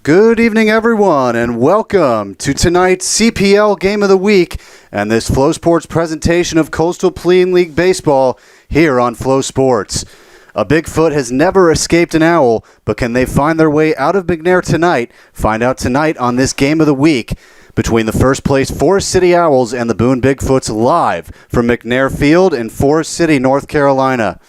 Good evening, everyone, and welcome to tonight's CPL Game of the Week and this Flow Sports presentation of Coastal Clean League Baseball here on Flow Sports. A Bigfoot has never escaped an owl, but can they find their way out of McNair tonight? Find out tonight on this Game of the Week between the first place Forest City Owls and the Boone Bigfoots live from McNair Field in Forest City, North Carolina.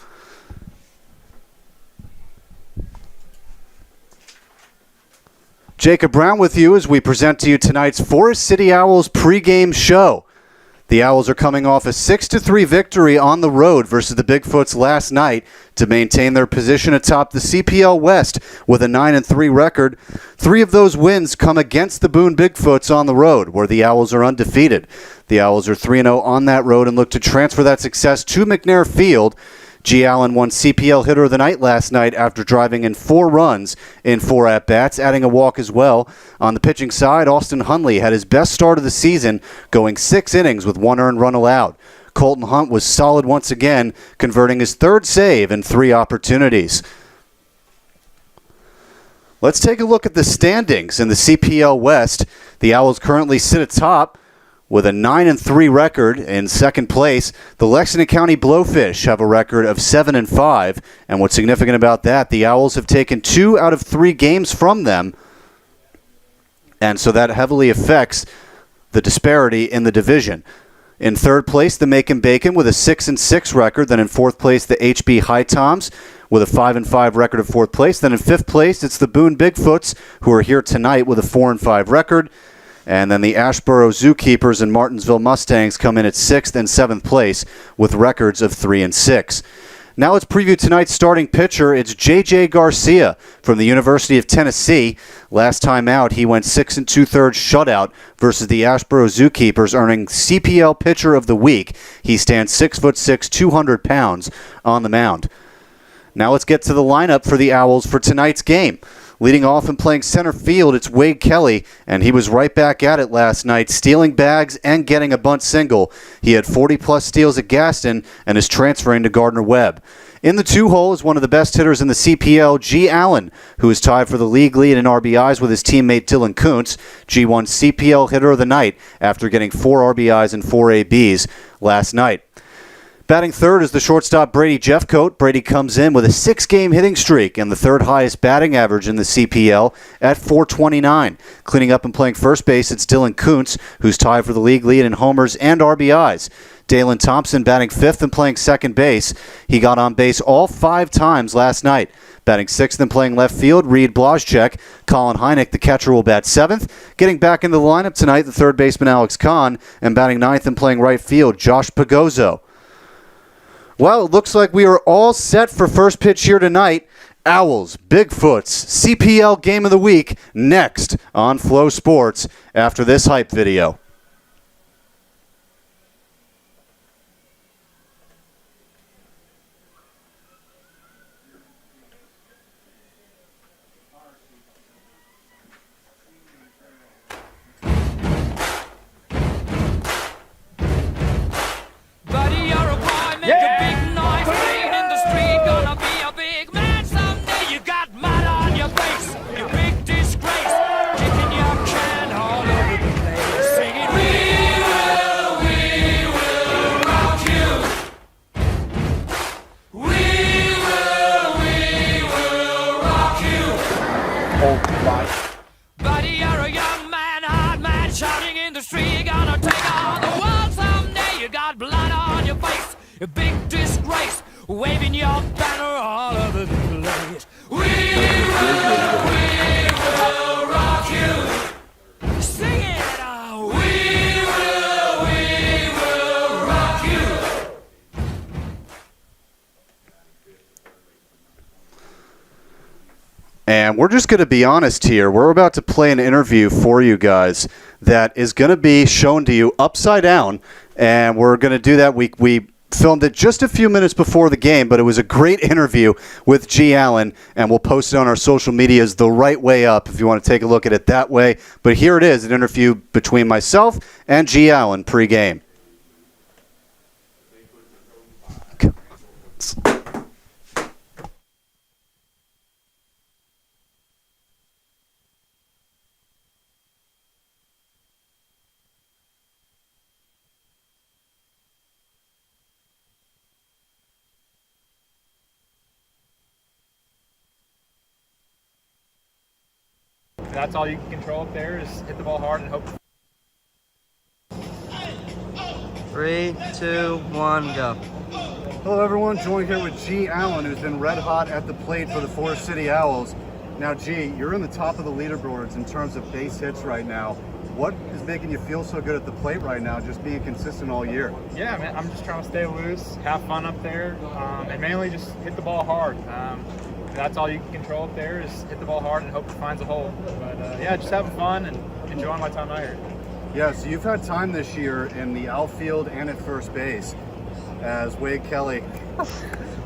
Jacob Brown with you as we present to you tonight's Forest City Owls pregame show. The Owls are coming off a 6-3 victory on the road versus the Bigfoots last night to maintain their position atop the CPL West with a 9-3 record. 3 of those wins come against the Boone Bigfoots on the road, where the Owls are undefeated. The Owls are 3-0 on that road and look to transfer that success to McNair Field. G. Allen won CPL Hitter of the Night last night after driving in 4 runs in 4 at-bats, adding a walk as well. On the pitching side, Austin Hundley had his best start of the season, going 6 innings with 1 earned run allowed. Colton Hunt was solid once again, converting his 3rd save in 3 opportunities. Let's take a look at the standings in the CPL West. The Owls currently sit atop with a 9-3 record. In second place, the Lexington County Blowfish have a record of 7-5. And what's significant about that, the Owls have taken 2 out of 3 games from them. And so that heavily affects the disparity in the division. In third place, the Macon Bacon with a 6-6 record. Then in fourth place, the HB High Toms with a 5-5 record of fourth place. Then in fifth place, it's the Boone Bigfoots, who are here tonight with a 4-5 record. And then the Ashboro Zookeepers and Martinsville Mustangs come in at 6th and 7th place with records of 3-6. Now let's preview tonight's starting pitcher. It's J.J. Garcia from the University of Tennessee. Last time out, he went 6 2/3 shutout versus the Ashboro Zookeepers, earning CPL Pitcher of the Week. He stands 6'6", 200 pounds on the mound. Now let's get to the lineup for the Owls for tonight's game. Leading off and playing center field, it's Wade Kelly, and he was right back at it last night, stealing bags and getting a bunt single. He had 40-plus steals at Gaston and is transferring to Gardner-Webb. In the 2-hole is one of the best hitters in the CPL, G. Allen, who is tied for the league lead in RBIs with his teammate Dylan Kuntz. G won CPL Hitter of the Night after getting 4 RBIs and 4 ABs last night. Batting third is the shortstop Brady Jeffcoat. Brady comes in with a 6-game hitting streak and the 3rd highest batting average in the CPL at .429. Cleaning up and playing first base, it's Dylan Kuntz, who's tied for the league lead in homers and RBIs. Dalen Thompson batting 5th and playing second base. He got on base all 5 times last night. Batting 6th and playing left field, Reed Blazczyk. Colin Heineck, the catcher, will bat 7th. Getting back into the lineup tonight, the 3rd baseman Alex Kahn. And batting 9th and playing right field, Josh Pagozzo. Well, it looks like we are all set for first pitch here tonight. Owls, Bigfoots, CPL Game of the Week, next on Flow Sports after this hype video. Buddy, you're a young man, hard man, shouting in the street. You're gonna take on the world someday. You got blood on your face, a big disgrace, waving your banner all over the place. We will rock you. Sing it out. We will rock you. And we're just going to be honest here. We're about to play an interview for you guys that is going to be shown to you upside down. And we're going to do that. We filmed it just a few minutes before the game, but it was a great interview with G. Allen, and we'll post it on our social medias the right way up if you want to take a look at it that way. But here it is, an interview between myself and G. Allen pregame. Okay. That's all you can control up there is hit the ball hard and hope. 3, 2, 1, go. Hello, everyone. Joined here with G. Allen, who's been red hot at the plate for the Forest City Owls. Now, G, you're in the top of the leaderboards in terms of base hits right now. What is making you feel so good at the plate right now, just being consistent all year? Yeah, man, I'm just trying to stay loose, have fun up there, and mainly just hit the ball hard. That's all you can control up there is hit the ball hard and hope it finds a hole. But yeah, just having fun and enjoying my time out here. Yeah, so you've had time this year in the outfield and at first base as Wade Kelly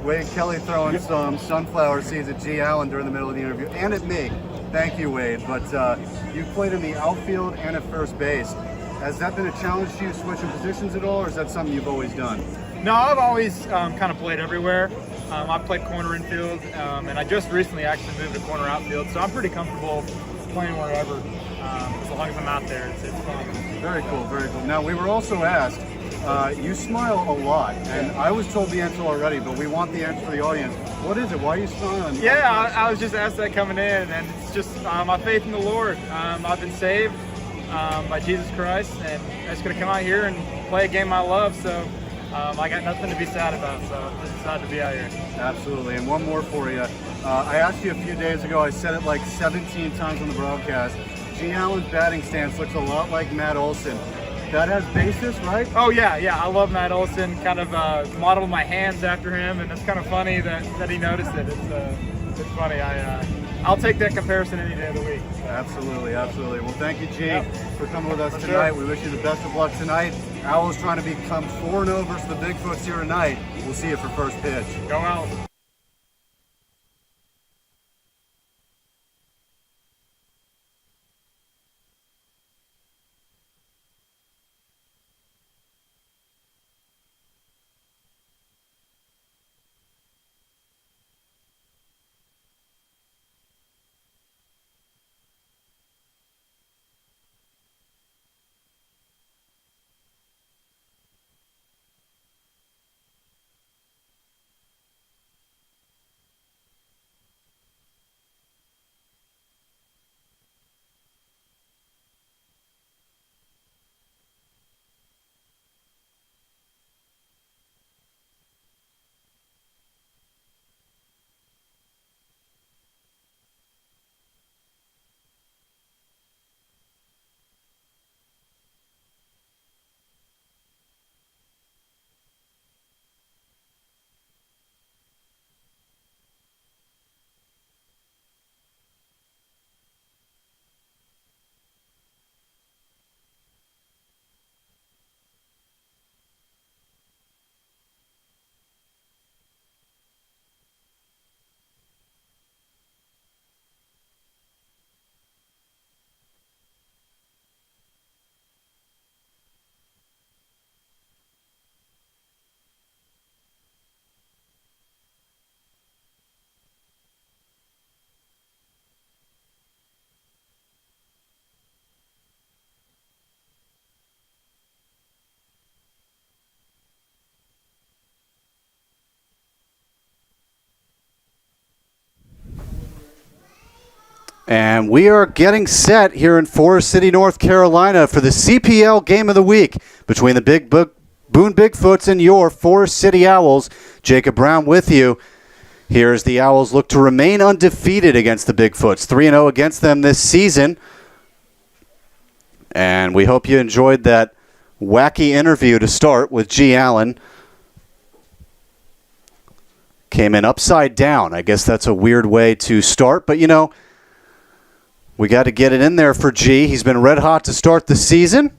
throwing some sunflower seeds at G. Allen during the middle of the interview, and at me. Thank you, Wade. But you've played in the outfield and at first base. Has that been a challenge to you, switching positions at all, or is that something you've always done? No, I've always kind of played everywhere. I've played corner infield, and I just recently actually moved to corner outfield, so I'm pretty comfortable playing wherever. As long as I'm out there, it's fun. Very cool, very cool. Now, we were also asked, you smile a lot, and I was told the answer already, but we want the answer for the audience. What is it? Why are you smiling? Yeah, I was just asked that coming in, and it's just my faith in the Lord. I've been saved by Jesus Christ, and I'm just going to come out here and play a game I love, so I got nothing to be sad about, so I'm just excited to be out here. Absolutely, and one more for you. I asked you a few days ago, I said it like 17 times on the broadcast, G. Allen's batting stance looks a lot like Matt Olson. That has basis, right? Oh yeah, I love Matt Olson. Kind of modeled my hands after him, and it's kind of funny that he noticed it. It's funny. I'll take that comparison any day of the week. Absolutely. Well, thank you, G, for coming with us For tonight. sure. We wish you the best of luck tonight. Owls trying to become 4-0 versus the Bigfoots here tonight. We'll see you for first pitch. Go Owls. And we are getting set here in Forest City, North Carolina for the CPL Game of the Week between the Boone Bigfoots and your Forest City Owls. Jacob Brown with you. Here's the Owls look to remain undefeated against the Bigfoots. 3-0 against them this season. And we hope you enjoyed that wacky interview to start with G. Allen. Came in upside down. I guess that's a weird way to start, but you know, we got to get it in there for G. He's been red hot to start the season.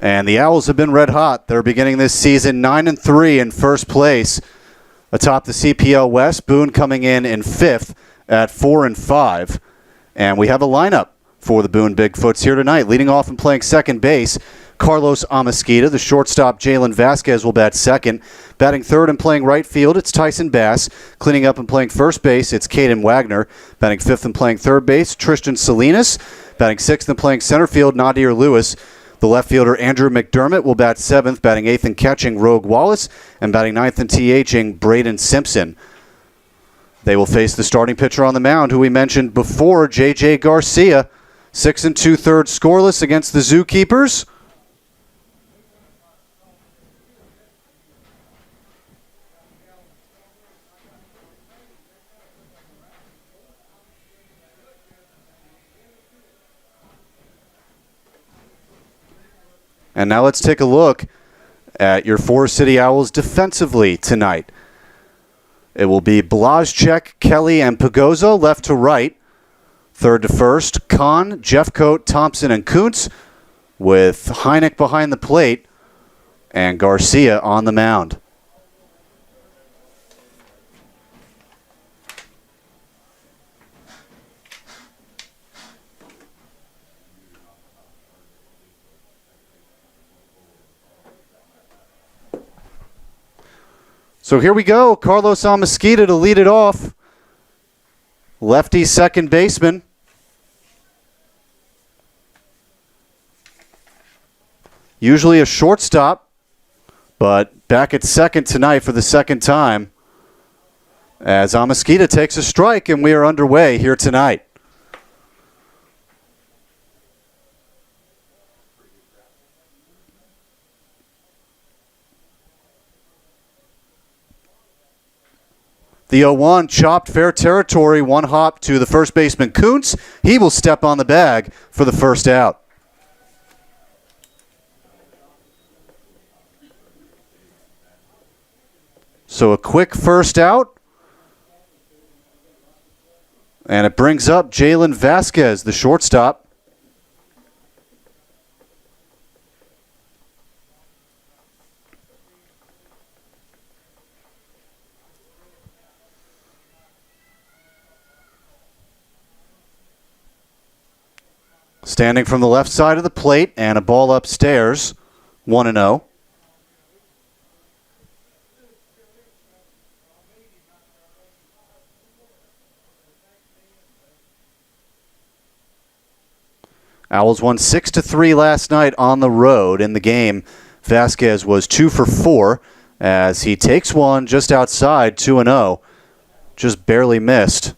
And the Owls have been red hot. They're beginning this season 9-3 in first place atop the CPL West. Boone coming in fifth at 4-5. And we have a lineup for the Boone Bigfoots here tonight. Leading off and playing second base, Carlos Amasquita. The shortstop, Jalen Vasquez, will bat second. Batting third and playing right field, it's Tyson Bass. Cleaning up and playing first base, it's Caden Wagner. Batting fifth and playing third base, Tristan Salinas. Batting sixth and playing center field, Nadir Lewis. The left fielder Andrew McDermott will bat 7th, batting 8th and catching Rogue Wallace, and batting 9th and THing Braden Simpson. They will face the starting pitcher on the mound, who we mentioned before, J.J. Garcia. 6 2/3 scoreless against the Zookeepers. And now let's take a look at your Forest City Owls defensively tonight. It will be Blazchek, Kelly, and Pagozzo left to right. Third to first, Kahn, Jeffcoat, Thompson, and Kuntz, with Heineck behind the plate and Garcia on the mound. So here we go. Carlos Amasquita to lead it off. Lefty second baseman. Usually a shortstop, but back at second tonight for the second time as Amasquita takes a strike, and we are underway here tonight. The 0-1 chopped fair territory, one hop to the first baseman Kuntz. He will step on the bag for the first out. So a quick first out. And it brings up Jalen Vasquez, the shortstop. Standing from the left side of the plate and a ball upstairs, 1-0. Owls won 6-3 last night on the road. In the game, Vasquez was 2 for 4 as he takes one just outside, 2-0. Just barely missed.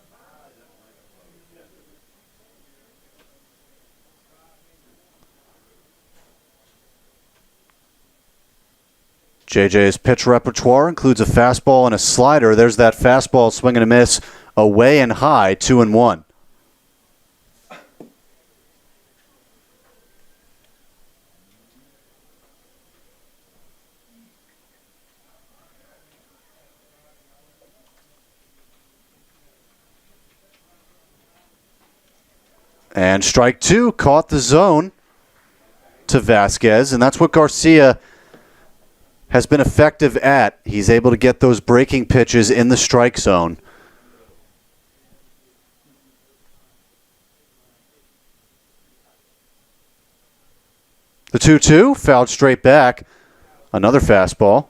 JJ's pitch repertoire includes a fastball and a slider. There's that fastball, swing and a miss, away and high, 2-1. And strike two, caught the zone to Vasquez, and that's what Garcia has been effective at. He's able to get those breaking pitches in the strike zone. The 2-2, fouled straight back. Another fastball.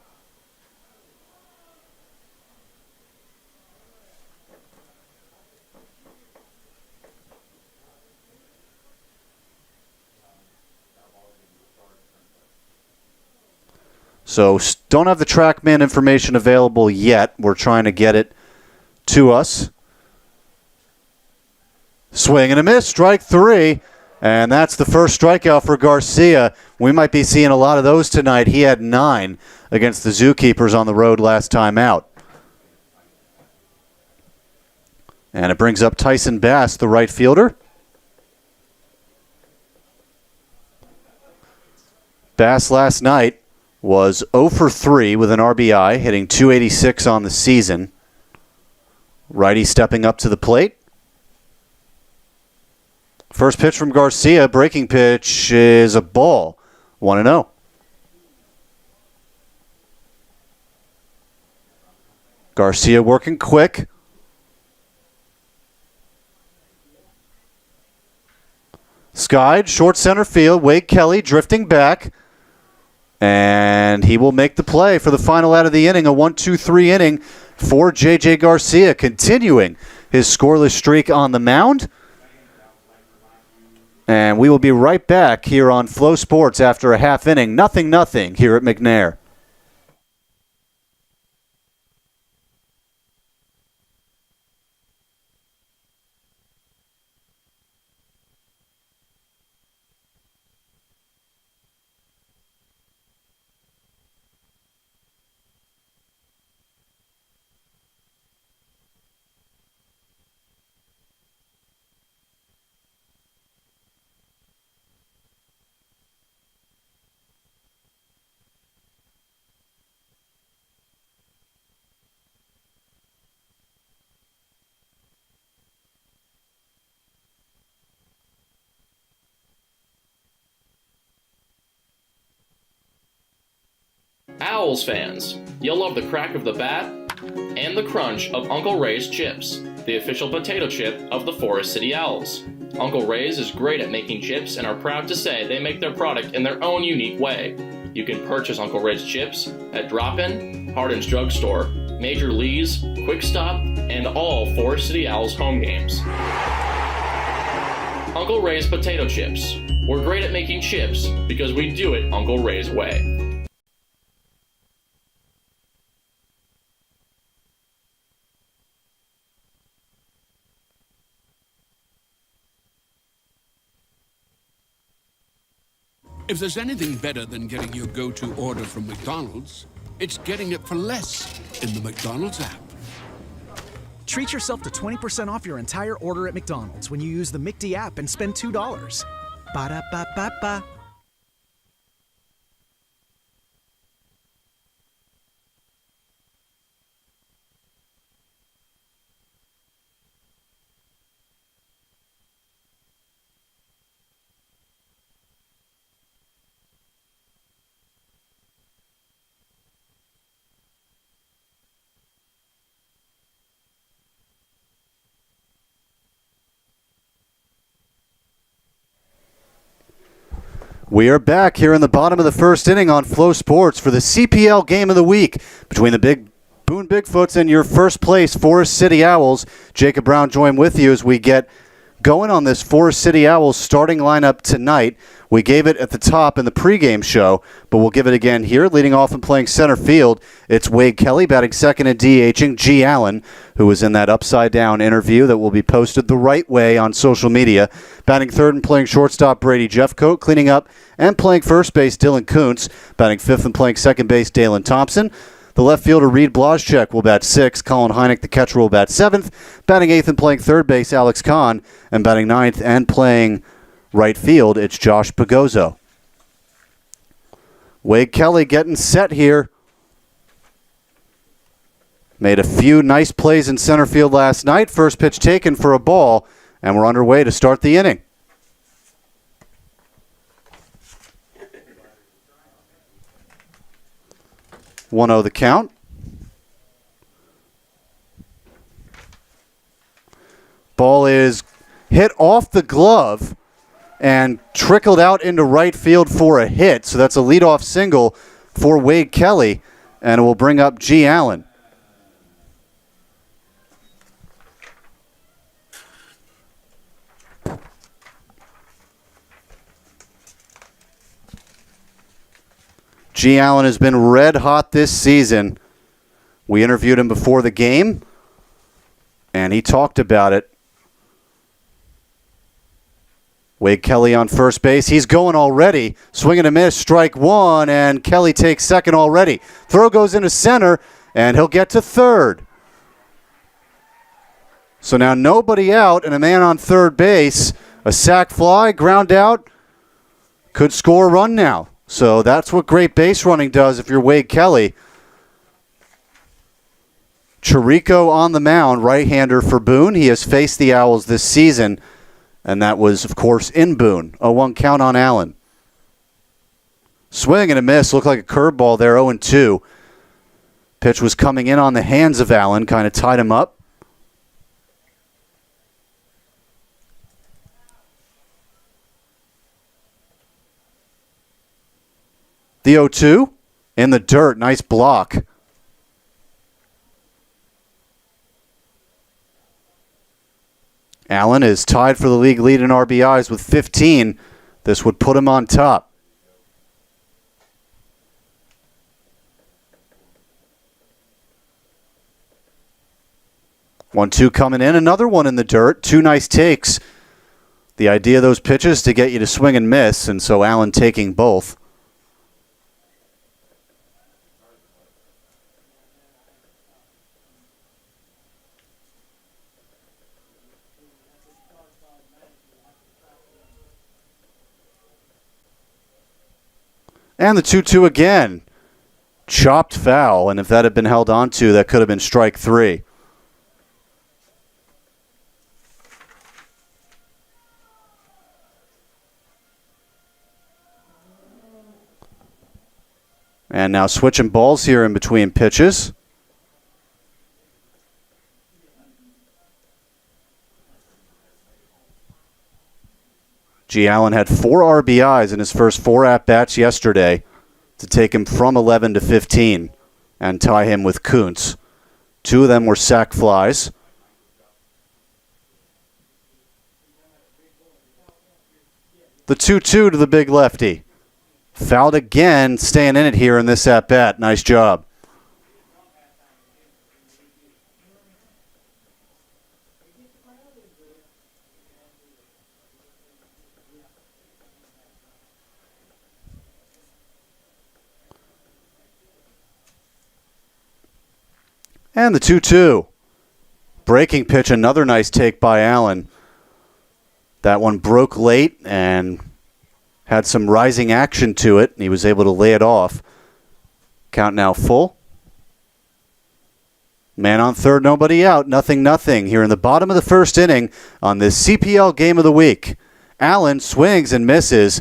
So don't have the TrackMan information available yet. We're trying to get it to us. Swing and a miss, strike three. And that's the first strikeout for Garcia. We might be seeing a lot of those tonight. He had 9 against the Zookeepers on the road last time out. And it brings up Tyson Bass, the right fielder. Bass last night was 0 for 3 with an RBI, hitting .286 on the season. Righty stepping up to the plate. First pitch from Garcia, breaking pitch is a ball, 1-0. Garcia working quick. Skied, short center field, Wade Kelly drifting back. And he will make the play for the final out of the inning, a 1-2-3 inning for J.J. Garcia, continuing his scoreless streak on the mound. And we will be right back here on Flow Sports after a half inning. 0-0 here at McNair. Owls fans, you'll love the crack of the bat and the crunch of Uncle Ray's chips, the official potato chip of the Forest City Owls. Uncle Ray's is great at making chips and are proud to say they make their product in their own unique way. You can purchase Uncle Ray's chips at Drop-In, Hardin's Drug Store, Major Lee's, Quick Stop, and all Forest City Owls home games. Uncle Ray's potato chips. We're great at making chips because we do it Uncle Ray's way. If there's anything better than getting your go-to order from McDonald's, it's getting it for less in the McDonald's app. Treat yourself to 20% off your entire order at McDonald's when you use the McD app and spend $2. Ba-da-ba-ba-ba. We are back here in the bottom of the first inning on Flow Sports for the CPL game of the week between the Boone Bigfoots and your first place Forest City Owls. Jacob Brown joined with you as we get going on this Forest City Owls starting lineup tonight. We gave it at the top in the pregame show, but we'll give it again here. Leading off and playing center field, it's Wade Kelly batting second and DHing G. Allen, who was in that upside-down interview that will be posted the right way on social media. Batting third and playing shortstop, Brady Jeffcoat. Cleaning up and playing first base, Dylan Kuntz. Batting fifth and playing second base, Dalen Thompson. The left fielder, Reed Blazchek, will bat sixth. Colin Heineck, the catcher, will bat seventh. Batting eighth and playing third base, Alex Kahn. And batting ninth and playing right field, it's Josh Pagozzo. Wade Kelly getting set here. Made a few nice plays in center field last night. First pitch taken for a ball, and we're underway to start the inning. One-oh the count. Ball is hit off the glove and trickled out into right field for a hit. So that's a leadoff single for Wade Kelly, and it will bring up G. Allen. G. Allen has been red hot this season. We interviewed him before the game, and he talked about it. Wade Kelly on first base. He's going already. Swing and a miss, strike one, and Kelly takes second already. Throw goes into center, and he'll get to third. So now nobody out and a man on third base. A sac fly, ground out. Could score a run now. So that's what great base running does if you're Wade Kelly. Chirico on the mound, right-hander for Boone. He has faced the Owls this season, and that was, of course, in Boone. 0-1 count on Allen. Swing and a miss. Looked like a curveball there, 0-2. Pitch was coming in on the hands of Allen, kind of tied him up. The 0-2 in the dirt. Nice block. Allen is tied for the league lead in RBIs with 15. This would put him on top. One-two coming in, another one in the dirt. Two nice takes. The idea of those pitches to get you to swing and miss, and so Allen taking both. And the 2-2 again. Chopped foul, and if that had been held onto, that could have been strike three. And now switching balls here in between pitches. G. Allen had 4 RBIs in his first 4 at-bats yesterday to take him from 11 to 15 and tie him with Kuntz. 2 of them were sac flies. The 2-2 to the big lefty. Fouled again, staying in it here in this at-bat. Nice job. And the 2-2. Breaking pitch, another nice take by Allen. That one broke late and had some rising action to it. He was able to lay it off. Count now full. Man on third, nobody out. 0-0 here in the bottom of the first inning on this CPL game of the week. Allen swings and misses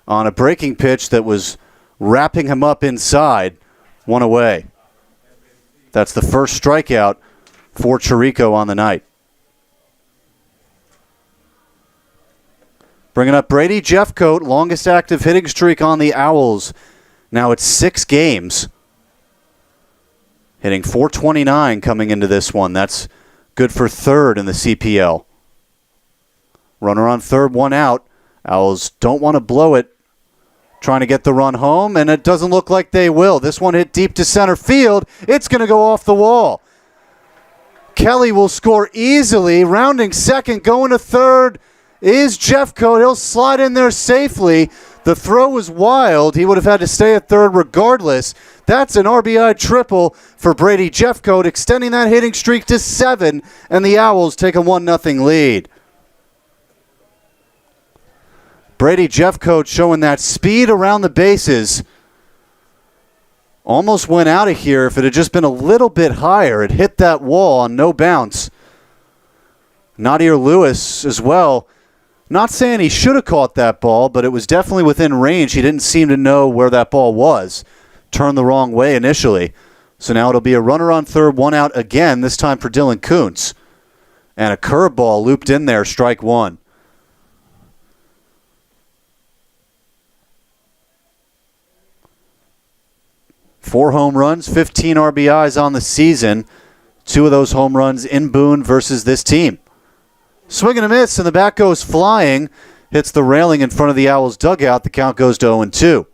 on a breaking pitch that was wrapping him up inside. 1 away. That's the first strikeout for Chirico on the night. Bringing up Brady Jeffcoat, longest active hitting streak on the Owls. Now it's 6 games. Hitting .429 coming into this one. That's good for third in the CPL. Runner on third, 1 out. Owls don't want to blow it. Trying to get the run home, and it doesn't look like they will. This one hit deep to center field. It's going to go off the wall. Kelly will score easily. Rounding second, going to third is Jeffcoat. He'll slide in there safely. The throw was wild. He would have had to stay at third regardless. That's an RBI triple for Brady Jeffcoat, extending that hitting streak to 7, and the Owls take a 1-0 lead. Brady Jeffcoat showing that speed around the bases. Almost went out of here. If it had just been a little bit higher, it hit that wall on no bounce. Nadir Lewis as well. Not saying he should have caught that ball, but it was definitely within range. He didn't seem to know where that ball was. Turned the wrong way initially. So now it'll be a runner on third, 1 out again, this time for Dylan Kuntz. And a curveball looped in there, strike 1. Four home runs, 15 RBIs on the season. 2 of those home runs in Boone versus this team. Swing and a miss, and the bat goes flying. Hits the railing in front of the Owls' dugout. The count goes to 0-2.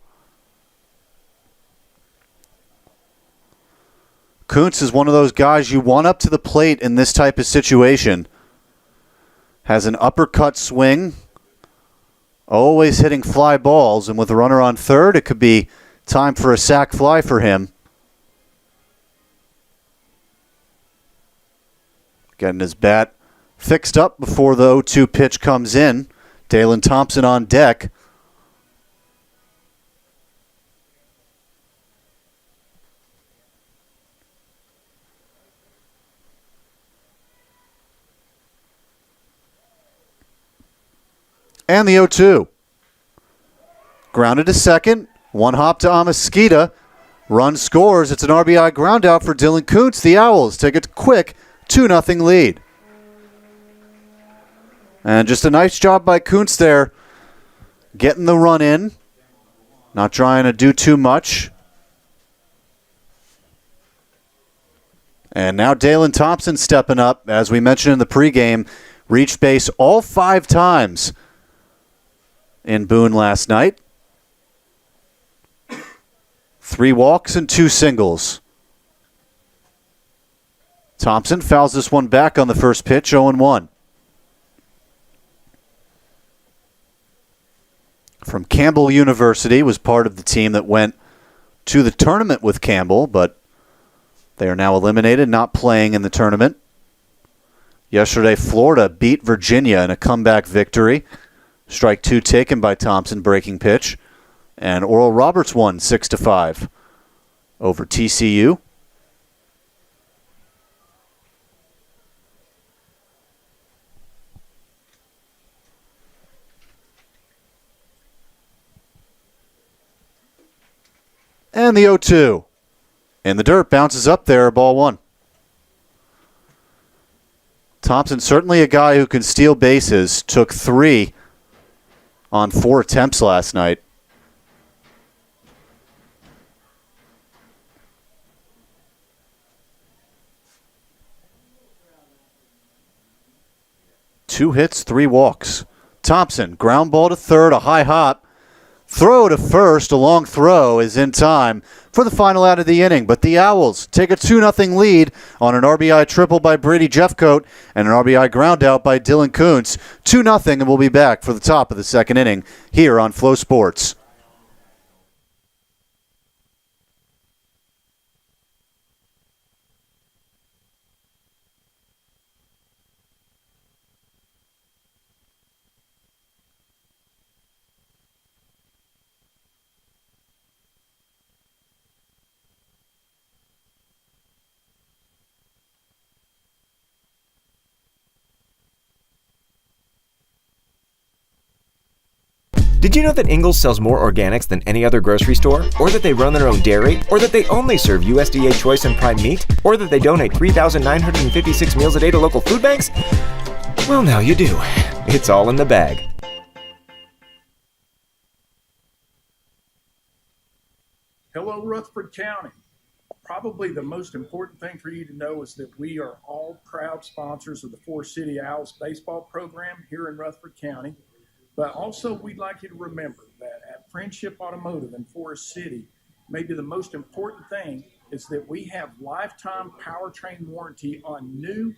Kuntz is one of those guys you want up to the plate in this type of situation. Has an uppercut swing. Always hitting fly balls, and with a runner on third, it could be time for a sac fly for him. Getting his bat fixed up before the 0-2 pitch comes in. Dalen Thompson on deck. And the 0-2. Grounded to second. 1 hop to Amasquita. Run scores. It's an RBI ground out for Dylan Kuntz. The Owls take a quick 2-0 lead. And just a nice job by Kuntz there. Getting the run in. Not trying to do too much. And now Dalen Thompson stepping up. As we mentioned in the pregame, reached base all 5 times in Boone last night. 3 walks and 2 singles. Thompson fouls this one back on the first pitch, 0-1. From Campbell University, was part of the team that went to the tournament with Campbell, but they are now eliminated, not playing in the tournament. Yesterday, Florida beat Virginia in a comeback victory. Strike 2 taken by Thompson, breaking pitch. And Oral Roberts won 6-5 over TCU. And the 0-2. In the dirt, bounces up there, ball 1. Thompson, certainly a guy who can steal bases, took 3 on 4 attempts last night. Two hits, 3 walks. Thompson, ground ball to third, a high hop. Throw to first, a long throw is in time for the final out of the inning. But the Owls take a 2-0 lead on an RBI triple by Brady Jeffcoat and an RBI ground out by Dylan Kuntz. 2-0, and we'll be back for the top of the second inning here on Flow Sports. Did you know that Ingles sells more organics than any other grocery store? Or that they run their own dairy? Or that they only serve USDA Choice and Prime meat? Or that they donate 3,956 meals a day to local food banks? Well, now you do. It's all in the bag. Hello, Rutherford County. Probably the most important thing for you to know is that we are all proud sponsors of the Forest City Owls baseball program here in Rutherford County. But also, we'd like you to remember that at Friendship Automotive in Forest City, maybe the most important thing is that we have lifetime powertrain warranty on new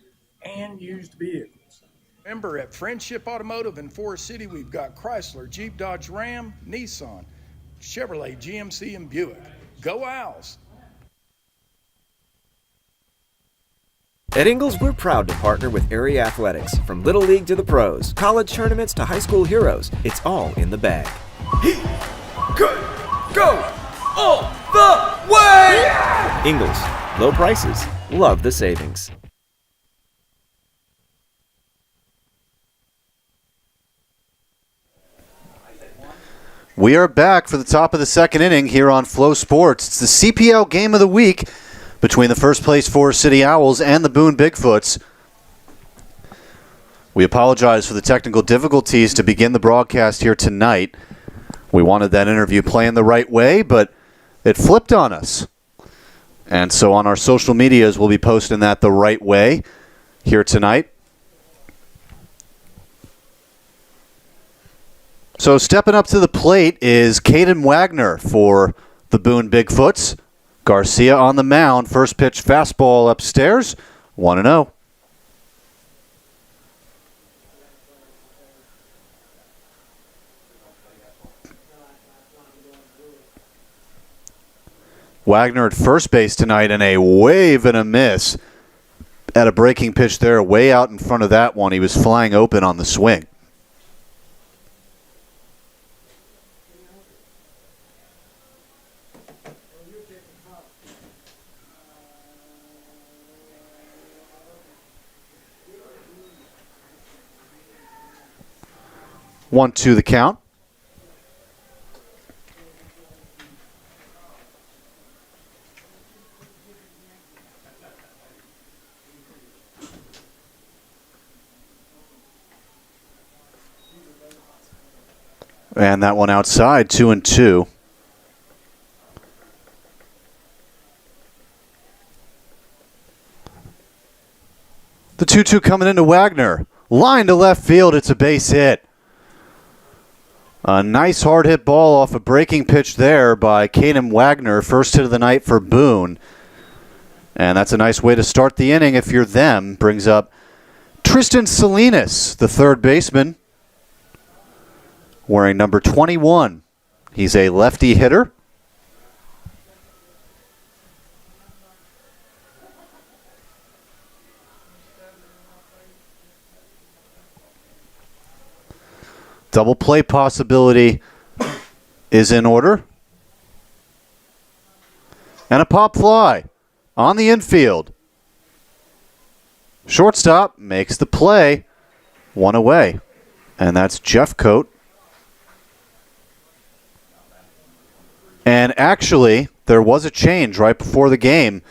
and used vehicles. Remember, at Friendship Automotive in Forest City, we've got Chrysler, Jeep, Dodge, Ram, Nissan, Chevrolet, GMC, and Buick. Go Owls! At Ingles, we're proud to partner with Area Athletics. From Little League to the pros, college tournaments to high school heroes, it's all in the bag. He could go all the way! Yeah! Ingles, low prices, love the savings. We are back for the top of the second inning here on Flow Sports. It's the CPL game of the week between the first place Forest City Owls and the Boone Bigfoots. We apologize for the technical difficulties to begin the broadcast here tonight. We wanted that interview playing the right way, but it flipped on us. And so on our social medias, we'll be posting that the right way here tonight. So stepping up to the plate is Caden Wagner for the Boone Bigfoots. Garcia on the mound. First pitch fastball upstairs. 1-0. Wagner at first base tonight, and a wave and a miss at a breaking pitch there, way out in front of that one. He was flying open on the swing. One, two, the count. And that one outside, 2-2. The 2-2 coming into Wagner. Line to left field. It's a base hit. A nice hard hit ball off a breaking pitch there by Caden Wagner. First hit of the night for Boone. And that's a nice way to start the inning if you're them. Brings up Tristan Salinas, the third baseman, wearing number 21. He's a lefty hitter. Double play possibility is in order. And a pop fly on the infield. Shortstop makes the play. One away. And that's Jeffcoat. And actually, there was a change right before the game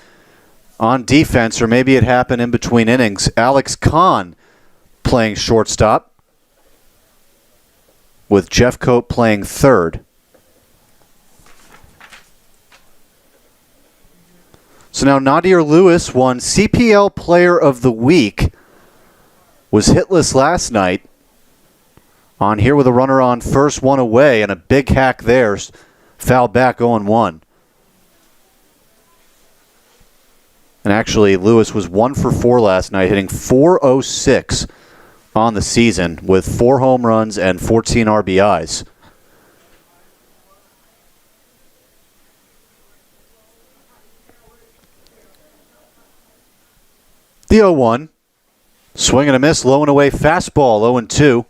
on defense, or maybe it happened in between innings. Alex Kahn playing shortstop, with Jeffcoat playing third. So now Nadir Lewis won CPL Player of the Week. Was hitless last night. On here with a runner on first, one away, and a big hack there. Foul back 0-1. And actually, Lewis was 1 for 4 last night, hitting .406 on the season with 4 home runs and 14 RBIs. The 0-1. Swing and a miss, low and away fastball, 0-2.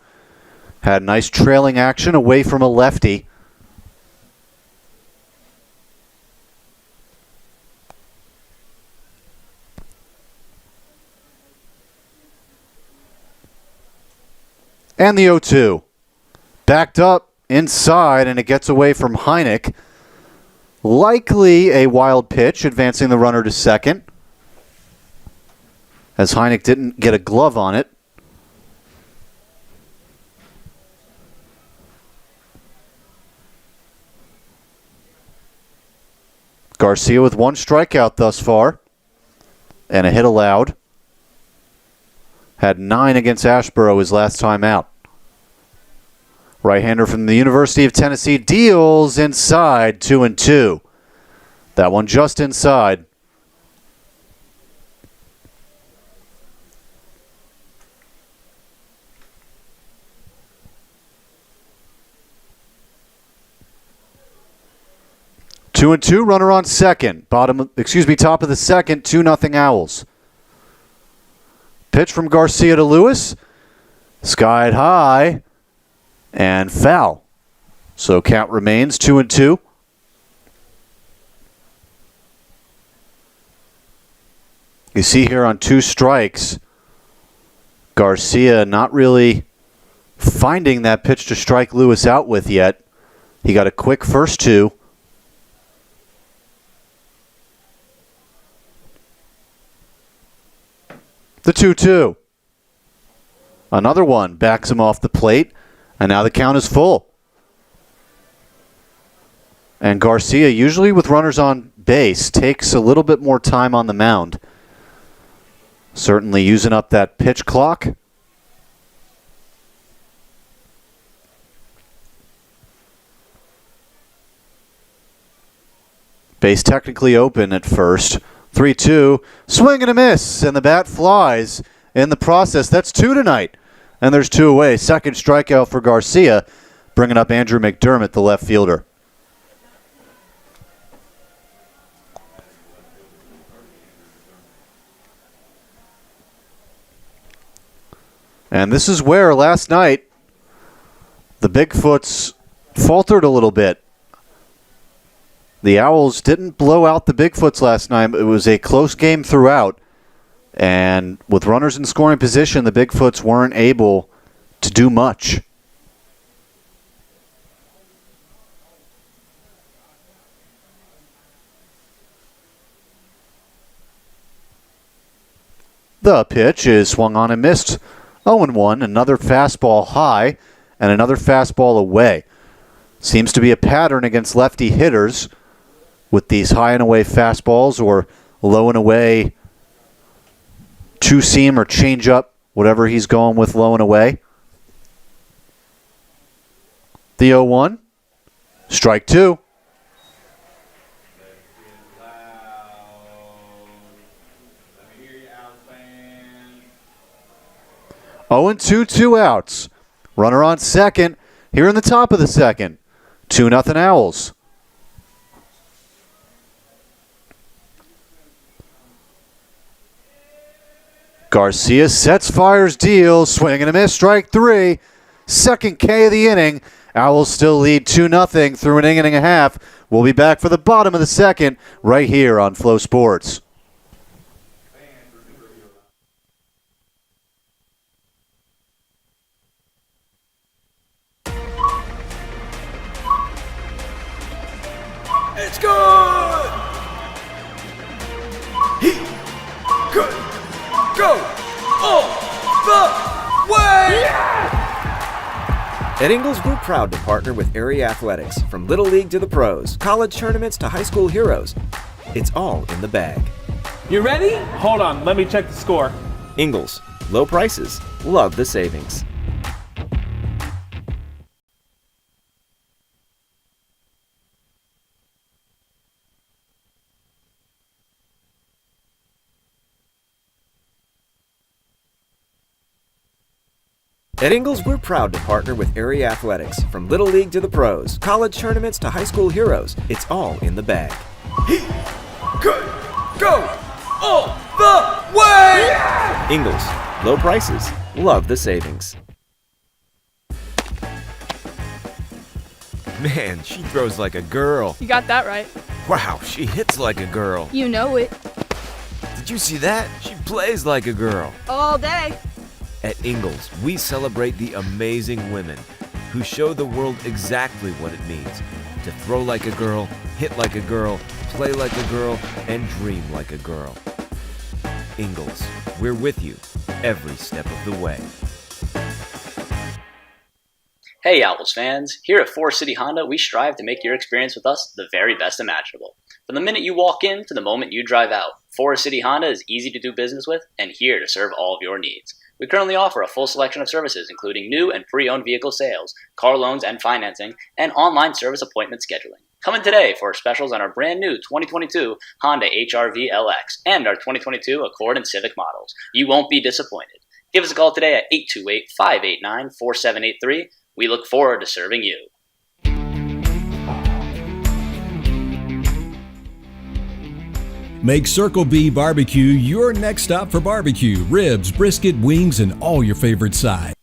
Had nice trailing action away from a lefty. And the 0-2. Backed up inside, and it gets away from Heineck. Likely a wild pitch, advancing the runner to second, as Heineck didn't get a glove on it. Garcia with 1 strikeout thus far, and a hit allowed. Had 9 against Ashboro his last time out. Right-hander from the University of Tennessee deals inside, 2-2. That one just inside. Two and two, runner on second. Top of the second, 2-0 Owls. Pitch from Garcia to Lewis. Skied high and foul. So count remains 2-2. You see here on 2 strikes, Garcia not really finding that pitch to strike Lewis out with yet. He got a quick first 2. The 2-2. Another one backs him off the plate, and now the count is full. And Garcia, usually with runners on base, takes a little bit more time on the mound. Certainly using up that pitch clock. Base technically open at first. 3-2, swing and a miss, and the bat flies in the process. That's 2 tonight, and there's 2 away. Second strikeout for Garcia, bringing up Andrew McDermott, the left fielder. And this is where last night the Bigfoots faltered a little bit. The Owls didn't blow out the Bigfoots last night. It was a close game throughout. And with runners in scoring position, the Bigfoots weren't able to do much. The pitch is swung on and missed. 0-1, another fastball high and another fastball away. Seems to be a pattern against lefty hitters with these high and away fastballs or low and away two-seam or change-up whatever he's going with low and away. The 0-1. Strike 2. Oh, and 2 outs. Runner on second here in the top of the second. 2-0 Owls. Garcia sets, fires, deals, swing and a miss, strike 3. Second K of the inning. Owls still lead 2-0 through an inning and a half. We'll be back for the bottom of the second right here on Flow Sports. It's good! He could go all the way! Yeah! At Ingles, we're proud to partner with Area Athletics. From Little League to the pros, college tournaments to high school heroes, it's all in the bag. You ready? Hold on, let me check the score. Ingles, low prices, love the savings. At Ingles, we're proud to partner with Area Athletics. From Little League to the pros, college tournaments to high school heroes, it's all in the bag. He could go all the way! Yeah! Ingles, low prices, love the savings. Man, she throws like a girl. You got that right. Wow, she hits like a girl. You know it. Did you see that? She plays like a girl. All day. At Ingles, we celebrate the amazing women who show the world exactly what it means to throw like a girl, hit like a girl, play like a girl, and dream like a girl. Ingles, we're with you every step of the way. Hey Owls fans, here at Forest City Honda, we strive to make your experience with us the very best imaginable. From the minute you walk in to the moment you drive out, Forest City Honda is easy to do business with and here to serve all of your needs. We currently offer a full selection of services including new and pre-owned vehicle sales, car loans and financing, and online service appointment scheduling. Come in today for specials on our brand new 2022 Honda HR-V LX and our 2022 Accord and Civic models. You won't be disappointed. Give us a call today at 828-589-4783. We look forward to serving you. Make Circle B Barbecue your next stop for barbecue, ribs, brisket, wings, and all your favorite sides.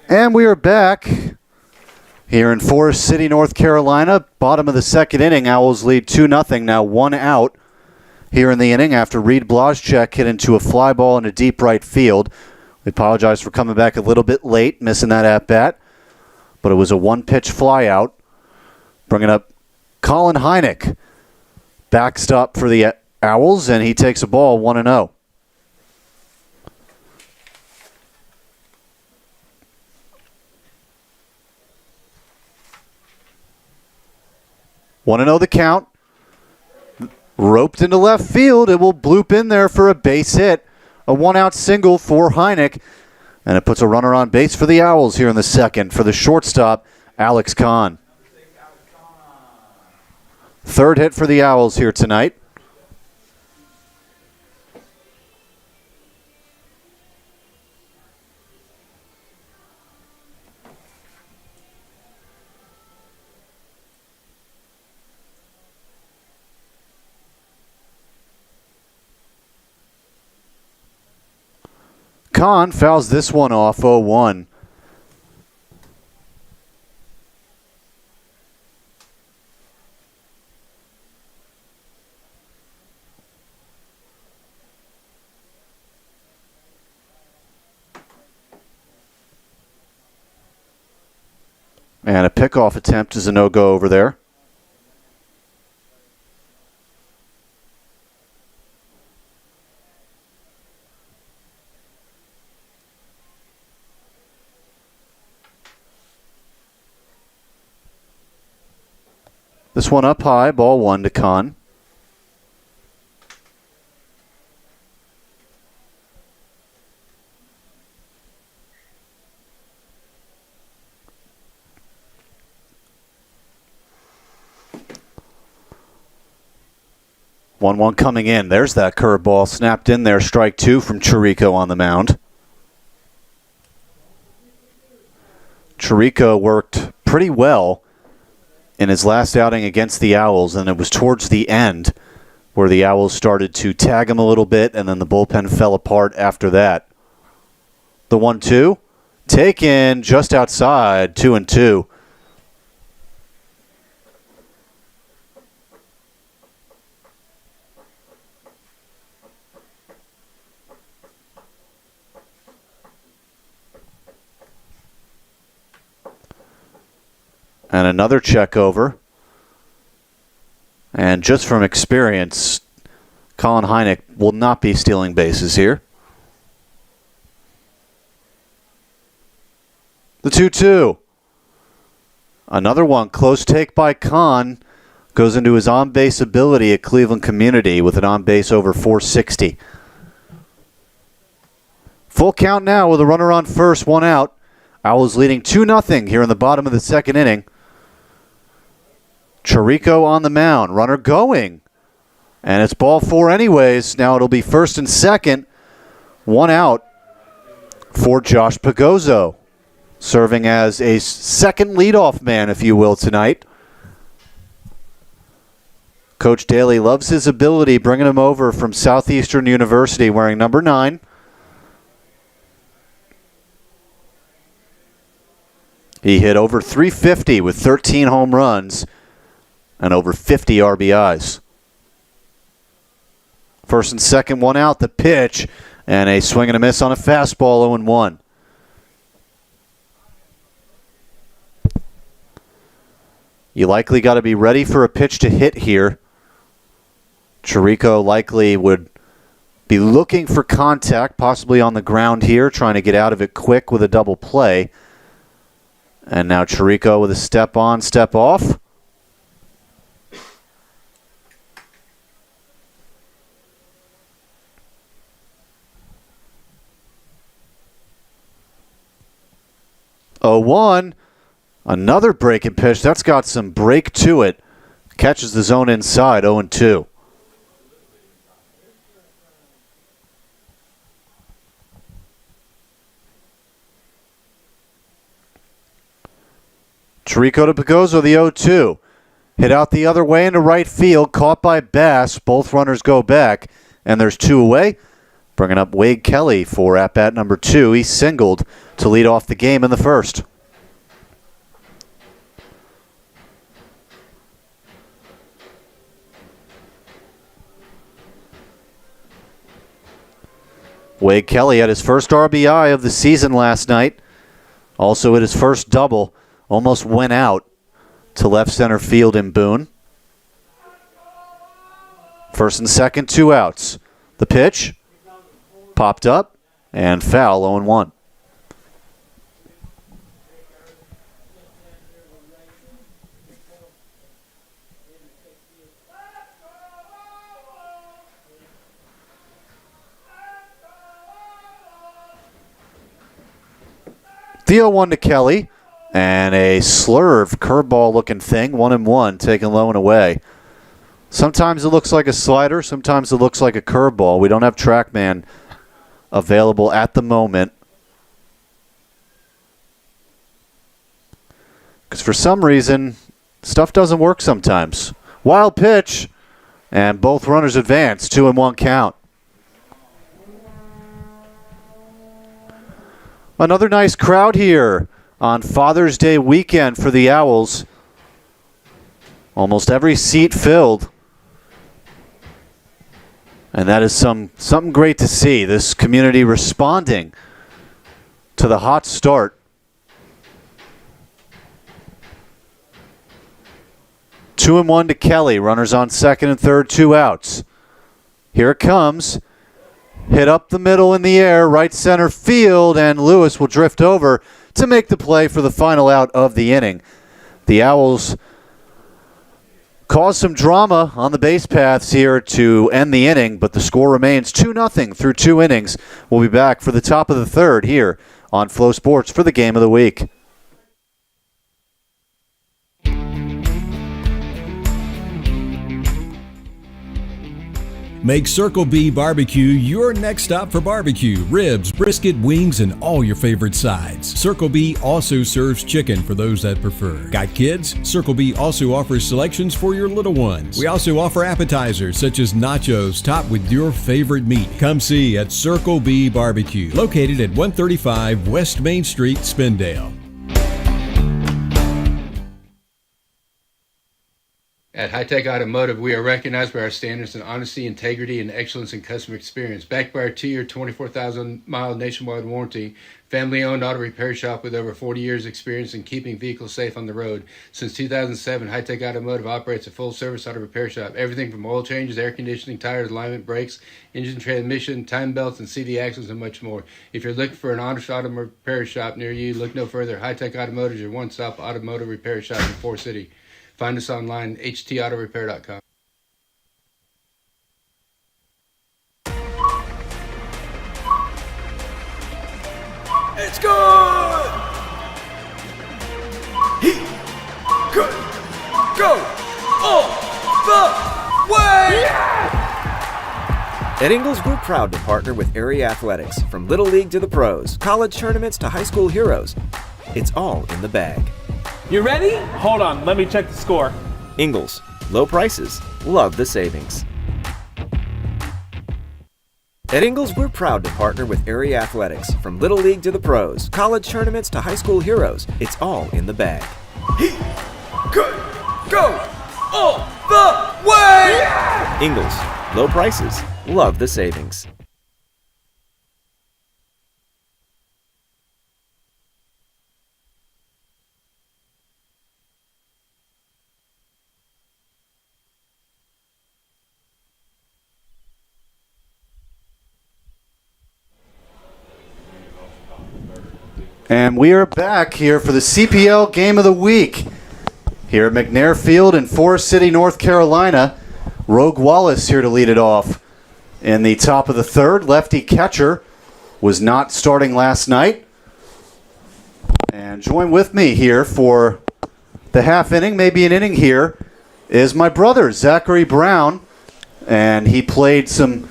And we are back here in Forest City, North Carolina. Bottom of the second inning, Owls lead 2-0, now 1 out. Here in the inning after Reed Blaszczak hit into a fly ball in a deep right field. We apologize for coming back a little bit late, missing that at-bat. But it was a one-pitch fly out. Bringing up Colin Hynek. Backstop for the Owls, and he takes a ball 1-0. Want to know the count? Roped into left field. It will bloop in there for a base hit. A one-out single for Hynek. And it puts a runner on base for the Owls here in the second for the shortstop, Alex Kahn. Third hit for the Owls here tonight. Kahn fouls this one off 0-1. And a pickoff attempt is a no-go over there. This one up high, ball 1 to Kahn. One coming in. There's that curveball snapped in there. Strike 2 from Chirico on the mound. Chirico worked pretty well in his last outing against the Owls, and it was towards the end where the Owls started to tag him a little bit, and then the bullpen fell apart after that. The 1-2, taken just outside, 2-2. And another check over. And just from experience, Colin Hynek will not be stealing bases here. The 2-2. Another one, close take by Kahn. Goes into his on-base ability at Cleveland Community with an on-base over 460. Full count now with a runner on first, 1 out. Owls leading 2-0 here in the bottom of the second inning. Chirico on the mound, runner going. And it's ball 4 anyways. Now it'll be first and second. 1 out for Josh Pagozzo, serving as a second leadoff man, if you will, tonight. Coach Daly loves his ability, bringing him over from Southeastern University wearing number 9. He hit over 350 with 13 home runs and over 50 RBIs. First and second, 1 out, the pitch, and a swing and a miss on a fastball, 0-1. You likely got to be ready for a pitch to hit here. Chirico likely would be looking for contact, possibly on the ground here, trying to get out of it quick with a double play. And now Chirico with a step on, step off. Oh, 1. Another breaking pitch. That's got some break to it. Catches the zone inside, 0-2. Chirico to Pagozzo, the 0-2. Hit out the other way into right field. Caught by Bass. Both runners go back. And there's 2 away. Bringing up Wade Kelly for at-bat number 2. He singled to lead off the game in the first. Wade Kelly had his first RBI of the season last night. Also hit his first double. Almost went out to left center field in Boone. First and second, 2 outs. The pitch popped up and foul, 0-1. The 0-1 to Kelly. And a slurve curveball looking thing, 1-1, taken low and away. Sometimes it looks like a slider, sometimes it looks like a curveball. We don't have TrackMan available at the moment. Because for some reason, stuff doesn't work sometimes. Wild pitch, and both runners advance, 2-1 count. Another nice crowd here on Father's Day weekend for the Owls. Almost every seat filled. And that is something great to see. This community responding to the hot start. 2-1 to Kelly. Runners on second and third, 2 outs. Here it comes. Hit up the middle in the air, right center field, and Lewis will drift over to make the play for the final out of the inning. The Owls caused some drama on the base paths here to end the inning, but the score remains 2-0 through 2 innings. We'll be back for the top of the third here on Flow Sports for the Game of the Week. Make Circle B Barbecue your next stop for barbecue, ribs, brisket, wings, and all your favorite sides. Circle B also serves chicken for those that prefer. Got kids? Circle B also offers selections for your little ones. We also offer appetizers such as nachos topped with your favorite meat. Come see at Circle B Barbecue, located at 135 West Main Street, Spindale. At High Tech Automotive, we are recognized by our standards in honesty, integrity, and excellence in customer experience. Backed by our 2-year, 24,000-mile nationwide warranty, family-owned auto repair shop with over 40 years' experience in keeping vehicles safe on the road. Since 2007, High Tech Automotive operates a full-service auto repair shop. Everything from oil changes, air conditioning, tires, alignment, brakes, engine transmission, time belts, and CD axles, and much more. If you're looking for an honest auto repair shop near you, look no further. High Tech Automotive is your one-stop automotive repair shop in Forest City. Find us online, htautorepair.com. It's good! He could go all the way! At Ingles, we're proud to partner with Area Athletics. From Little League to the pros, college tournaments to high school heroes, it's all in the bag. You ready? Hold on, let me check the score. Ingles, low prices, love the savings. At Ingles, we're proud to partner with Area Athletics. From Little League to the pros, college tournaments to high school heroes, it's all in the bag. He could go all the way! Ingles, low prices, love the savings. And we are back here for the CPL Game of the Week. Here at McNair Field in Forest City, North Carolina. Rogue Wallace here to lead it off. In the top of the third, lefty catcher was not starting last night. And join with me here for the half inning, maybe an inning here, is my brother, Zachary Brown. And he played some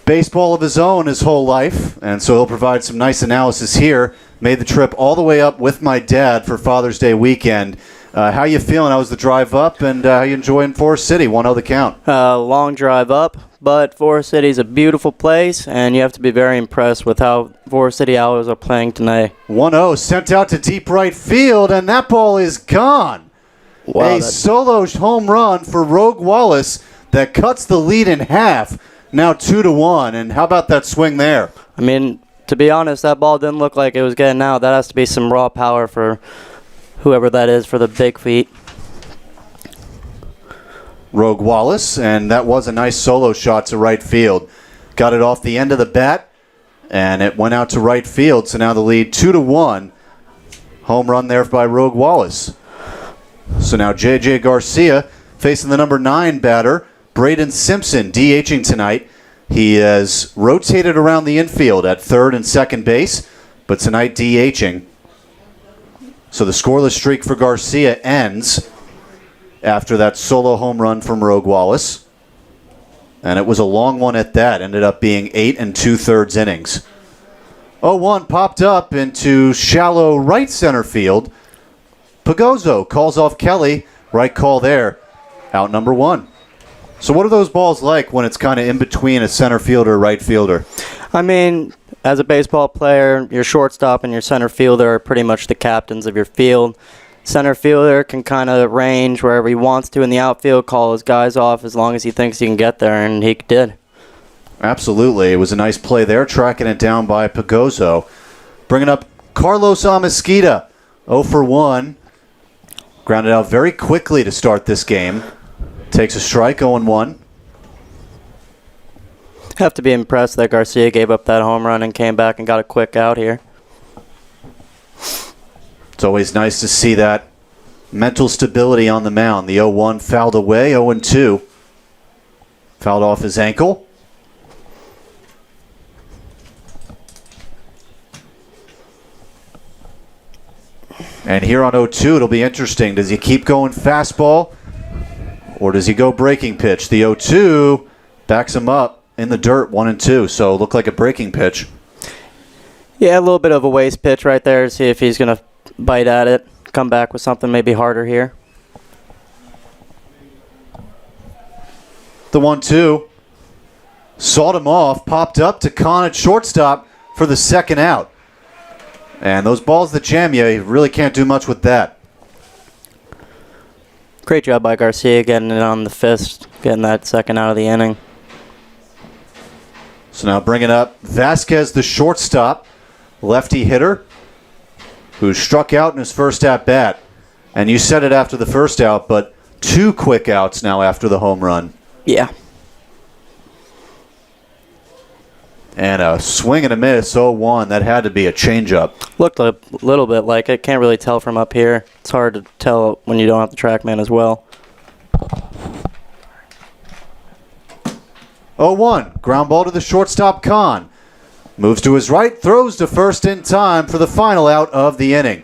baseball of his own his whole life, and so he'll provide some nice analysis here. Made the trip all the way up with my dad for Father's Day weekend. How you feeling? How was the drive up, and how you enjoying Forest City? 1-0 the count. Long drive up, but Forest City is a beautiful place, and you have to be very impressed with how Forest City Owls are playing tonight. 1-0 sent out to deep right field, and that ball is gone. Wow, a solo home run for Rogue Wallace that cuts the lead in half. Now 2-1, and how about that swing there? I mean, to be honest, that ball didn't look like it was getting out. That has to be some raw power for whoever that is for the big feet. Rogue Wallace, and that was a nice solo shot to right field. Got it off the end of the bat, and it went out to right field, so now the lead 2-1. Home run there by Rogue Wallace. So now J.J. Garcia facing the number 9 batter, Braden Simpson, DHing tonight. He has rotated around the infield at third and second base, but tonight DHing. So the scoreless streak for Garcia ends after that solo home run from Rogue Wallace. And it was a long one at that. Ended up being 8 2/3 innings. 0-1 popped up into shallow right center field. Pagozzo calls off Kelly. Right call there. Out number 1. So what are those balls like when it's kind of in between a center fielder, right fielder? I mean, as a baseball player, your shortstop and your center fielder are pretty much the captains of your field. Center fielder can kind of range wherever he wants to in the outfield, call his guys off as long as he thinks he can get there, and he did. Absolutely. It was a nice play there, tracking it down by Pagozzo. Bringing up Carlos Amezquita, 0 for 1. Grounded out very quickly to start this game. Takes a strike, 0-1. Have to be impressed that Garcia gave up that home run and came back and got a quick out here. It's always nice to see that mental stability on the mound. The 0-1 fouled away, 0-2. Fouled off his ankle. And here on 0-2, it'll be interesting. Does he keep going fastball, or does he go breaking pitch? The 0-2 backs him up in the dirt, 1-2. So it looked like a breaking pitch. Yeah, a little bit of a waste pitch right there. See if he's going to bite at it. Come back with something maybe harder here. The 1-2 sawed him off, popped up to Kahn at shortstop for the second out. And those balls that jam you really can't do much with that. Great job by Garcia getting it on the fist, getting that second out of the inning. So now bringing up Vasquez, the shortstop, lefty hitter, who struck out in his first at-bat. And you said it after the first out, but 2 quick outs now after the home run. Yeah. And a swing and a miss, 0-1. That had to be a changeup. Looked a little bit like it. Can't really tell from up here. It's hard to tell when you don't have the TrackMan as well. 0-1. Ground ball to the shortstop, Kahn. Moves to his right, throws to first in time for the final out of the inning.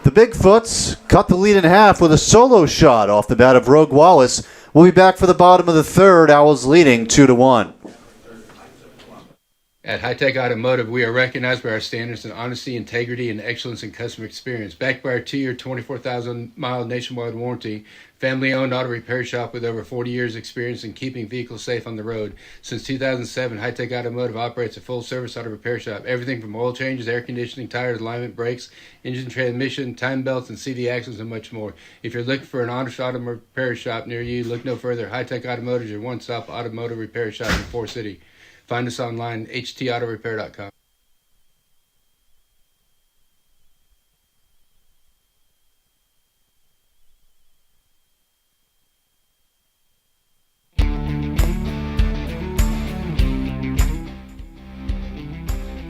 The Bigfoots cut the lead in half with a solo shot off the bat of Rogue Wallace. We'll be back for the bottom of the third. Owls leading 2-1. At High Tech Automotive, we are recognized by our standards in honesty, integrity, and excellence in customer experience. Backed by our 2-year, 24,000-mile nationwide warranty, family-owned auto repair shop with over 40 years' experience in keeping vehicles safe on the road. Since 2007, High Tech Automotive operates a full-service auto repair shop. Everything from oil changes, air conditioning, tires, alignment, brakes, engine transmission, time belts, and CD axles, and much more. If you're looking for an honest auto repair shop near you, look no further. High Tech Automotive is your one-stop automotive repair shop in Forest City. Find us online, htautorepair.com.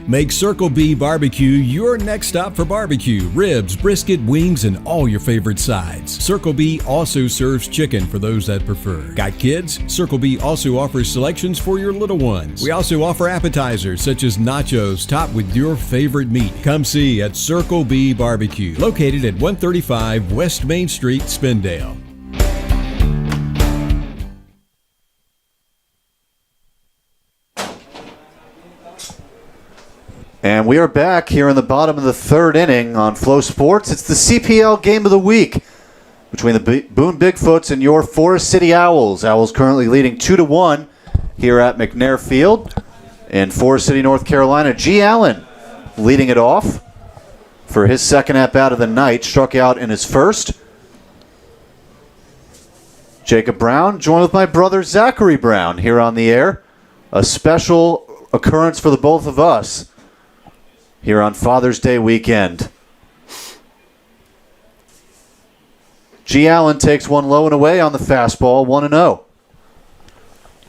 Make Circle B Barbecue your next stop for barbecue, ribs, brisket, wings, and all your favorite sides. Circle B also serves chicken for those that prefer. Got kids? Circle B also offers selections for your little ones. We also offer appetizers such as nachos topped with your favorite meat. Come see at Circle B Barbecue, located at 135 West Main Street, Spindale. And we are back here in the bottom of the third inning on Flow Sports. It's the CPL game of the week between the Boone Bigfoots and your Forest City Owls. Owls currently leading 2-1 here at McNair Field in Forest City, North Carolina. G. Allen leading it off for his second at-bat of the night. Struck out in his first. Jacob Brown joined with my brother Zachary Brown here on the air. A special occurrence for the both of us here on Father's Day weekend. G. Allen takes one low and away on the fastball, 1-0.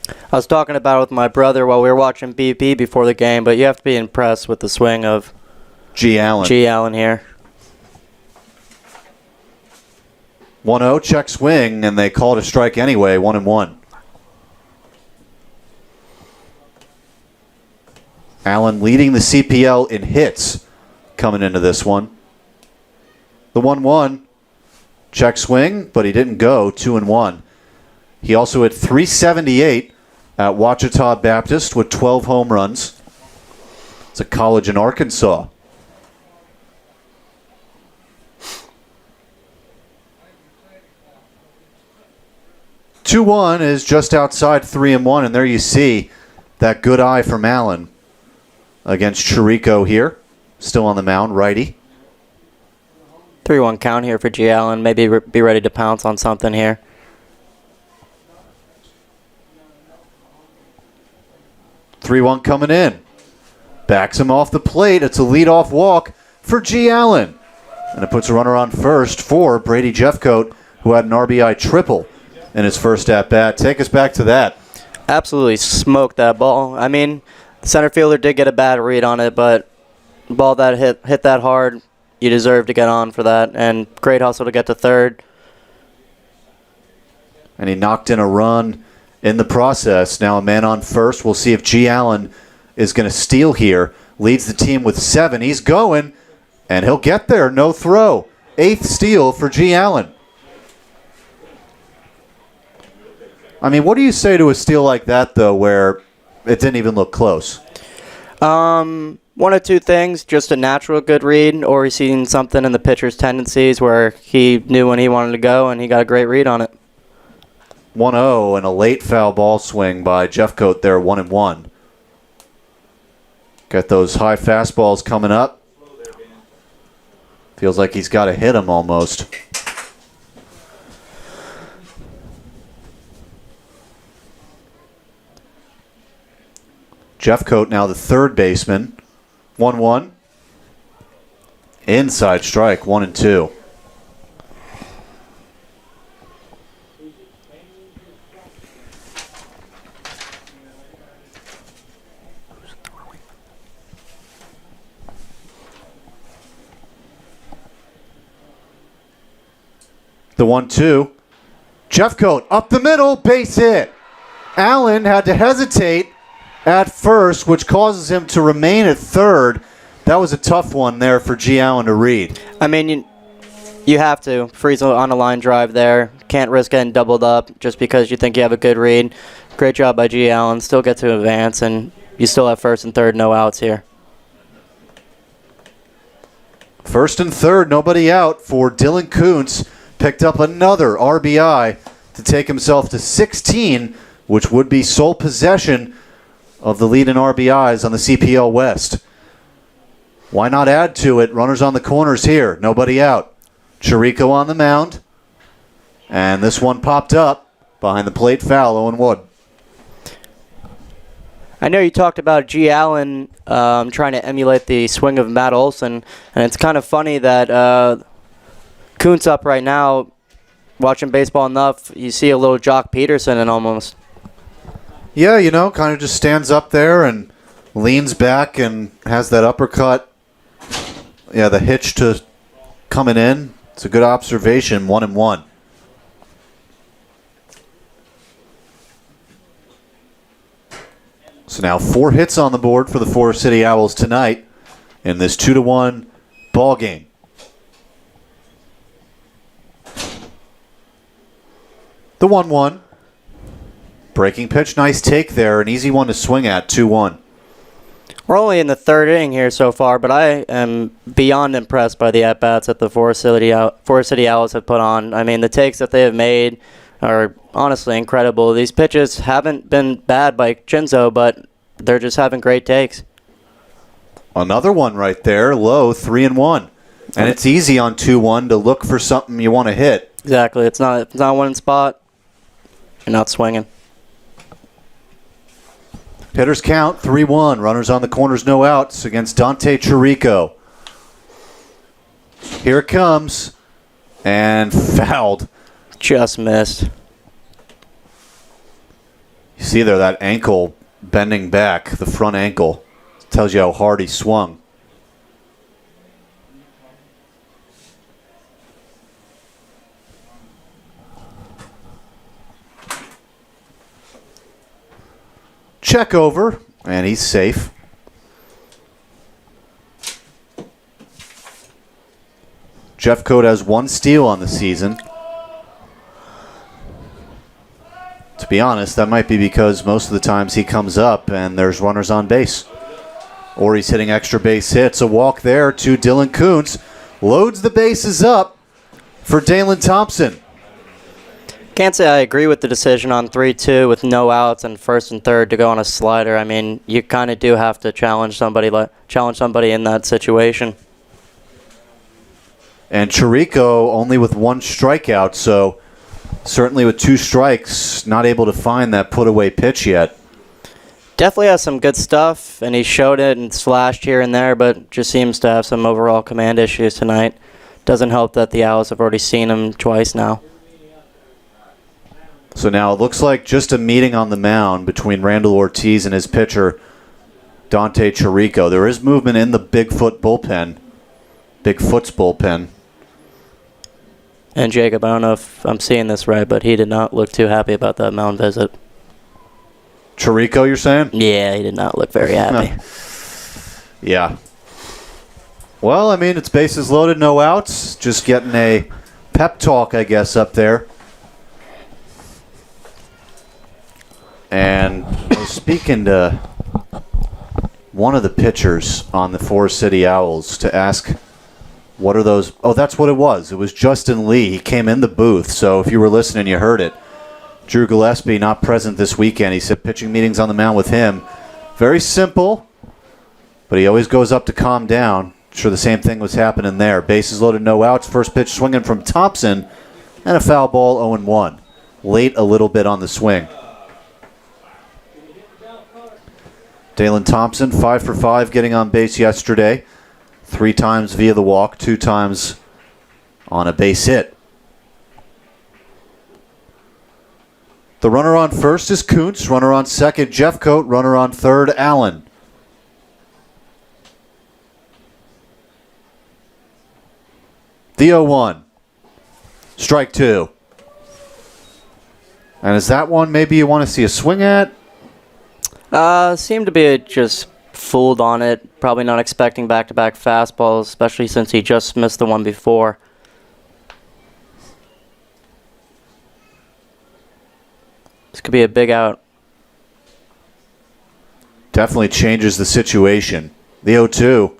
I was talking about it with my brother while we were watching BP before the game, but you have to be impressed with the swing of G. Allen. G. Allen here. 1-0, check swing, and they call it a strike anyway, 1-1. Allen leading the CPL in hits coming into this one. The 1-1, check swing, but he didn't go, 2-1. He also hit .378 at Ouachita Baptist with 12 home runs. It's a college in Arkansas. .2-1 is just outside 3-1, and there you see that good eye from Allen against Chirico here. Still on the mound, righty. 3-1 count here for G. Allen. Maybe be ready to pounce on something here. .3-1 coming in. Backs him off the plate. It's a leadoff walk for G. Allen. And it puts a runner on first for Brady Jeffcoat, who had an RBI triple in his first at-bat. Take us back to that. Absolutely smoked that ball. I mean, the center fielder did get a bad read on it, but the ball that hit that hard, you deserve to get on for that. And great hustle to get to third. And he knocked in a run in the process. Now a man on first. We'll see if G. Allen is going to steal here. Leads the team with 7. He's going, and he'll get there. No throw. 8th steal for G. Allen. I mean, what do you say to a steal like that, though, where it didn't even look close? One of two things, just a natural good read, or he's seen something in the pitcher's tendencies where he knew when he wanted to go, and he got a great read on it. 1-0 and a late foul ball swing by Jeffcoat there, 1-1. Got those high fastballs coming up. Feels like he's got to hit him almost. Jeffcoat now the third baseman. 1-1. Inside strike, 1-2. The 1-2. Jeffcoat up the middle, base hit. Allen had to hesitate at first, which causes him to remain at third. That was a tough one there for G. Allen to read. I mean, you have to freeze on a line drive there. Can't risk getting doubled up just because you think you have a good read. Great job by G. Allen. Still get to advance, and you still have first and third, no outs here. First and third, nobody out for Dylan Kuntz. Picked up another RBI to take himself to 16, which would be sole possession of the lead in RBIs on the CPL West. Why not add to it? Runners on the corners here. Nobody out. Chirico on the mound. And this one popped up behind the plate foul, Owen Wood. I know you talked about G. Allen trying to emulate the swing of Matt Olson, and it's kind of funny that Kuntz up right now, watching baseball enough, you see a little Jock Peterson in almost. Yeah, you know, kind of just stands up there and leans back and has that uppercut. Yeah, the hitch to coming in. It's a good observation, 1-1. So now 4 hits on the board for the Forest City Owls tonight in this 2-1 ball game. The 1-1. Breaking pitch, nice take there. An easy one to swing at, 2-1. We're only in the third inning here so far, but I am beyond impressed by the at-bats that the Forest City Owls have put on. I mean, the takes that they have made are honestly incredible. These pitches haven't been bad by Chinzo, but they're just having great takes. Another one right there, low, 3-1. And it's easy on 2-1 to look for something you want to hit. Exactly. It's not one spot. You're not swinging. Hitters count, 3-1. Runners on the corners, no outs against Dante Chirico. Here it comes. And fouled. Just missed. You see there that ankle bending back, the front ankle. Tells you how hard he swung. Check over, and he's safe. Jeffcoat has 1 steal on the season. To be honest, that might be because most of the times he comes up and there's runners on base. Or he's hitting extra base hits. A walk there to Dylan Kuntz. Loads the bases up for Dalen Thompson. Can't say I agree with the decision on 3-2 with no outs and first and third to go on a slider. I mean, you kind of do have to challenge somebody in that situation. And Chirico only with 1 strikeout, so certainly with 2 strikes, not able to find that put-away pitch yet. Definitely has some good stuff, and he showed it and slashed here and there, but just seems to have some overall command issues tonight. Doesn't help that the Owls have already seen him twice now. So now it looks like just a meeting on the mound between Randall Ortiz and his pitcher, Dante Chirico. There is movement in the Bigfoot bullpen. Bigfoots bullpen. And Jacob, I don't know if I'm seeing this right, but he did not look too happy about that mound visit. Chirico, you're saying? Yeah, he did not look very happy. Yeah. Well, I mean, it's bases loaded, no outs. Just getting a pep talk, I guess, up there. And I was speaking to one of the pitchers on the Forest City Owls to ask, what are those? Oh, that's what it was. It was Justin Lee. He came in the booth, so if you were listening, you heard it. Drew Gillespie not present this weekend. He said pitching meetings on the mound with him. Very simple, but he always goes up to calm down. I'm sure the same thing was happening there. Bases loaded, no outs. First pitch swinging from Thompson, and a foul ball, 0-1. Late a little bit on the swing. Dalen Thompson, 5 for 5, getting on base yesterday. 3 times via the walk, 2 times on a base hit. The runner on first is Kuntz. Runner on second, Jeffcoat. Runner on third, Allen. The 0-1. Strike 2. And is that one maybe you want to see a swing at? Seemed to be just fooled on it. Probably not expecting back-to-back fastballs, especially since he just missed the one before. This could be a big out. Definitely changes the situation. The 0-2.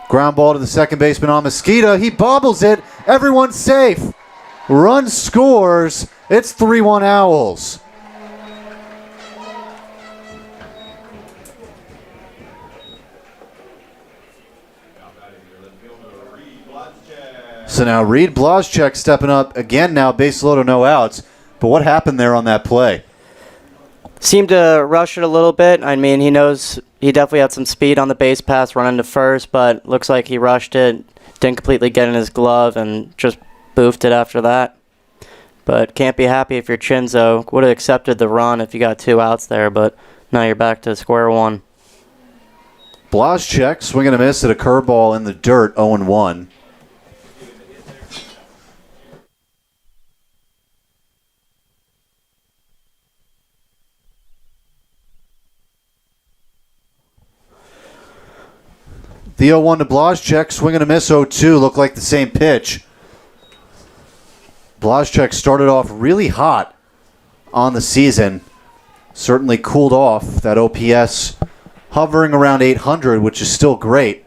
Ground ball to the second baseman on Mosqueda. He bobbles it. Everyone's safe. Run scores. It's 3-1 Owls. So now Reed Blazchek stepping up again now, base loaded, no outs. But what happened there on that play? Seemed to rush it a little bit. I mean, he knows he definitely had some speed on the base pass running to first, but looks like he rushed it, didn't completely get in his glove, and just boofed it after that. But can't be happy if you're Chinzo. Would have accepted the run if you got 2 outs there, but now you're back to square one. Blazchek swinging a miss at a curveball in the dirt, 0-1. The 0-1 to Blazchek, swinging a miss, 0-2, looked like the same pitch. Blazchek started off really hot on the season. Certainly cooled off. That OPS hovering around 800, which is still great.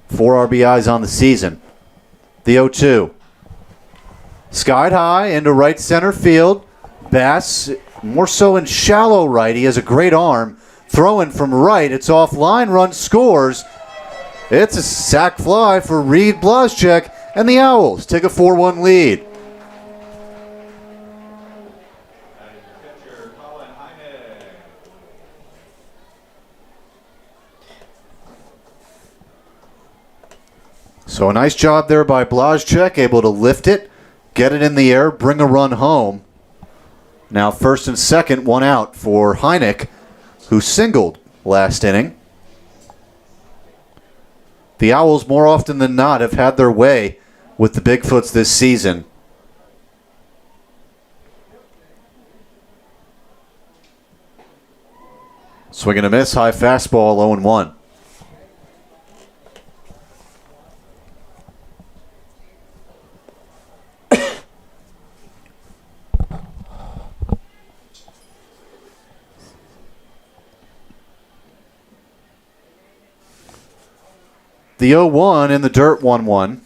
4 RBIs on the season. The 0-2. Skied high into right center field. Bass, more so in shallow right. He has a great arm. Throwing from right. It's offline. Run scores. It's a sac fly for Reed Blazchek, and the Owls take a 4-1 lead. So a nice job there by Blazchek, able to lift it, get it in the air, bring a run home. Now first and second, 1 out for Heineck, who singled last inning. The Owls, more often than not, have had their way with the Bigfoots this season. Swing and a miss, high fastball, 0-1. The 0-1 in the dirt, 1-1.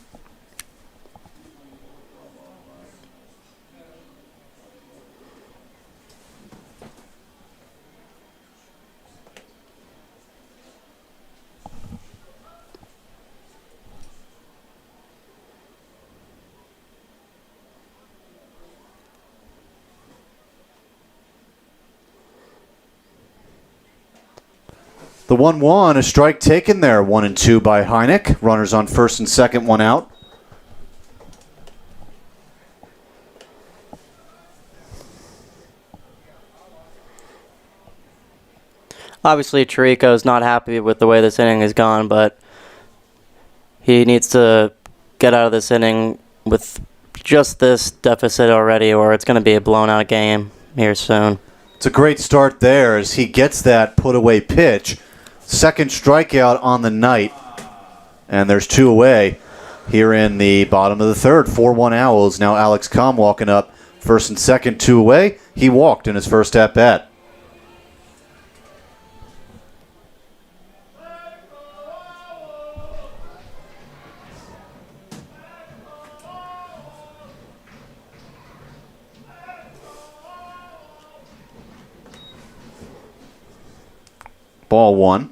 The 1-1, a strike taken there. 1-2 by Heineck. Runners on first and second, 1 out. Obviously, Chirico's not happy with the way this inning has gone, but He needs to get out of this inning with just this deficit already, or it's going to be a blown-out game here soon. It's a great start there as he gets that put-away pitch. Second strikeout on the night, and there's 2 away here in the bottom of the third. 4-1 Owls. Now Alex Comm walking up first and second, 2 away. He walked in his first at-bat. Ball 1.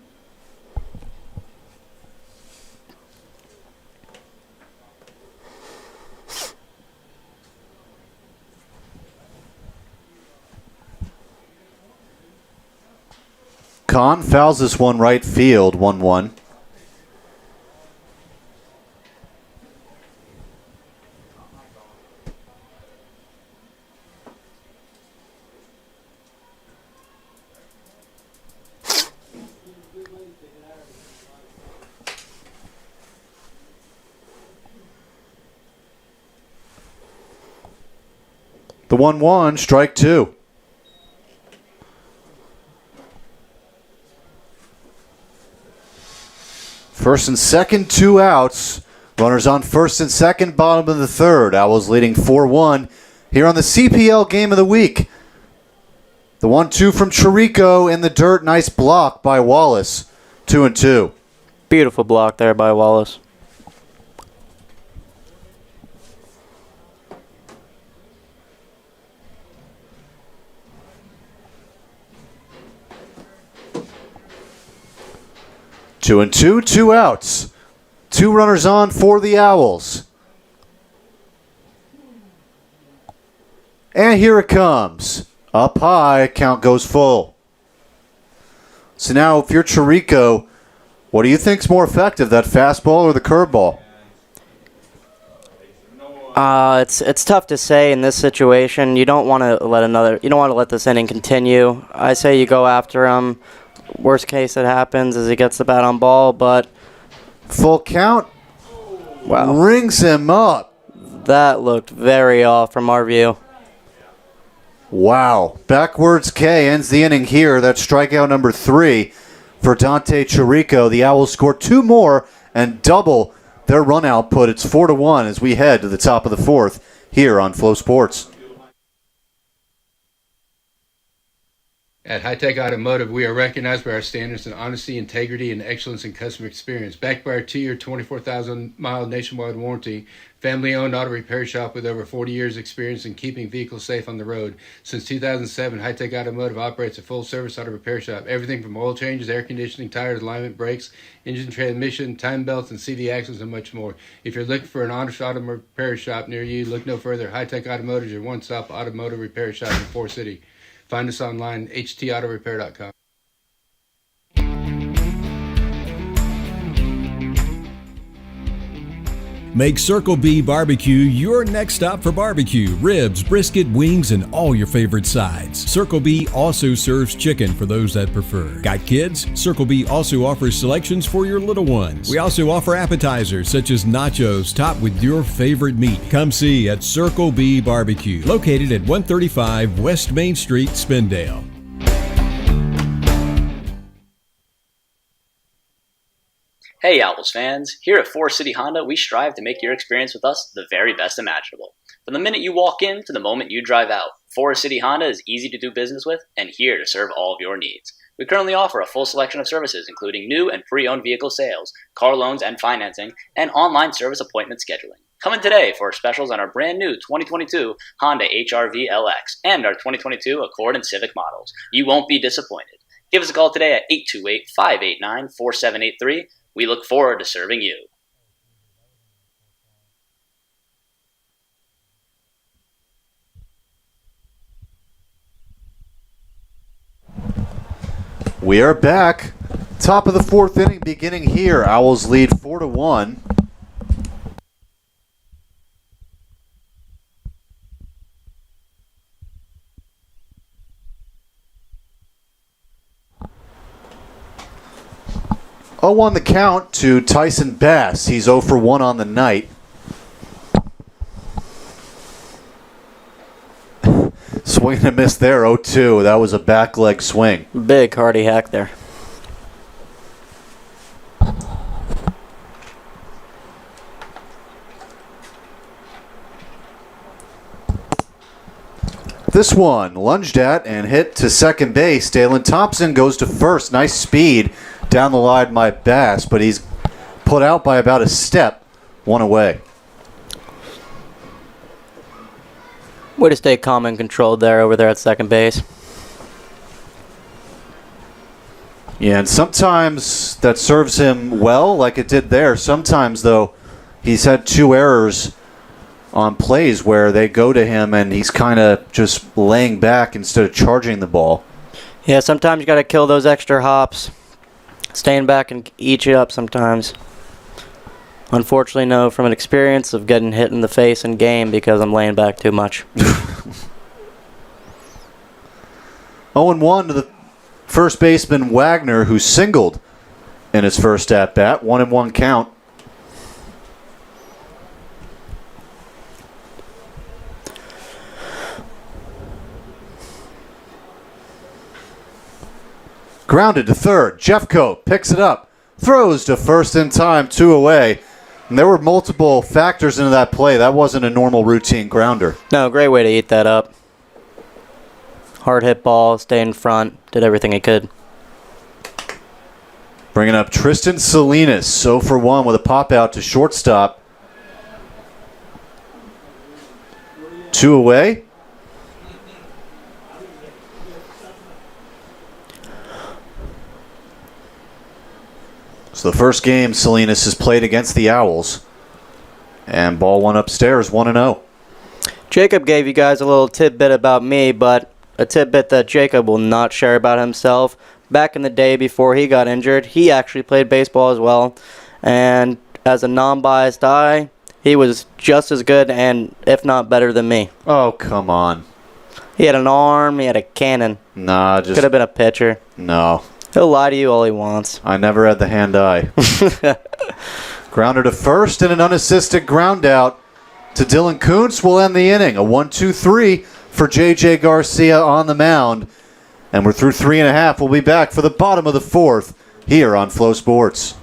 Kahn fouls this one right field, 1-1. The 1-1, strike 2. First and second, 2 outs. Runners on first and second, bottom of the third. Owls leading 4-1 here on the CPL Game of the Week. The 1-2 from Chirico in the dirt. Nice block by Wallace. 2-2. Beautiful block there by Wallace. Two and two, 2 outs. 2 runners on for the Owls. And here it comes. Up high, count goes full. So now if you're Chirico, what do you think's more effective, that fastball or the curveball? It's tough to say in this situation. You don't want to let this inning continue. I say you go after him. Worst case that happens is he gets the bat on ball, but full count. Wow. Rings him up. That looked very off from our view. Wow. Backwards K ends the inning here. That's strikeout number 3 for Dante Chirico. The Owls score 2 more and double their run output. It's 4-1 as we head to the top of the 4th here on Flow Sports. At High Tech Automotive, we are recognized by our standards in honesty, integrity, and excellence in customer experience. Backed by our 2-year, 24,000-mile nationwide warranty, family-owned auto repair shop with over 40 years' experience in keeping vehicles safe on the road. Since 2007, High Tech Automotive operates a full-service auto repair shop. Everything from oil changes, air conditioning, tires, alignment, brakes, engine transmission, time belts, and CV axles, and much more. If you're looking for an honest auto repair shop near you, look no further. High Tech Automotive is your one-stop automotive repair shop in Forest City. Find us online, htautorepair.com. Make Circle B Barbecue your next stop for barbecue, ribs, brisket, wings, and all your favorite sides. Circle B also serves chicken for those that prefer. Got kids? Circle B also offers selections for your little ones. We also offer appetizers such as nachos topped with your favorite meat. Come see at Circle B Barbecue, located at 135 West Main Street, Spindale. Hey Owls fans, here at Forest City Honda, we strive to make your experience with us the very best imaginable. From the minute you walk in to the moment you drive out, Forest City Honda is easy to do business with and here to serve all of your needs. We currently offer a full selection of services including new and pre-owned vehicle sales, car loans and financing, and online service appointment scheduling. Come in today for specials on our brand new 2022 Honda HR-V LX and our 2022 Accord and Civic models. You won't be disappointed. Give us a call today at 828-589-4783. We look forward to serving you. We are back. Top of the 4th inning beginning here. Owls lead 4-1. 0-1 the count to Tyson Bass. He's 0 for 1 on the night. Swing and a miss there, 0-2. That was a back leg swing. Big hardy hack there. This one lunged at and hit to second base. Dalen Thompson goes to first. Nice speed down the line by Bass, but he's put out by about a step. One away. Way to stay calm and controlled there over there at second base. Yeah, and sometimes that serves him well, like it did there. Sometimes, though, he's had 2 errors on plays where they go to him and he's kind of just laying back instead of charging the ball. Yeah, sometimes you got to kill those extra hops. Staying back and eat you up sometimes. Unfortunately, no, from an experience of getting hit in the face in game because I'm laying back too much. 0-1 to the first baseman Wagner, who singled in his first at-bat. 1-1 count. Grounded to third. Jeffcoat picks it up. Throws to first in time. 2 away. And there were multiple factors into that play. That wasn't a normal routine grounder. No, great way to eat that up. Hard hit ball, stay in front, did everything he could. Bringing up Tristan Salinas. 0 for 1 with a pop out to shortstop. 2 away. So the first game Salinas has played against the Owls. And ball one upstairs, 1-0. Jacob gave you guys a little tidbit about me, but a tidbit that Jacob will not share about himself. Back in the day before he got injured, he actually played baseball as well. And as a non-biased eye, he was just as good and, if not better than me. Oh, come on. He had an arm, he had a cannon. Nah, just... Could have been a pitcher. No. He'll lie to you all he wants. I never had the hand-eye. Grounder to first and an unassisted ground out to Dylan Kuntz will end the inning. A 1-2-3 for J.J. Garcia on the mound. And we're through 3.5. We'll be back for the bottom of the 4th here on Flow Sports.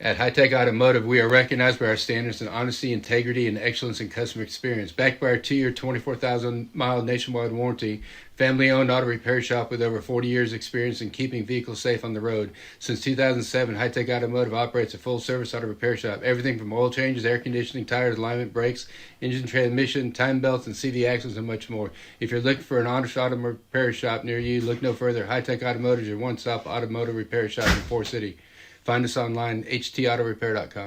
At High Tech Automotive, we are recognized by our standards in honesty, integrity, and excellence in customer experience. Backed by our 2-year, 24,000-mile nationwide warranty, family-owned auto repair shop with over 40 years' experience in keeping vehicles safe on the road. Since 2007, High Tech Automotive operates a full-service auto repair shop. Everything from oil changes, air conditioning, tires, alignment, brakes, engine transmission, time belts, and CV axles, and much more. If you're looking for an honest auto repair shop near you, look no further. High Tech Automotive is your one-stop automotive repair shop in Forest City. Find us online, htautorepair.com.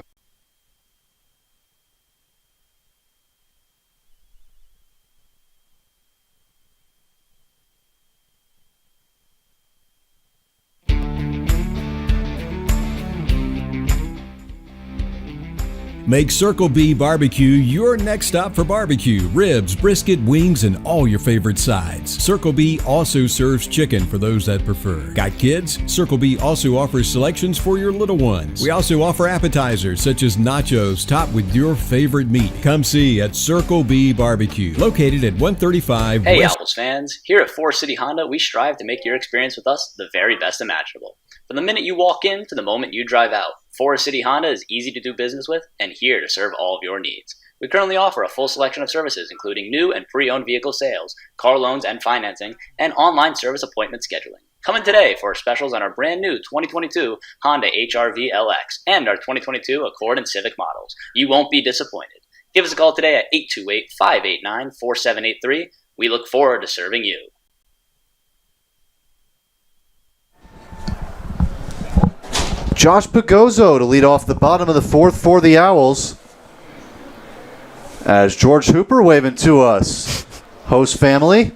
Make Circle B Barbecue your next stop for barbecue, ribs, brisket, wings, and all your favorite sides. Circle B also serves chicken for those that prefer. Got kids? Circle B also offers selections for your little ones. We also offer appetizers such as nachos topped with your favorite meat. Come see at Circle B Barbecue, located at 135 Hey West. Owls fans, here at Forest City Honda, we strive to make your experience with us the very best imaginable. From the minute you walk in to the moment you drive out, Forest City Honda is easy to do business with and here to serve all of your needs. We currently offer a full selection of services including new and pre-owned vehicle sales, car loans and financing, and online service appointment scheduling. Come in today for specials on our brand new 2022 Honda HR-V LX and our 2022 Accord and Civic models. You won't be disappointed. Give us a call today at 828-589-4783. We look forward to serving you. Josh Pagozzo to lead off the bottom of the 4th for the Owls. As George Hooper waving to us. Host family.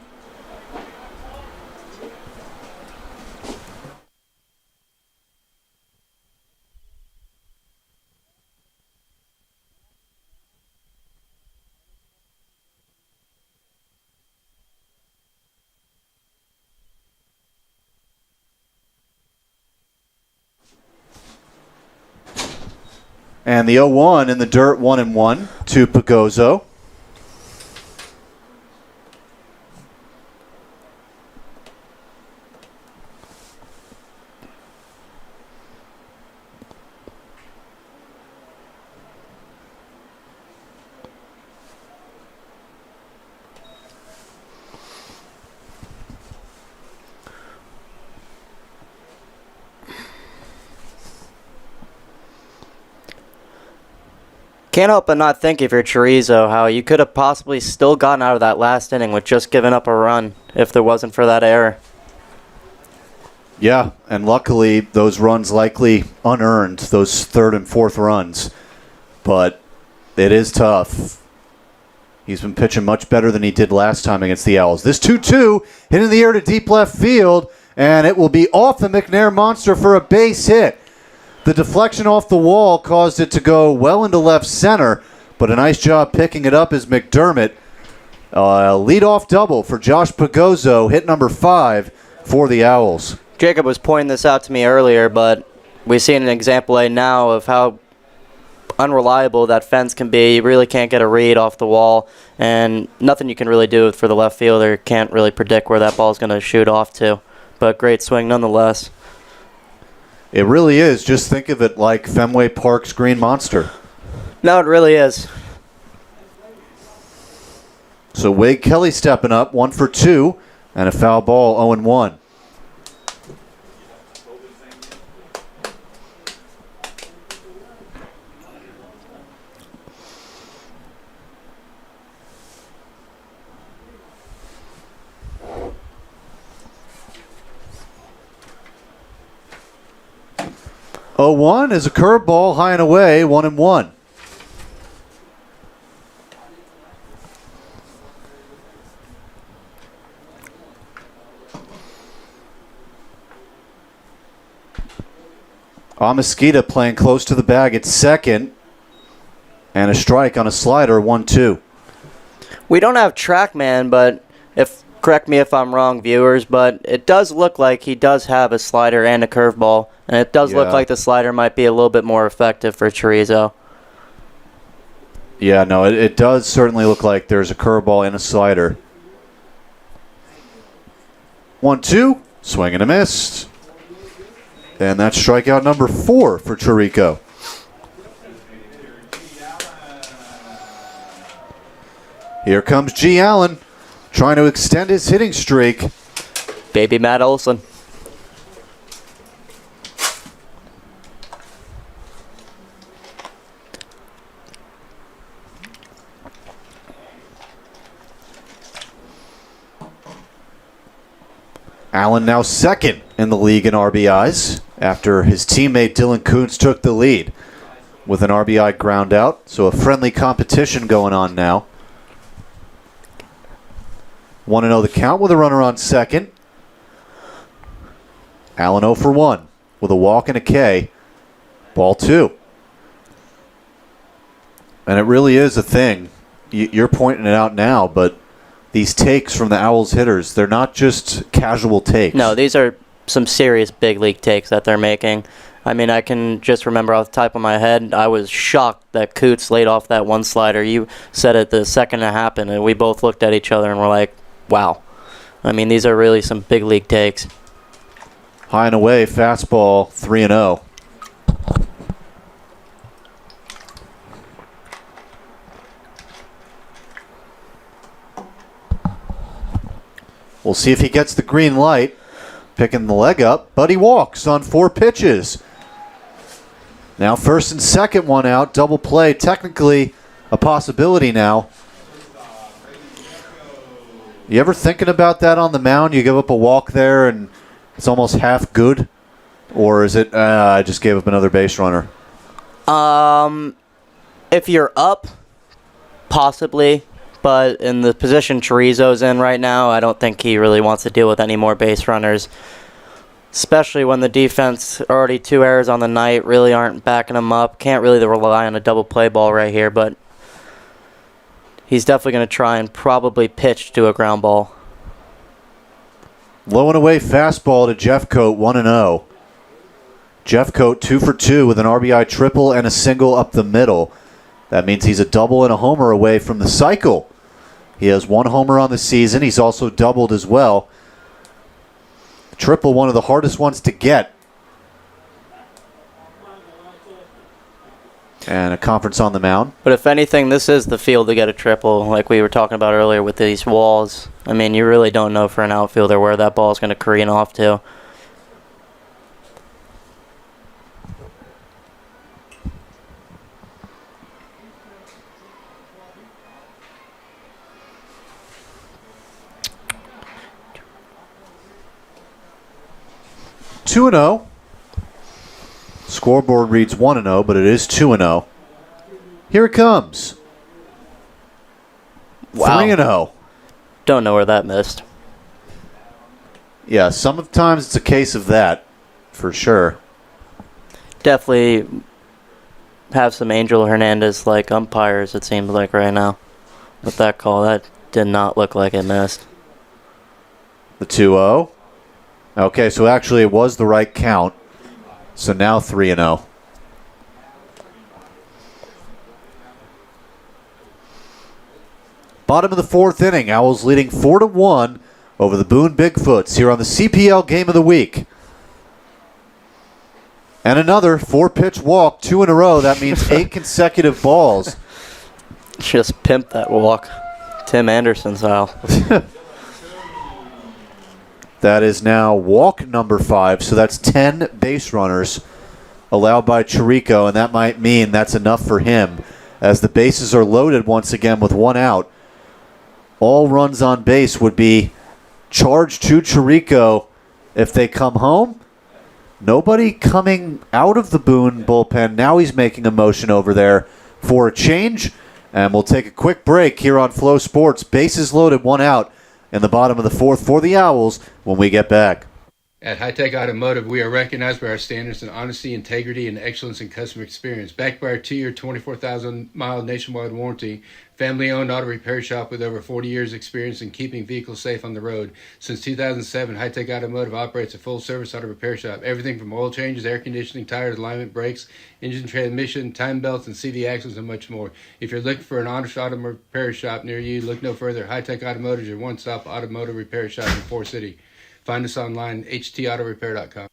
And the 0-1 in the dirt, 1-1 to Pagozzo. Can't help but not think if you're Chorizo how you could have possibly still gotten out of that last inning with just giving up a run if there wasn't for that error. Yeah, and luckily those runs likely unearned, those third and fourth runs. But it is tough. He's been pitching much better than he did last time against the Owls. This 2-2 hit in the air to deep left field, and it will be off the McNair Monster for a base hit. The deflection off the wall caused it to go well into left center, but a nice job picking it up is McDermott. Leadoff double for Josh Pagozzo, hit number 5 for the Owls. Jacob was pointing this out to me earlier, but we've seen an example A now of how unreliable that fence can be. You really can't get a read off the wall, and nothing you can really do for the left fielder. Can't really predict where that ball's going to shoot off to, but great swing nonetheless. It really is. Just think of it like Fenway Park's Green Monster. No, it really is. So Wade Kelly stepping up, 1 for 2, and a foul ball, 0-1. Oh, 0-1 is a curveball, high and away, 1-1. Amesquita playing close to the bag at second. And a strike on a slider, 1-2. We don't have TrackMan, but correct me if I'm wrong, viewers, but it does look like he does have a slider and a curveball, and it does look like the slider might be a little bit more effective for Chorizo. Yeah, no, it does certainly look like there's a curveball and a slider. 1-2, swing and a miss. And that's strikeout number 4 for Chirico. Here comes G. Allen, trying to extend his hitting streak. Baby Matt Olson. Allen now second in the league in RBIs after his teammate Dylan Kuntz took the lead with an RBI ground out. So a friendly competition going on now. 1-0 the count with a runner on second. Allen 0 for 1 with a walk and a K. Ball 2. And it really is a thing. You're pointing it out now, but these takes from the Owls hitters, they're not just casual takes. No, these are some serious big league takes that they're making. I mean, I can just remember off the top of my head, I was shocked that Coots laid off that one slider. You said it the second it happened, and we both looked at each other and were like, wow. I mean, these are really some big league takes. High and away, fastball, 3-0. We'll see if he gets the green light. Picking the leg up, but he walks on 4 pitches. Now first and second, one out, double play. Technically a possibility now. You ever thinking about that on the mound? You give up a walk there and it's almost half good? Or is it, I just gave up another base runner? If you're up, possibly. But in the position Chorizo's in right now, I don't think he really wants to deal with any more base runners. Especially when the defense, already 2 errors on the night, really aren't backing him up. Can't really rely on a double play ball right here, but he's definitely going to try and probably pitch to a ground ball. Low and away fastball to Jeffcoat, 1-0. Jeffcoat 2 for 2 with an RBI triple and a single up the middle. That means he's a double and a homer away from the cycle. He has 1 homer on the season. He's also doubled as well. Triple, one of the hardest ones to get. And a conference on the mound. But if anything, this is the field to get a triple, like we were talking about earlier with these walls. I mean, you really don't know for an outfielder where that ball is going to careen off to. Two and 0. Scoreboard reads 1-0, but it is 2-0. Here it comes. Wow. 3-0. Don't know where that missed. Yeah, sometimes it's a case of that, for sure. Definitely have some Angel Hernandez-like umpires, it seems like, right now. With that call, that did not look like it missed. The 2-0. Okay, so actually it was the right count. So now 3-0. Bottom of the 4th inning. Owls leading 4-1 over the Boone Bigfoots here on the CPL Game of the Week. And another 4-pitch walk, 2 in a row. That means 8 consecutive balls. Just pimp that walk. Tim Anderson style. That is now walk number 5, so that's 10 base runners allowed by Chirico, and that might mean that's enough for him as the bases are loaded once again with 1 out. All runs on base would be charged to Chirico if they come home. Nobody coming out of the Boone bullpen. Now he's making a motion over there for a change, and we'll take a quick break here on Flow Sports. Bases loaded, 1 out in the bottom of the 4th for the Owls when we get back. At High Tech Automotive, we are recognized by our standards in honesty, integrity, and excellence in customer experience. Backed by our 2-year, 24,000-mile nationwide warranty, family-owned auto repair shop with over 40 years' experience in keeping vehicles safe on the road. Since 2007, High Tech Automotive operates a full-service auto repair shop. Everything from oil changes, air conditioning, tires, alignment, brakes, engine transmission, time belts, and CV axles, and much more. If you're looking for an honest auto repair shop near you, look no further. High Tech Automotive is your one-stop automotive repair shop in Forest City. Find us online, htautorepair.com.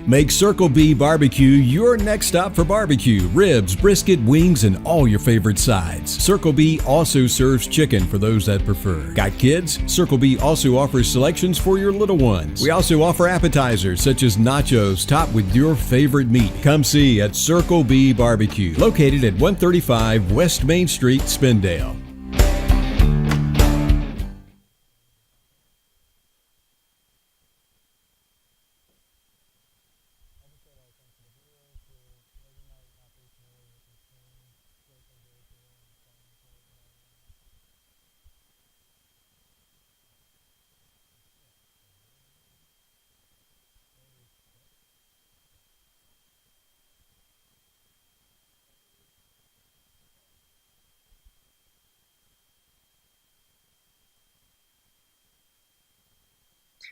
Make Circle B Barbecue your next stop for barbecue, ribs, brisket, wings, and all your favorite sides. Circle B also serves chicken for those that prefer. Got kids? Circle B also offers selections for your little ones. We also offer appetizers such as nachos topped with your favorite meat. Come see at Circle B Barbecue, located at 135 West Main Street, Spindale.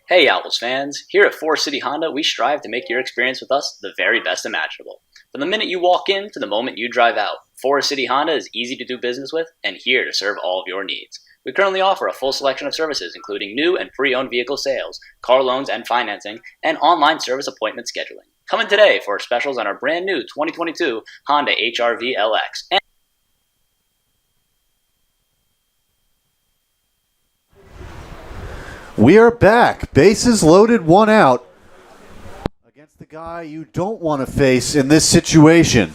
Hey Owls fans, here at Forest City Honda, we strive to make your experience with us the very best imaginable. From the minute you walk in to the moment you drive out, Forest City Honda is easy to do business with and here to serve all of your needs. We currently offer a full selection of services including new and pre-owned vehicle sales, car loans and financing, and online service appointment scheduling. Come in today for specials on our brand new 2022 Honda HR-V LX. We are back. Bases loaded, 1 out against the guy you don't want to face in this situation.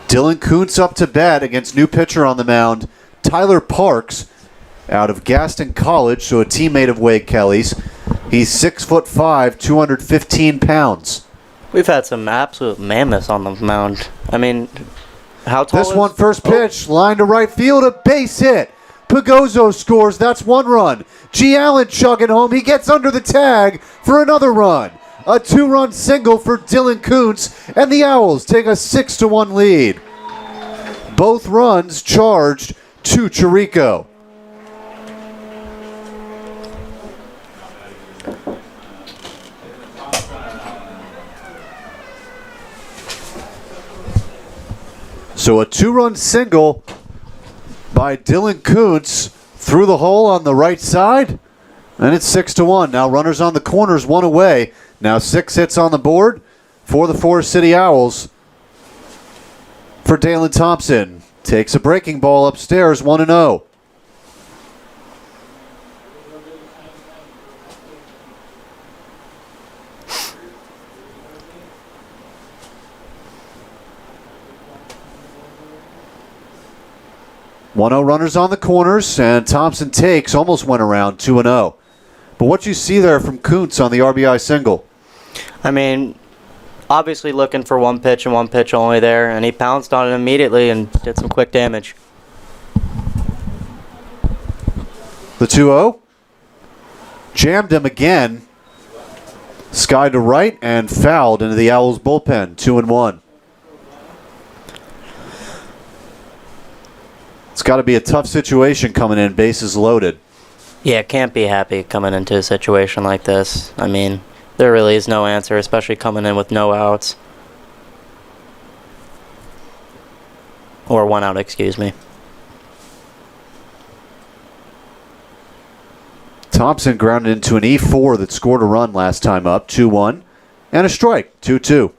Dylan Kuntz up to bat against new pitcher on the mound, Tyler Parks, out of Gaston College, so a teammate of Wade Kelly's. He's 6'5", 215 pounds. We've had some absolute mammoths on the mound. I mean, how tall This is... one, first pitch, line to right field, a base hit. Pagozzo scores, that's 1 run. G. Allen chugging home, he gets under the tag for another run. A 2-run single for Dylan Kuntz, and the Owls take a 6-1 lead. Both runs charged to Chirico. So a 2-run single by Dylan Kuntz through the hole on the right side. And it's 6-1. Now runners on the corners, 1 away. Now 6 hits on the board for the Forest City Owls. For Dalen Thompson. Takes a breaking ball upstairs, 1-0. Runners on the corners, and Thompson takes, almost went around, 2-0. But what you see there from Kuntz on the RBI single? I mean, obviously looking for one pitch and one pitch only there, and he pounced on it immediately and did some quick damage. The 2-0. Jammed him again. Sky to right and fouled into the Owls bullpen, 2-1. It's got to be a tough situation coming in, bases loaded. Yeah, can't be happy coming into a situation like this. I mean, there really is no answer, especially coming in with no outs. Or 1 out, excuse me. Thompson grounded into an E4 that scored a run last time up, 2-1. And a strike, 2-2.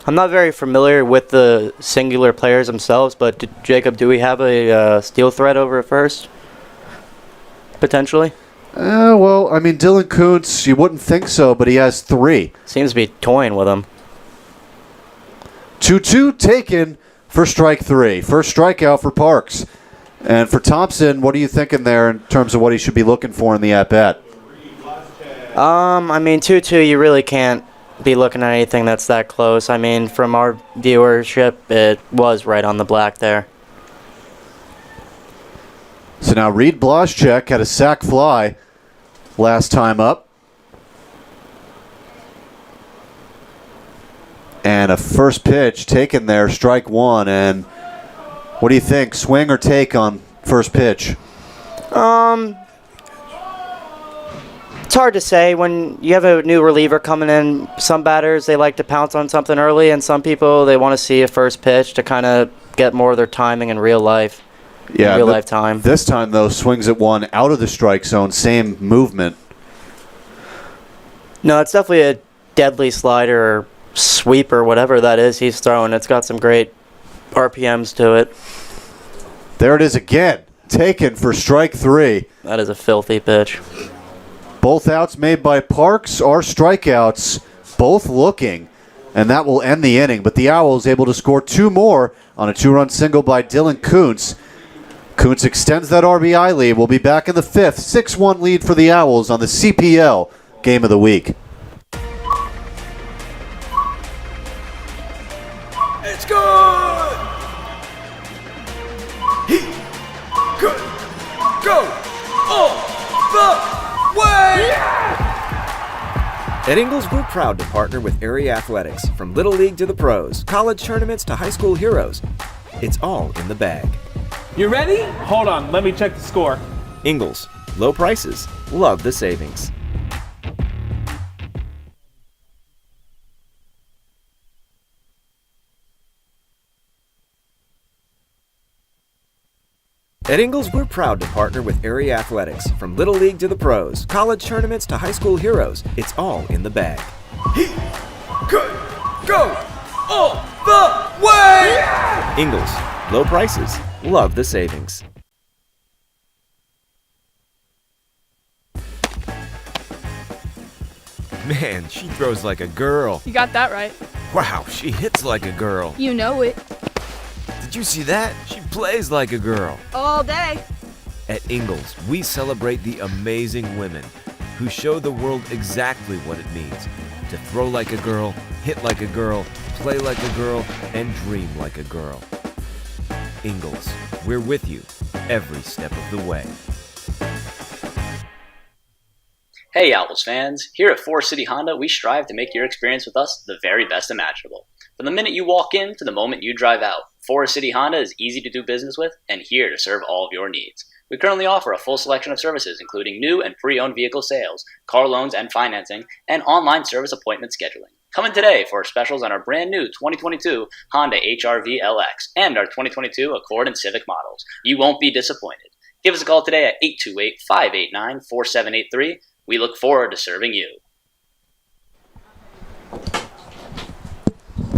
I'm not very familiar with the singular players themselves, but Jacob, do we have a steal threat over at first? Potentially? Well, I mean, Dylan Kuntz, you wouldn't think so, but he has 3. Seems to be toying with him. 2-2 taken for strike 3. First strikeout for Parks. And for Thompson, what are you thinking there in terms of what he should be looking for in the at-bat? I mean, 2-2, you really can't be looking at anything that's that close. I mean, from our viewership, it was right on the black there. So now Reed Blaszczak had a sac fly last time up. And a first pitch taken there, strike 1. And what do you think, swing or take on first pitch? It's hard to say. When you have a new reliever coming in, some batters, they like to pounce on something early, and some people, they want to see a first pitch to kind of get more of their timing in real life. Yeah, real life time. This time, though, swings at 1 out of the strike zone, same movement. No, it's definitely a deadly slider or sweeper, whatever that is he's throwing. It's got some great RPMs to it. There it is again, taken for strike 3. That is a filthy pitch. Both outs made by Parks are strikeouts, both looking, and that will end the inning. But the Owls able to score 2 more on a 2-run single by Dylan Kuntz. Kuntz extends that RBI lead. We'll be back in the 5th. 6-1 lead for the Owls on the CPL Game of the Week. It's good! He could go all the way! At Ingles, we're proud to partner with Area Athletics. From Little League to the pros, college tournaments to high school heroes, it's all in the bag. You ready? Hold on, let me check the score. Ingles, low prices, love the savings. At Ingles, we're proud to partner with Area Athletics. From Little League to the pros, college tournaments to high school heroes, it's all in the bag. He could go all the way! Ingles, low prices, love the savings. Man, she throws like a girl. You got that right. Wow, she hits like a girl. You know it. Did you see that? She plays like a girl. All day. At Ingles, we celebrate the amazing women who show the world exactly what it means to throw like a girl, hit like a girl, play like a girl, and dream like a girl. Ingles, we're with you every step of the way. Hey Owls fans, here at Forest City Honda, we strive to make your experience with us the very best imaginable. From the minute you walk in to the moment you drive out, Forest City Honda is easy to do business with and here to serve all of your needs. We currently offer a full selection of services including new and pre-owned vehicle sales, car loans and financing, and online service appointment scheduling. Come in today for specials on our brand new 2022 Honda HR-V LX and our 2022 Accord and Civic models. You won't be disappointed. Give us a call today at 828-589-4783. We look forward to serving you.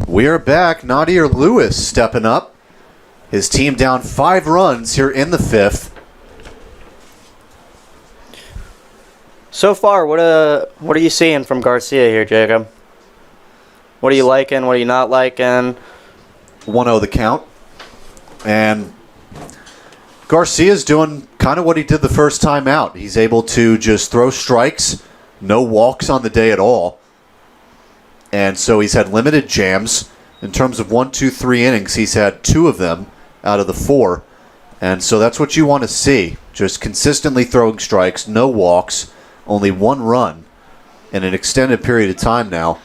We are back. Nadir Lewis stepping up. His team down 5 runs here in the 5th. So far, what are you seeing from Garcia here, Jacob? What are you liking? What are you not liking? 1-0 the count. And Garcia's doing kind of what he did the first time out. He's able to just throw strikes, no walks on the day at all. And so he's had limited jams. In terms of 1, 2, 3 innings, he's had 2 of them out of the 4. And so that's what you want to see. Just consistently throwing strikes, no walks, only 1 run in an extended period of time now.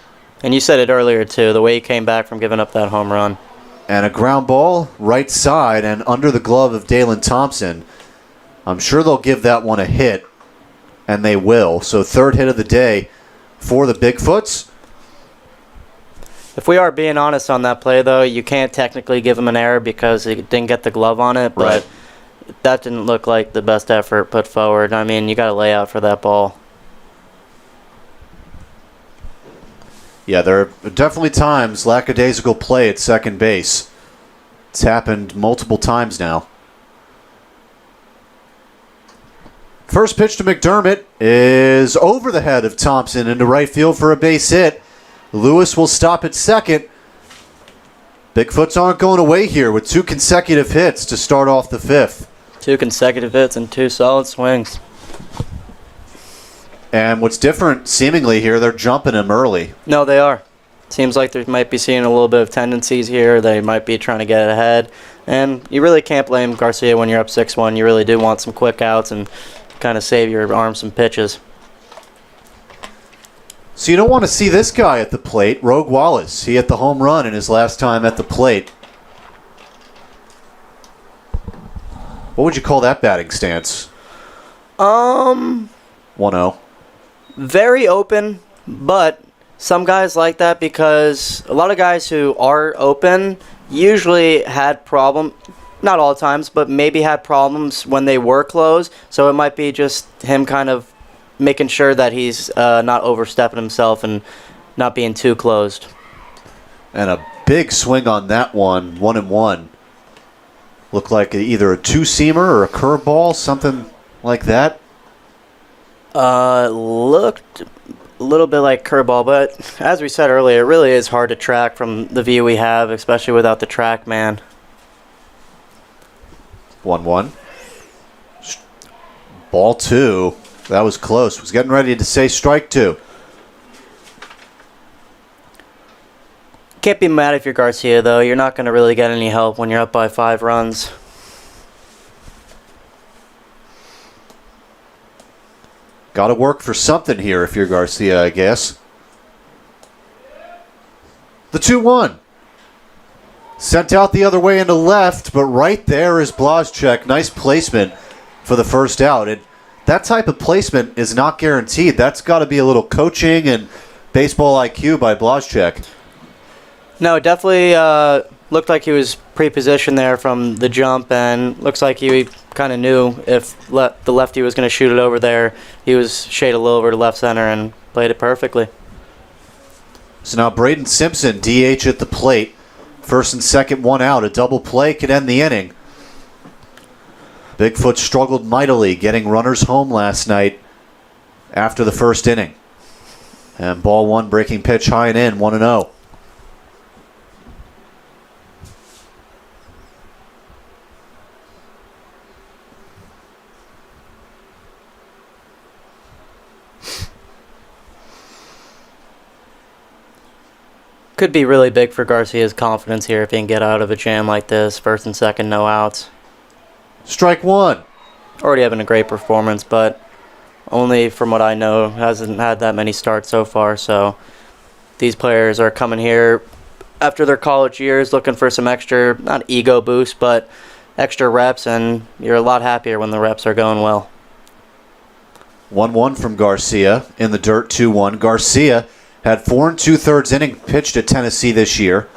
And you said it earlier, too, the way he came back from giving up that home run. And a ground ball, right side, and under the glove of Dalen Thompson. I'm sure they'll give that one a hit, and they will. So 3rd hit of the day for the Bigfoots. If we are being honest on that play, though, you can't technically give him an error because he didn't get the glove on it, but right. That didn't look like the best effort put forward. I mean, you got to lay out for that ball. Yeah, there are definitely times lackadaisical play at second base. It's happened multiple times now. First pitch to McDermott is over the head of Thompson into right field for a base hit. Lewis will stop at second. Bigfoots aren't going away here with 2 consecutive hits to start off the 5th. 2 consecutive hits and 2 solid swings. And what's different, seemingly here, they're jumping him early. No, they are. Seems like they might be seeing a little bit of tendencies here. They might be trying to get ahead. And you really can't blame Garcia when you're up 6-1. You really do want some quick outs and kind of save your arm some pitches. So you don't want to see this guy at the plate, Rogue Wallace. He hit the home run in his last time at the plate. What would you call that batting stance? 1-0. Very open, but some guys like that because a lot of guys who are open usually had not all times, but maybe had problems when they were closed. So it might be just him kind of making sure that he's not overstepping himself and not being too closed. And a big swing on that one, 1-1. Looked like either a 2-seamer or a curveball, something like that. Looked a little bit like curveball, but as we said earlier, it really is hard to track from the view we have, especially without the track man. 1-1. Ball 2. That was close. Was getting ready to say strike 2. Can't be mad if you're Garcia, though. You're not going to really get any help when you're up by 5 runs. Got to work for something here if you're Garcia, I guess. The 2-1. Sent out the other way into left, but right there is Blazchek. Nice placement for the first out. And that type of placement is not guaranteed. That's got to be a little coaching and baseball IQ by Blazchek. No, it definitely looked like he was pre-positioned there from the jump, and looks like he kind of knew if the lefty was going to shoot it over there. He was shaded a little over to left center and played it perfectly. So now Braden Simpson, DH at the plate. First and second, 1 out. A double play could end the inning. Bigfoot struggled mightily getting runners home last night after the first inning. And ball 1, breaking pitch high and in, 1-0. Could be really big for Garcia's confidence here if he can get out of a jam like this. First and second, no outs. Strike 1. Already having a great performance, but only from what I know hasn't had that many starts so far. So these players are coming here after their college years looking for some extra, not ego boost, but extra reps, and you're a lot happier when the reps are going well. 1-1 from Garcia in the dirt, 2-1. Garcia Had 4 2/3 inning pitched at Tennessee this year.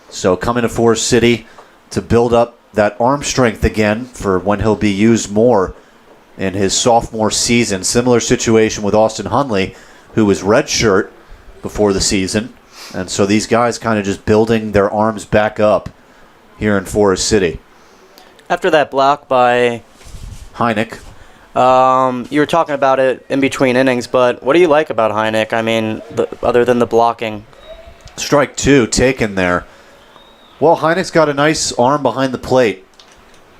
So coming to Forest City to build up that arm strength again for when he'll be used more in his sophomore season. Similar situation with Austin Hundley, who was redshirt before the season. And so these guys kind of just building their arms back up here in Forest City. After that block by Heineck. You were talking about it in between innings, but what do you like about Heineck? I mean, other than the blocking. Strike 2 taken there. Well, Heineck's got a nice arm behind the plate.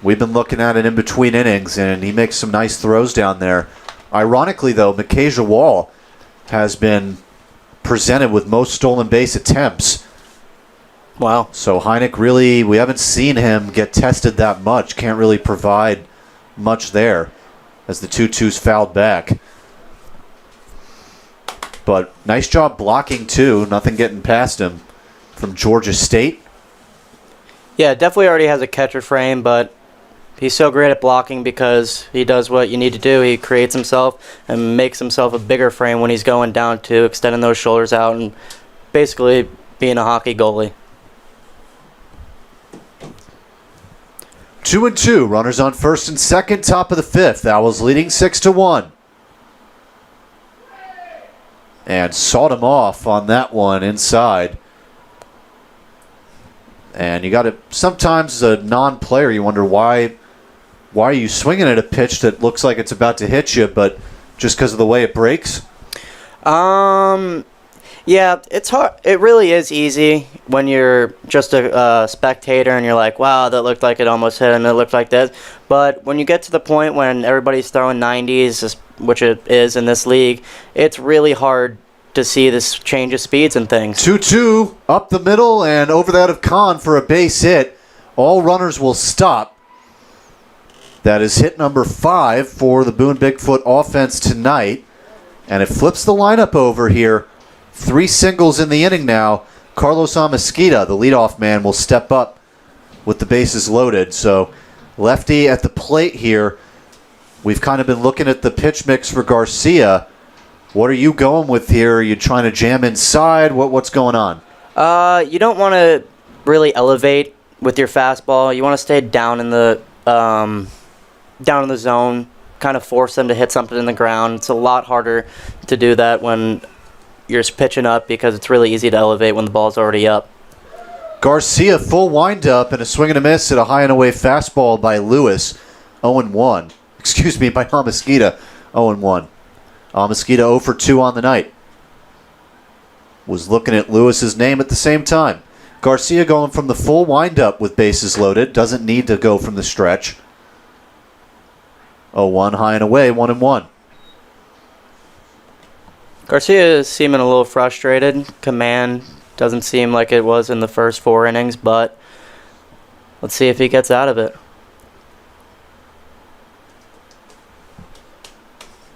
We've been looking at it in between innings, and he makes some nice throws down there. Ironically, though, Micajah Wall has been presented with most stolen base attempts. Wow. So Heineck really, we haven't seen him get tested that much. Can't really provide much there as the 2-2's fouled back. But nice job blocking, too. Nothing getting past him from Georgia State. Yeah, definitely already has a catcher frame, but he's so great at blocking because he does what you need to do. He creates himself and makes himself a bigger frame when he's going down to extending those shoulders out and basically being a hockey goalie. 2-2, runners on first and second, top of the fifth. Owls leading 6-1. And sawed him off on that one inside. And you got to, sometimes as a non-player, you wonder why are you swinging at a pitch that looks like it's about to hit you, but just because of the way it breaks? Yeah, it's hard. It really is easy when you're just a spectator and you're like, wow, that looked like it almost hit and it looked like this. But when you get to the point when everybody's throwing 90s, which it is in this league, it's really hard to see this change of speeds and things. 2-2 up the middle and over that of Kahn for a base hit. All runners will stop. That is hit number 5 for the Boone Bigfoot offense tonight. And it flips the lineup over here. 3 singles in the inning now. Carlos Amasquita, the leadoff man, will step up with the bases loaded. So lefty at the plate here. We've kind of been looking at the pitch mix for Garcia. What are you going with here? Are you trying to jam inside? What's going on? You don't want to really elevate with your fastball. You want to stay down in the zone, kind of force them to hit something in the ground. It's a lot harder to do that when you're pitching up because it's really easy to elevate when the ball's already up. Garcia full windup and a swing and a miss at a high and away fastball by Lewis, 0-1. Excuse me, by Amasquita, 0-1. Amasquita 0 for 2 on the night. Was looking at Lewis's name at the same time. Garcia going from the full windup with bases loaded. Doesn't need to go from the stretch. 0-1 high and away, 1-1. Garcia is seeming a little frustrated. Command doesn't seem like it was in the first 4 innings, but let's see if he gets out of it.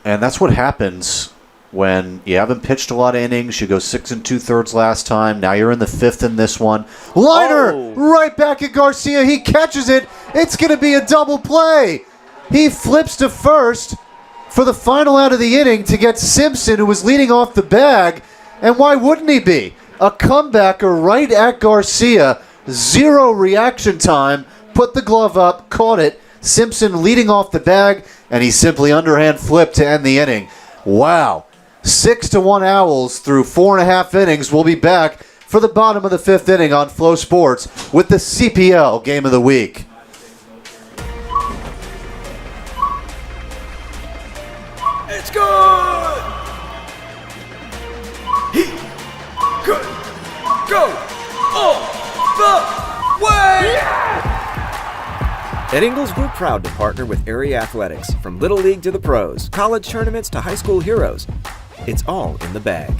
And that's what happens when you haven't pitched a lot of innings. You go 6 2/3 last time. Now you're in the 5th in this one. Liner right back at Garcia. He catches it. It's going to be a double play. He flips to first for the final out of the inning to get Simpson, who was leading off the bag. And why wouldn't he be? A comebacker right at Garcia. 0 reaction time. Put the glove up, caught it. Simpson leading off the bag, and he simply underhand flipped to end the inning. Wow. 6-1 Owls through 4.5 innings. We'll be back for the bottom of the 5th inning on Flow Sports with the CPL Game of the Week. It's good! He could go all the way! At Ingles, we're proud to partner with Area Athletics. From Little League to the pros, college tournaments to high school heroes. It's all in the bag.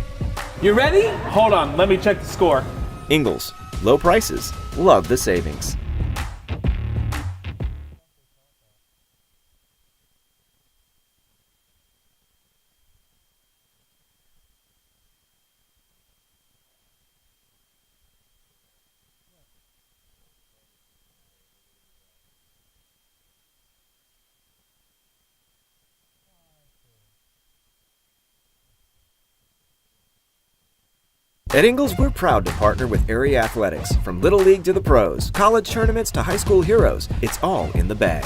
You ready? Hold on, let me check the score. Ingles, low prices, love the savings. At Ingles, we're proud to partner with area athletics. From Little League to the pros, college tournaments to high school heroes, it's all in the bag.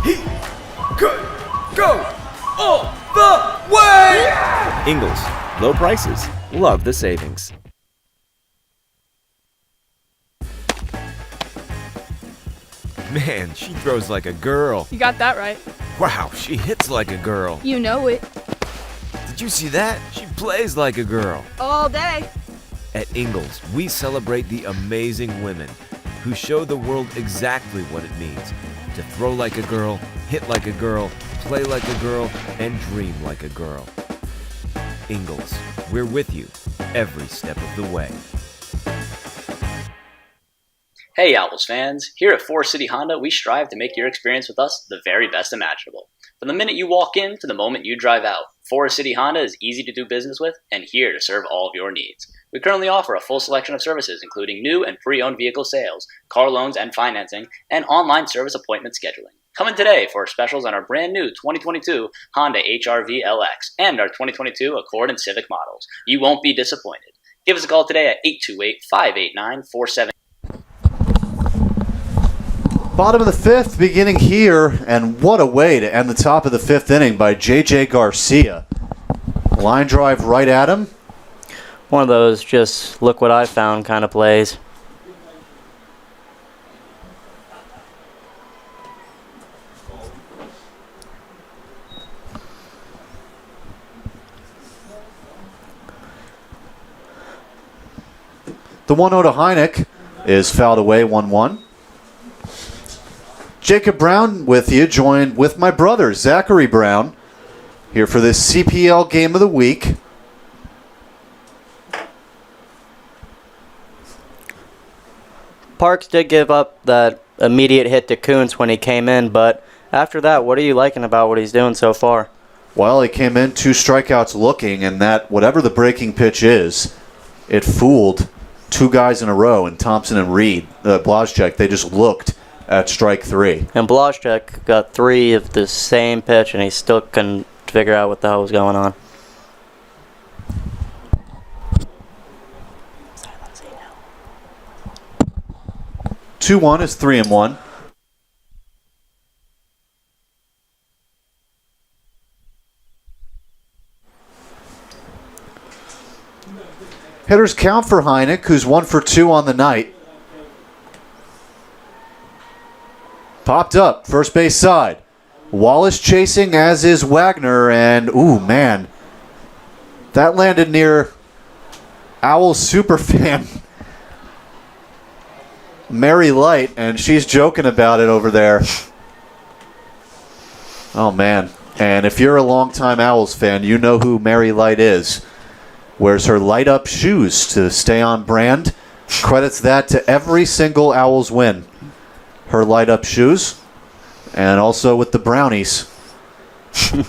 He could go all the way! Ingles, low prices, love the savings. Man, she throws like a girl. You got that right. Wow, she hits like a girl. You know it. Did you see that? She plays like a girl. All day. At Ingles, we celebrate the amazing women who show the world exactly what it means to throw like a girl, hit like a girl, play like a girl, and dream like a girl. Ingles, we're with you every step of the way. Hey Owls fans, here at Forest City Honda, we strive to make your experience with us the very best imaginable. From the minute you walk in to the moment you drive out, Forest City Honda is easy to do business with and here to serve all of your needs. We currently offer a full selection of services including new and pre-owned vehicle sales, car loans and financing, and online service appointment scheduling. Come in today for specials on our brand new 2022 Honda HR-V LX and our 2022 Accord and Civic models. You won't be disappointed. Give us a call today at 828-589-47. Bottom of the fifth, beginning here, and what a way to end the top of the fifth inning by J.J. Garcia. Line drive right at him. One of those just look what I found kind of plays. The 1-0 to Heineck is fouled away 1-1. Jacob Brown with you, joined with my brother, Zachary Brown, here for this CPL game of the week. Parks did give up that immediate hit to Kuntz when he came in, but after that, what are you liking about what he's doing so far? Well, he came in 2 strikeouts looking, and that, whatever the breaking pitch is, it fooled 2 guys in a row, and Thompson and Reed, Blazczyk, they just looked at strike 3. And Blazczyk got 3 of the same pitch, and he still couldn't figure out what the hell was going on. Two 2-1 is 3-1. Hitters count for Heineck, who's 1 for 2 on the night. Popped up, first base side. Wallace chasing, as is Wagner, and ooh, man. That landed near Owls superfan Mary Light, and she's joking about it over there. Oh, man. And if you're a longtime Owls fan, you know who Mary Light is. Wears her light-up shoes to stay on brand. Credits that to every single Owls win. Her light-up shoes, and also with the brownies.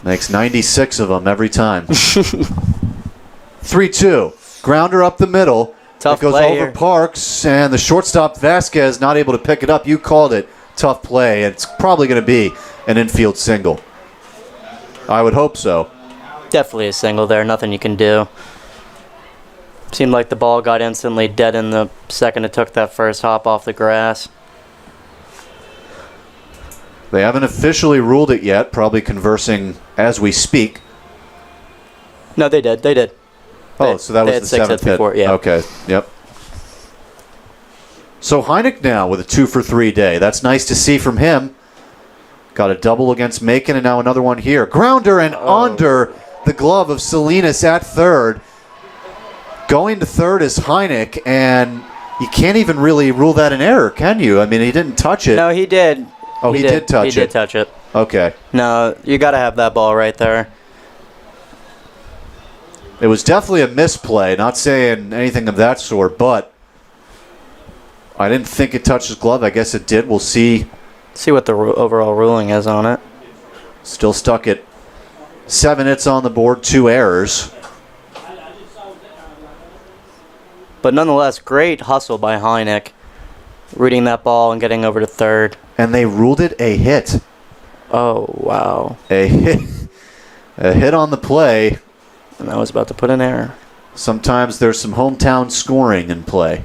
Makes 96 of them every time. 3-2. Grounder up the middle. Tough it goes play over here. Parks, and the shortstop Vasquez not able to pick it up. You called it. Tough play. It's probably going to be an infield single. I would hope so. Definitely a single there. Nothing you can do. Seemed like the ball got instantly dead in the second it took that first hop off the grass. They haven't officially ruled it yet, probably conversing as we speak. No, they did. They did. Oh, so that was the 7th hit. Before, yeah. Okay, yep. So Heineck now with a 2 for 3 day. That's nice to see from him. Got a double against Macon, and now another one here. Grounder and under the glove of Salinas at third. Going to third is Heineck, and you can't even really rule that an error, can you? I mean, he didn't touch it. No, he did. Oh, he did touch it. He did touch it. Okay. No, you got to have that ball right there. It was definitely a misplay, not saying anything of that sort, but I didn't think it touched his glove. I guess it did. We'll see. See what the overall ruling is on it. Still stuck at 7 hits on the board, 2 errors. But nonetheless, great hustle by Heineck, reading that ball and getting over to third. And they ruled it a hit. Oh, wow. A hit on the play. And I was about to put an error. Sometimes there's some hometown scoring in play.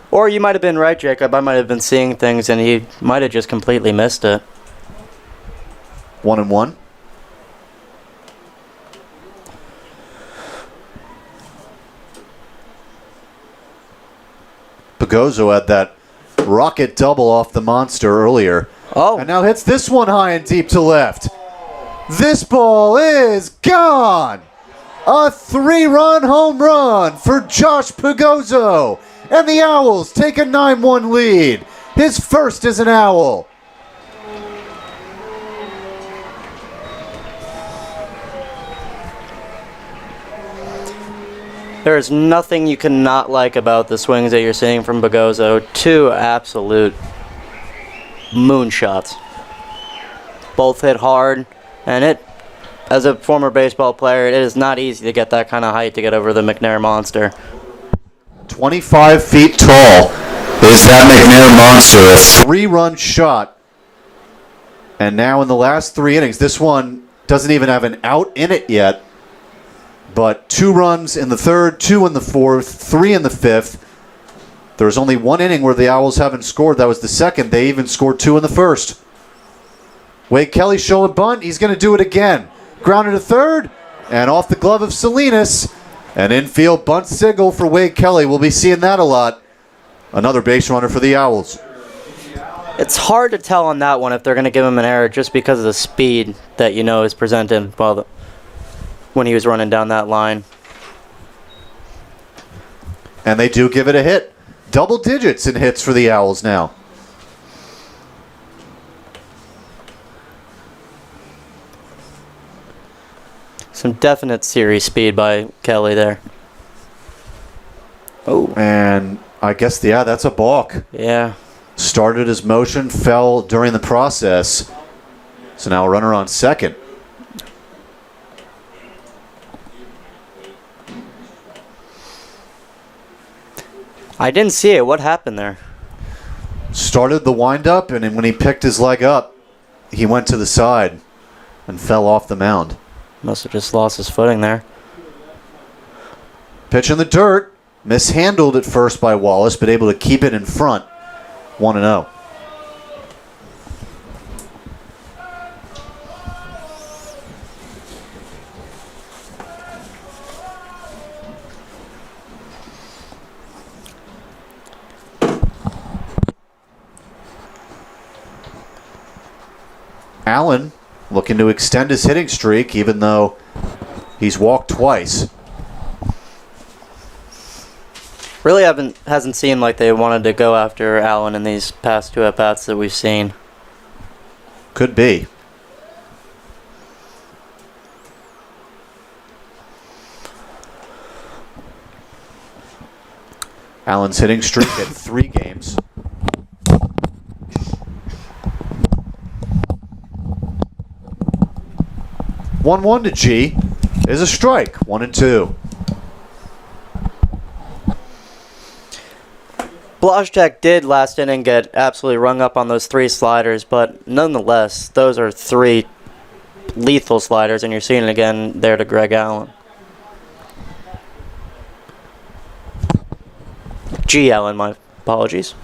Or you might have been right, Jacob. I might have been seeing things and he might have just completely missed it. 1-1. Pagozzo had that rocket double off the monster earlier. Oh. And now hits this one high and deep to left. This ball is gone. A 3-run home run for Josh Pagozzo. And the Owls take a 9-1 lead. His first as an Owl. There is nothing you cannot like about the swings that you're seeing from Pagozzo. 2 absolute moonshots. Both hit hard, and it, as a former baseball player, it is not easy to get that kind of height to get over the McNair monster. 25 feet tall is that McNair monster. A 3-run shot. And now in the last 3 innings, this one doesn't even have an out in it yet. But 2 runs in the 3rd, 2 in the 4th, 3 in the 5th. There's only 1 inning where the Owls haven't scored. That was the 2nd. They even scored 2 in the 1st. Wade Kelly show a bunt. He's going to do it again. Grounded to 3rd, and off the glove of Salinas. An infield bunt single for Wade Kelly. We'll be seeing that a lot. Another base runner for the Owls. It's hard to tell on that one if they're going to give him an error just because of the speed that you know is presented when he was running down that line. And they do give it a hit. Double digits in hits for the Owls now. Some definite series speed by Kelly there. Oh. And I guess, yeah, that's a balk. Yeah. Started his motion, fell during the process. So now a runner on second. I didn't see it. What happened there? Started the windup, and then when he picked his leg up, he went to the side and fell off the mound. Must have just lost his footing there. Pitch in the dirt. Mishandled at first by Wallace, but able to keep it in front. 1-0. Allen looking to extend his hitting streak, even though he's walked twice. Really hasn't seemed like they wanted to go after Allen in these past 2 at-bats that we've seen. Could be. Allen's hitting streak at 3 games. One to G is a strike. 1-2. Blazek did last inning get absolutely rung up on those 3 sliders, but nonetheless, those are 3 lethal sliders, and you're seeing it again there to Greg Allen. G. Allen, my apologies.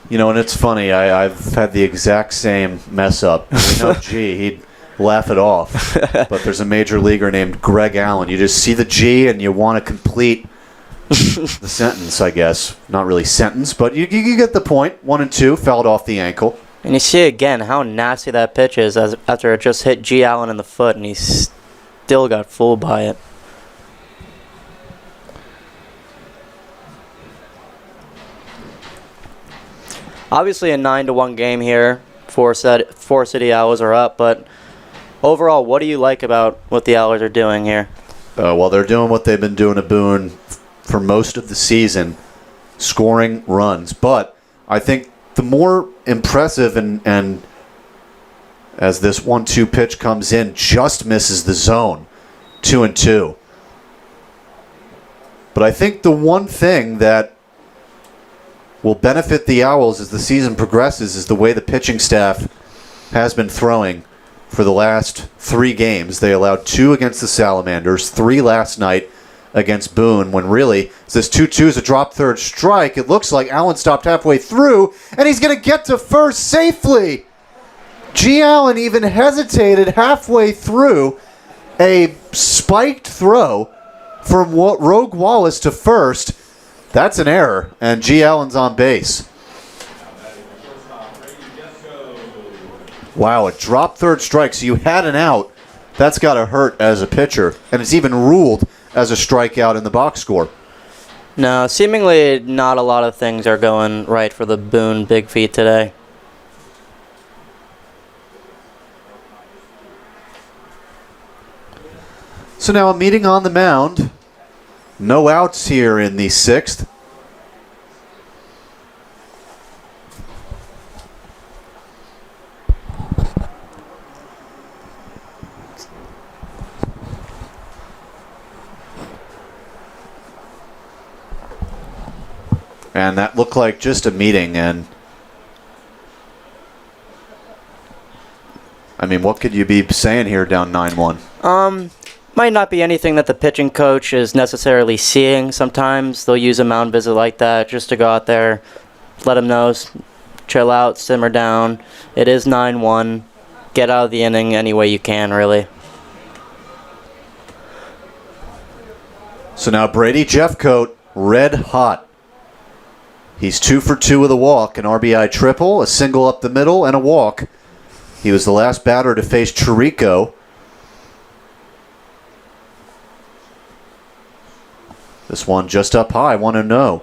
You know, and it's funny, I've had the exact same mess up. You know, G, he'd laugh it off. But there's a major leaguer named Greg Allen. You just see the G and you want to complete the sentence, I guess. Not really sentence, but you get the point. 1-2, fouled off the ankle. And you see again how nasty that pitch is after it just hit G. Allen in the foot, and he still got fooled by it. Obviously a 9-1 game here. 4 City Owls are up, but overall, what do you like about what the Owls are doing here? Well, they're doing what they've been doing to Boone for most of the season, scoring runs. But I think the more impressive and as this 1-2 pitch comes in, just misses the zone, 2-2. But I think the one thing that will benefit the Owls as the season progresses is the way the pitching staff has been throwing for the last 3 games. They allowed 2 against the Salamanders, 3 last night against Boone, when really this 2-2 is a drop third strike. It looks like Allen stopped halfway through, and he's going to get to first safely. G. Allen even hesitated halfway through a spiked throw from Rogue Wallace to first. That's an error, and G. Allen's on base. Wow, a drop third strike. So you had an out. That's got to hurt as a pitcher, and it's even ruled as a strikeout in the box score. No, seemingly not a lot of things are going right for the Boone Big Feet today. So now a meeting on the mound. No outs here in the 6th. And that looked like just a meeting, and I mean, what could you be saying here down 9-1? Might not be anything that the pitching coach is necessarily seeing. Sometimes they'll use a mound visit like that just to go out there, let them know, chill out, simmer down. It is 9-1. Get out of the inning any way you can, really. So now Brady Jeffcoat, red hot. He's 2 for 2 with a walk, an RBI triple, a single up the middle, and a walk. He was the last batter to face Chirico. This one just up high, 1-0.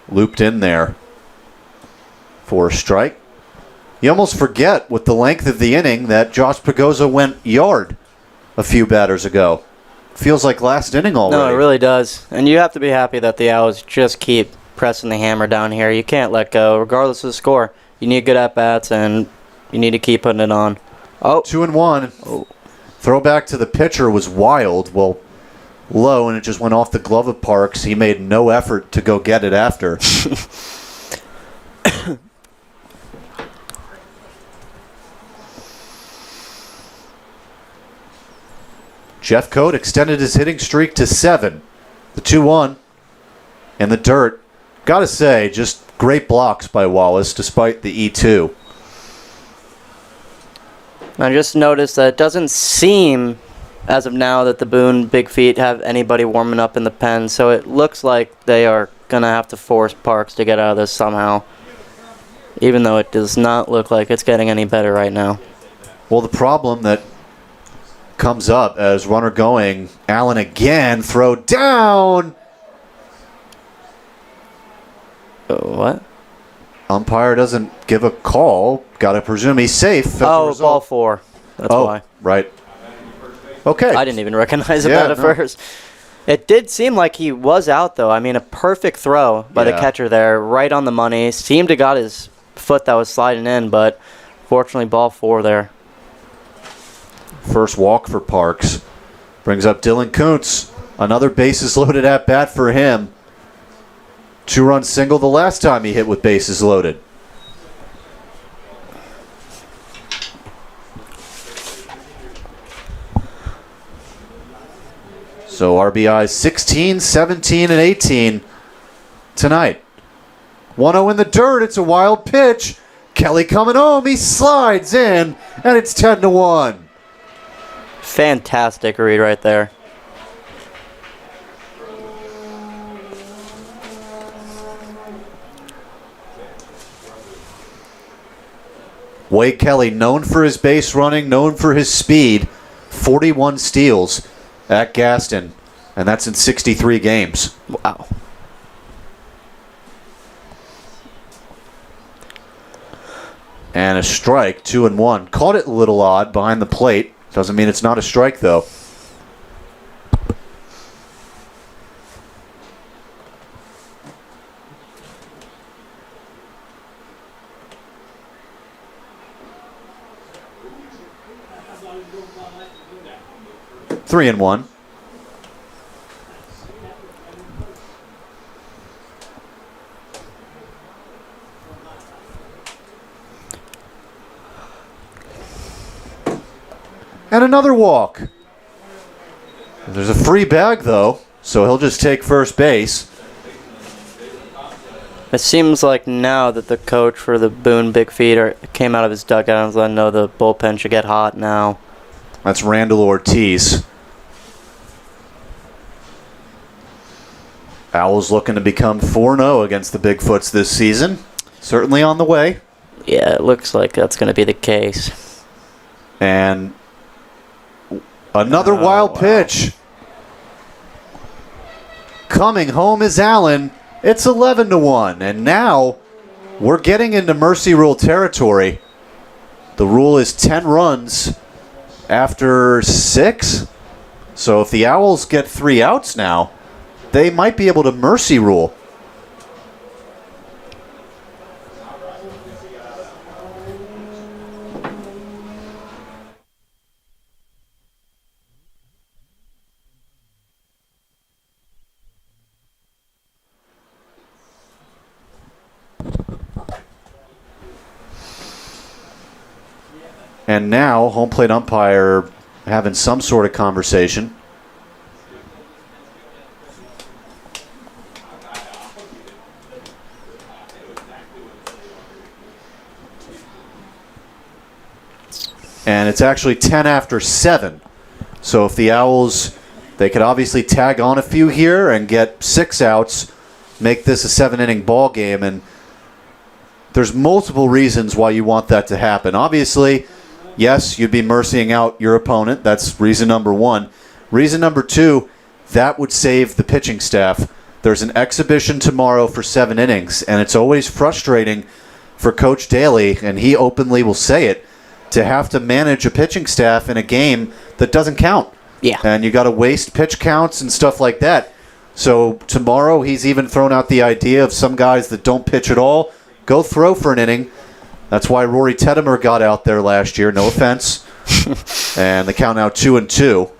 Looped in there for a strike. You almost forget with the length of the inning that Josh Pagosa went yard a few batters ago. Feels like last inning already. No, it really does. And you have to be happy that the Owls just keep pressing the hammer down here. You can't let go, regardless of the score. You need good at-bats, and you need to keep putting it on. Oh, 2-1. Oh. Throwback to the pitcher was wild. Well, low, and it just went off the glove of Parks. He made no effort to go get it after. Jeffcoat extended his hitting streak to 7. The 2-1 in the dirt. Gotta say, just great blocks by Wallace despite the E2. I just noticed that it doesn't seem, as of now, that the Boone Big Feet have anybody warming up in the pen, so it looks like they are going to have to force Parks to get out of this somehow, even though it does not look like it's getting any better right now. Well, the problem that comes up as runner going, Allen again, throw down. What? Umpire doesn't give a call. Got to presume he's safe. Oh, ball 4. That's why. Right. Okay. I didn't even recognize that at first. It did seem like he was out, though. I mean, a perfect throw by the catcher there, right on the money. Seemed to got his foot that was sliding in, but fortunately, ball 4 there. First walk for Parks. Brings up Dylan Kuntz. Another bases loaded at bat for him. 2-run single the last time he hit with bases loaded. So RBIs 16, 17, and 18 tonight. 1-0 in the dirt. It's a wild pitch. Kelly coming home. He slides in, and it's 10-1. Fantastic read right there. Wade Kelly, known for his base running, known for his speed, 41 steals at Gaston, and that's in 63 games. Wow. And a strike, 2-1. Caught it a little odd behind the plate. Doesn't mean it's not a strike, though. 3-1. And another walk. There's a free bag, though, so he'll just take first base. It seems like now that the coach for the Boone Bigfoots came out of his dugout and let him know the bullpen should get hot now. That's Randall Ortiz. Owls looking to become 4-0 against the Bigfoots this season. Certainly on the way. Yeah, it looks like that's going to be the case. And another wild pitch. Coming home is Allen. It's 11-1. And now we're getting into mercy rule territory. The rule is 10 runs after 6. So if the Owls get 3 outs now, they might be able to mercy rule. And now, home plate umpire having some sort of conversation. And it's actually 10 after 7. So if the Owls, they could obviously tag on a few here and get 6 outs, make this a 7-inning ball game. And there's multiple reasons why you want that to happen. Obviously, yes, you'd be mercying out your opponent. That's reason number 1. Reason number 2, that would save the pitching staff. There's an exhibition tomorrow for 7 innings, and it's always frustrating for Coach Daly, and he openly will say it, to have to manage a pitching staff in a game that doesn't count. Yeah. And you got to waste pitch counts and stuff like that. So tomorrow he's even thrown out the idea of some guys that don't pitch at all, go throw for an inning. That's why Rory Teddemer got out there last year, no offense. And the count now 2-2.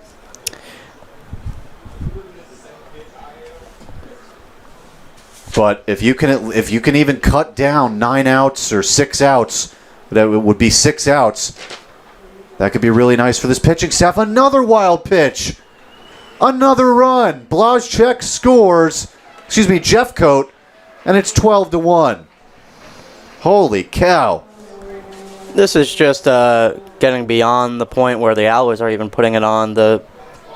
But if you can even cut down 9 outs or 6 outs, that would be 6 outs. That could be really nice for this pitching staff. Another wild pitch. Another run. Blazchek scores. Jeffcoat. And it's 12-1. Holy cow. This is just getting beyond the point where the Owls are even putting it on. The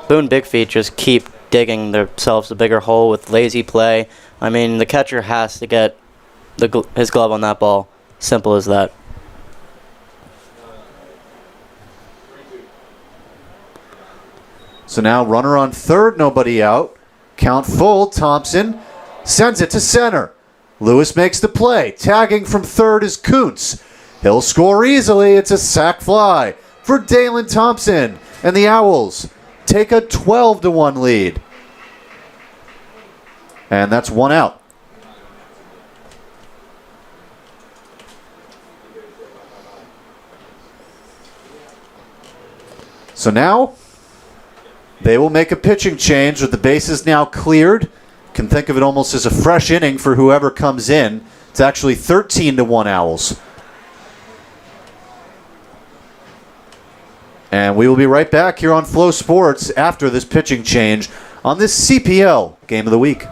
Boone Bigfoots just keep digging themselves a bigger hole with lazy play. I mean, the catcher has to get his glove on that ball. Simple as that. So now runner on third, nobody out. Count full. Thompson sends it to center. Lewis makes the play. Tagging from third is Kuntz. He'll score easily. It's a sac fly for Dalen Thompson. And the Owls take a 12-1 lead. And that's 1 out. So now they will make a pitching change with the bases now cleared. Can think of it almost as a fresh inning for whoever comes in. It's actually 13-1 Owls. And we will be right back here on Flow Sports after this pitching change on this CPL Game of the Week.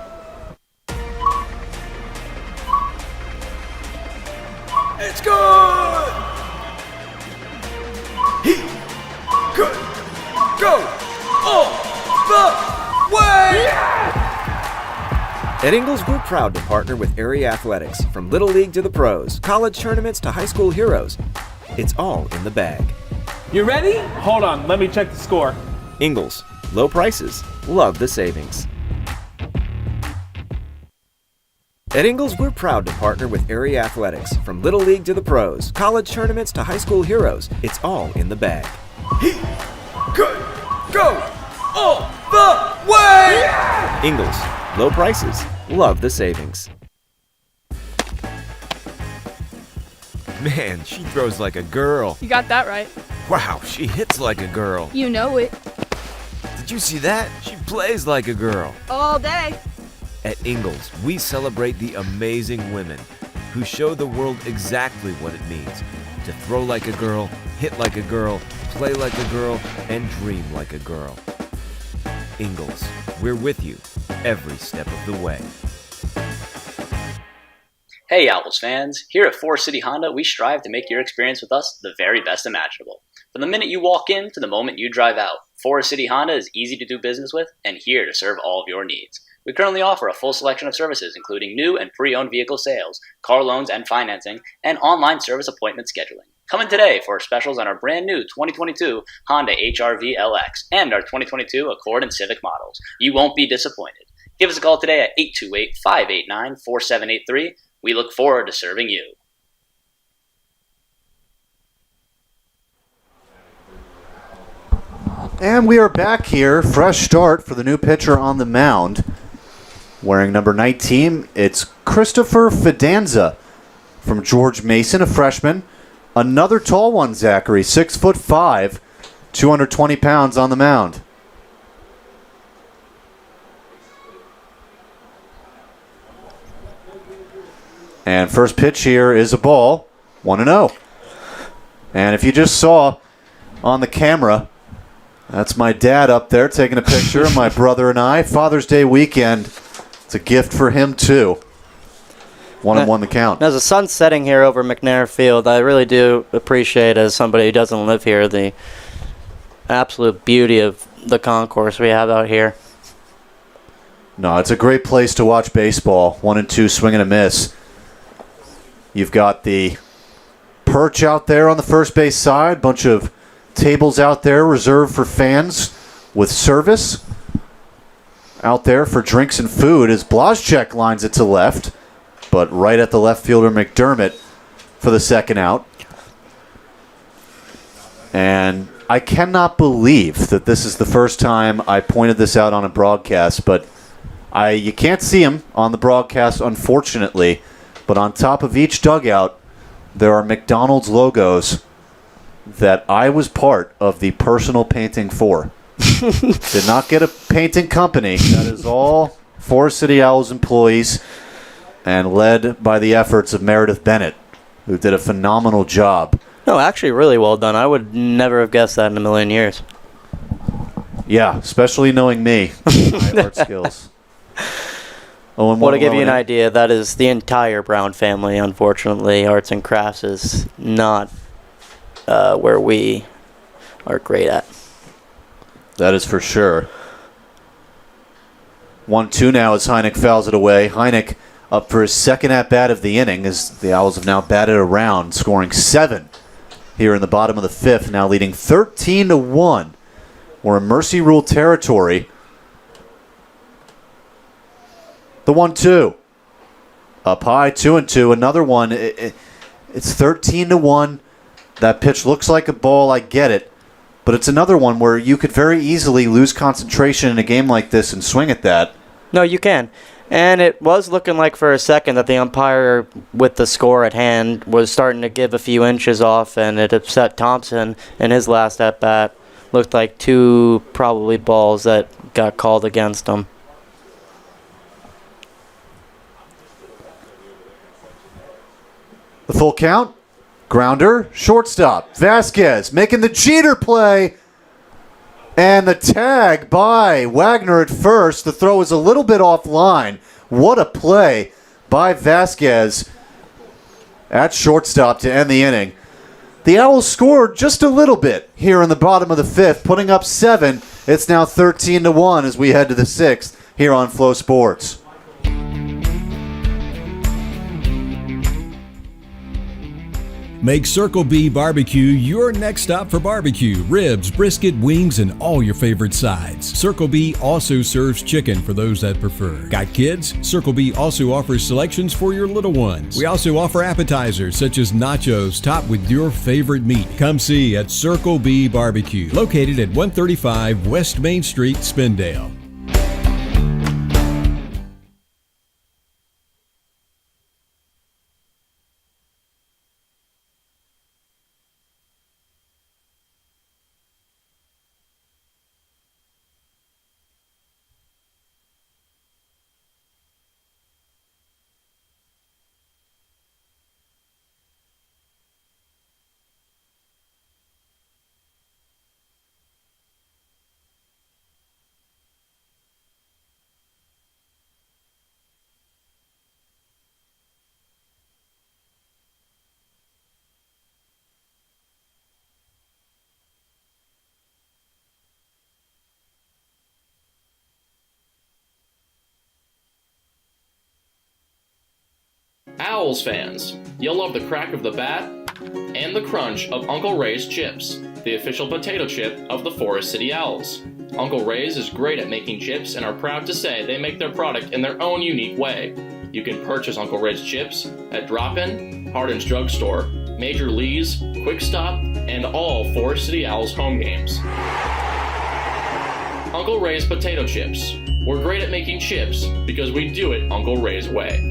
It's good! He could go all the way! At Ingles, we're proud to partner with Area Athletics. From Little League to the pros, college tournaments to high school heroes, it's all in the bag. You ready? Hold on, let me check the score. Ingles, low prices, love the savings. At Ingles, we're proud to partner with Area Athletics. From Little League to the pros, college tournaments to high school heroes, it's all in the bag. He could go all the way! Ingles, low prices, love the savings. Man, she throws like a girl. You got that right. Wow, she hits like a girl. You know it. you see that? She plays like a girl. All day. At Ingles, we celebrate the amazing women who show the world exactly what it means to throw like a girl, hit like a girl, play like a girl, and dream like a girl. Ingles, we're with you every step of the way. Hey Owls fans, here at Forest City Honda, we strive to make your experience with us the very best imaginable. From the minute you walk in to the moment you drive out, Forest City Honda is easy to do business with and here to serve all of your needs. We currently offer a full selection of services including new and pre-owned vehicle sales, car loans and financing, and online service appointment scheduling. Come in today for specials on our brand new 2022 Honda HR-V LX and our 2022 Accord and Civic models. You won't be disappointed. Give us a call today at 828-589-4783. We look forward to serving you. And we are back here. Fresh start for the new pitcher on the mound. Wearing number 19, it's Christopher Fidanza from George Mason, a freshman. Another tall one, Zachary, 6'5", 220 pounds on the mound. And first pitch here is a ball, 1-0. And if you just saw on the camera, that's my dad up there taking a picture of my brother and I. Father's Day weekend. It's a gift for him, too. 1-1 the count. There's a sun setting here over McNair Field. I really do appreciate, as somebody who doesn't live here, the absolute beauty of the concourse we have out here. No, it's a great place to watch baseball. 1-2 swing and a miss. You've got the perch out there on the first base side. Bunch of tables out there reserved for fans with service. Out there for drinks and food as Blazchek lines it to left. But right at the left fielder McDermott for the second out. And I cannot believe that this is the first time I pointed this out on a broadcast, but you can't see him on the broadcast, unfortunately. But on top of each dugout, there are McDonald's logos that I was part of the personal painting for. Did not get a painting company. That is all Forest City Owls employees and led by the efforts of Meredith Bennett, who did a phenomenal job. No, actually really well done. I would never have guessed that in a million years. Yeah, especially knowing me, my art skills. Well, to give you an idea, that is the entire Brown family. Unfortunately, arts and crafts is not where we are great at. That is for sure. 1-2 now as Heineck fouls it away. Heineck up for his second at-bat of the inning as the Owls have now batted around, scoring 7 here in the bottom of the fifth, now leading 13-1. We're in Mercy Rule territory. The 1-2. Up high, 2-2. Another one. It's 13-1. That pitch looks like a ball. I get it. But it's another one where you could very easily lose concentration in a game like this and swing at that. No, you can. And it was looking like for a second that the umpire, with the score at hand, was starting to give a few inches off, and it upset Thompson in his last at-bat. Looked like 2 probably balls that got called against him. The full count. Grounder, shortstop. Vasquez making the cheater play. And the tag by Wagner at first. The throw is a little bit offline. What a play by Vasquez at shortstop to end the inning. The Owls scored just a little bit here in the bottom of the fifth, putting up 7. It's now 13-1 as we head to the sixth here on Flow Sports. Make Circle B Barbecue your next stop for barbecue, ribs, brisket, wings, and all your favorite sides. Circle B also serves chicken for those that prefer. Got kids? Circle B also offers selections for your little ones. We also offer appetizers such as nachos topped with your favorite meat. Come see at Circle B Barbecue, located at 135 West Main Street, Spindale. Owls fans, you'll love the crack of the bat and the crunch of Uncle Ray's chips, the official potato chip of the Forest City Owls. Uncle Ray's is great at making chips and are proud to say they make their product in their own unique way. You can purchase Uncle Ray's chips at Drop-In, Hardin's Drug Store, Major Lee's, Quick Stop, and all Forest City Owls home games. Uncle Ray's potato chips. We're great at making chips because we do it Uncle Ray's way.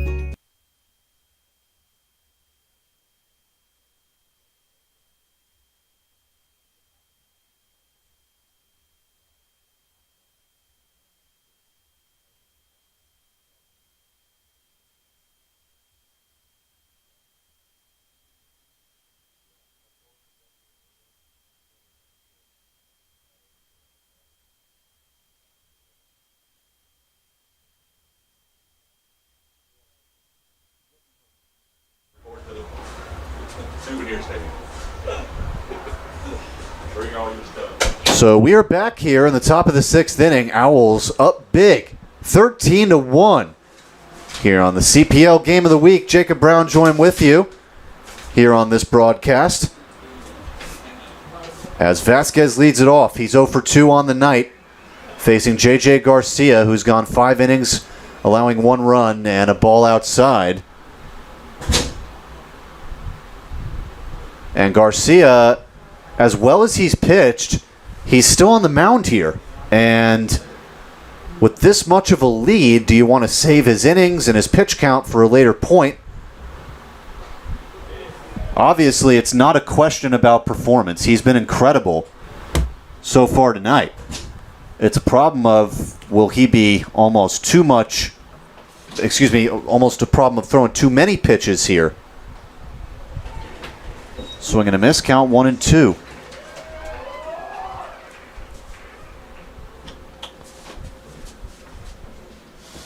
So we are back here in the top of the 6th inning. Owls up big, 13-1. Here on the CPL Game of the Week, Jacob Brown joined with you here on this broadcast. As Vasquez leads it off, he's 0 for 2 on the night, facing J.J. Garcia, who's gone 5 innings, allowing 1 run and a ball outside. And Garcia, as well as he's pitched, he's still on the mound here. And with this much of a lead, do you want to save his innings and his pitch count for a later point? Obviously, it's not a question about performance. He's been incredible so far tonight. It's a problem of, will he be almost a problem of throwing too many pitches here. Swing and a miss, count 1-2.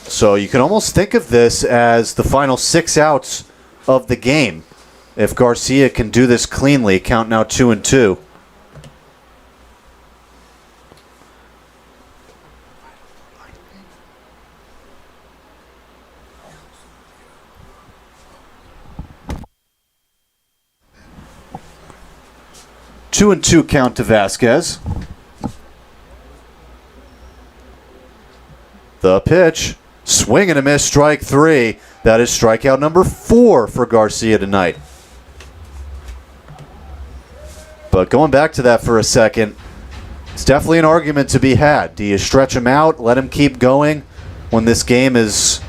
So you can almost think of this as the final 6 outs of the game. If Garcia can do this cleanly, count now 2-2. Two and two count to Vasquez. The pitch. Swing and a miss, strike 3. That is strikeout number 4 for Garcia tonight. But going back to that for a second, it's definitely an argument to be had. Do you stretch him out, let him keep going when this game is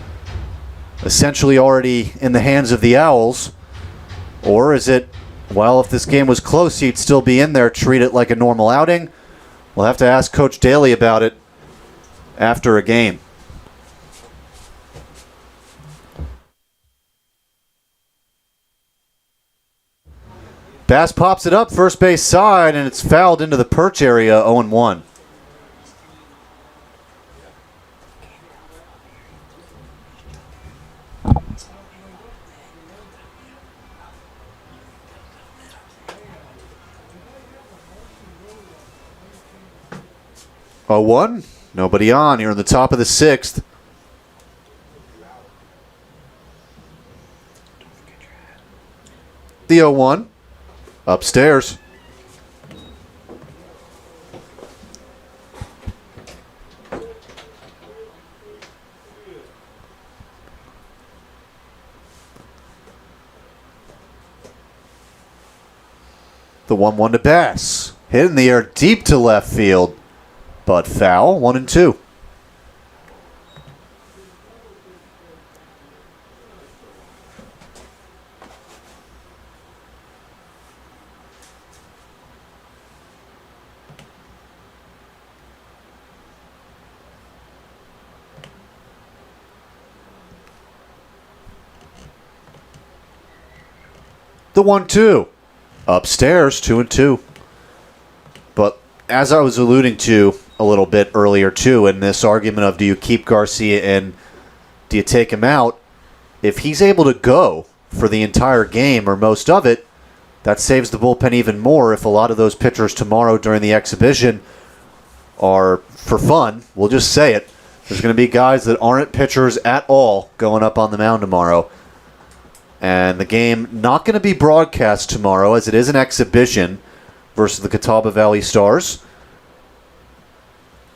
essentially already in the hands of the Owls? Or is it, well, if this game was close, he'd still be in there, treat it like a normal outing? We'll have to ask Coach Daly about it after a game. Bass pops it up, first base side, and it's fouled into the perch area, 0-1. Oh, 1. Nobody on here in the top of the 6th. The 0-1. Upstairs. The 1-1 to Bass. Hit in the air deep to left field. But foul, 1-2. The 1-2. Upstairs, 2-2. But as I was alluding to a little bit earlier, too, in this argument of do you keep Garcia in, do you take him out? If he's able to go for the entire game or most of it, that saves the bullpen even more if a lot of those pitchers tomorrow during the exhibition are for fun. We'll just say it. There's going to be guys that aren't pitchers at all going up on the mound tomorrow. And the game not going to be broadcast tomorrow as it is an exhibition versus the Catawba Valley Stars.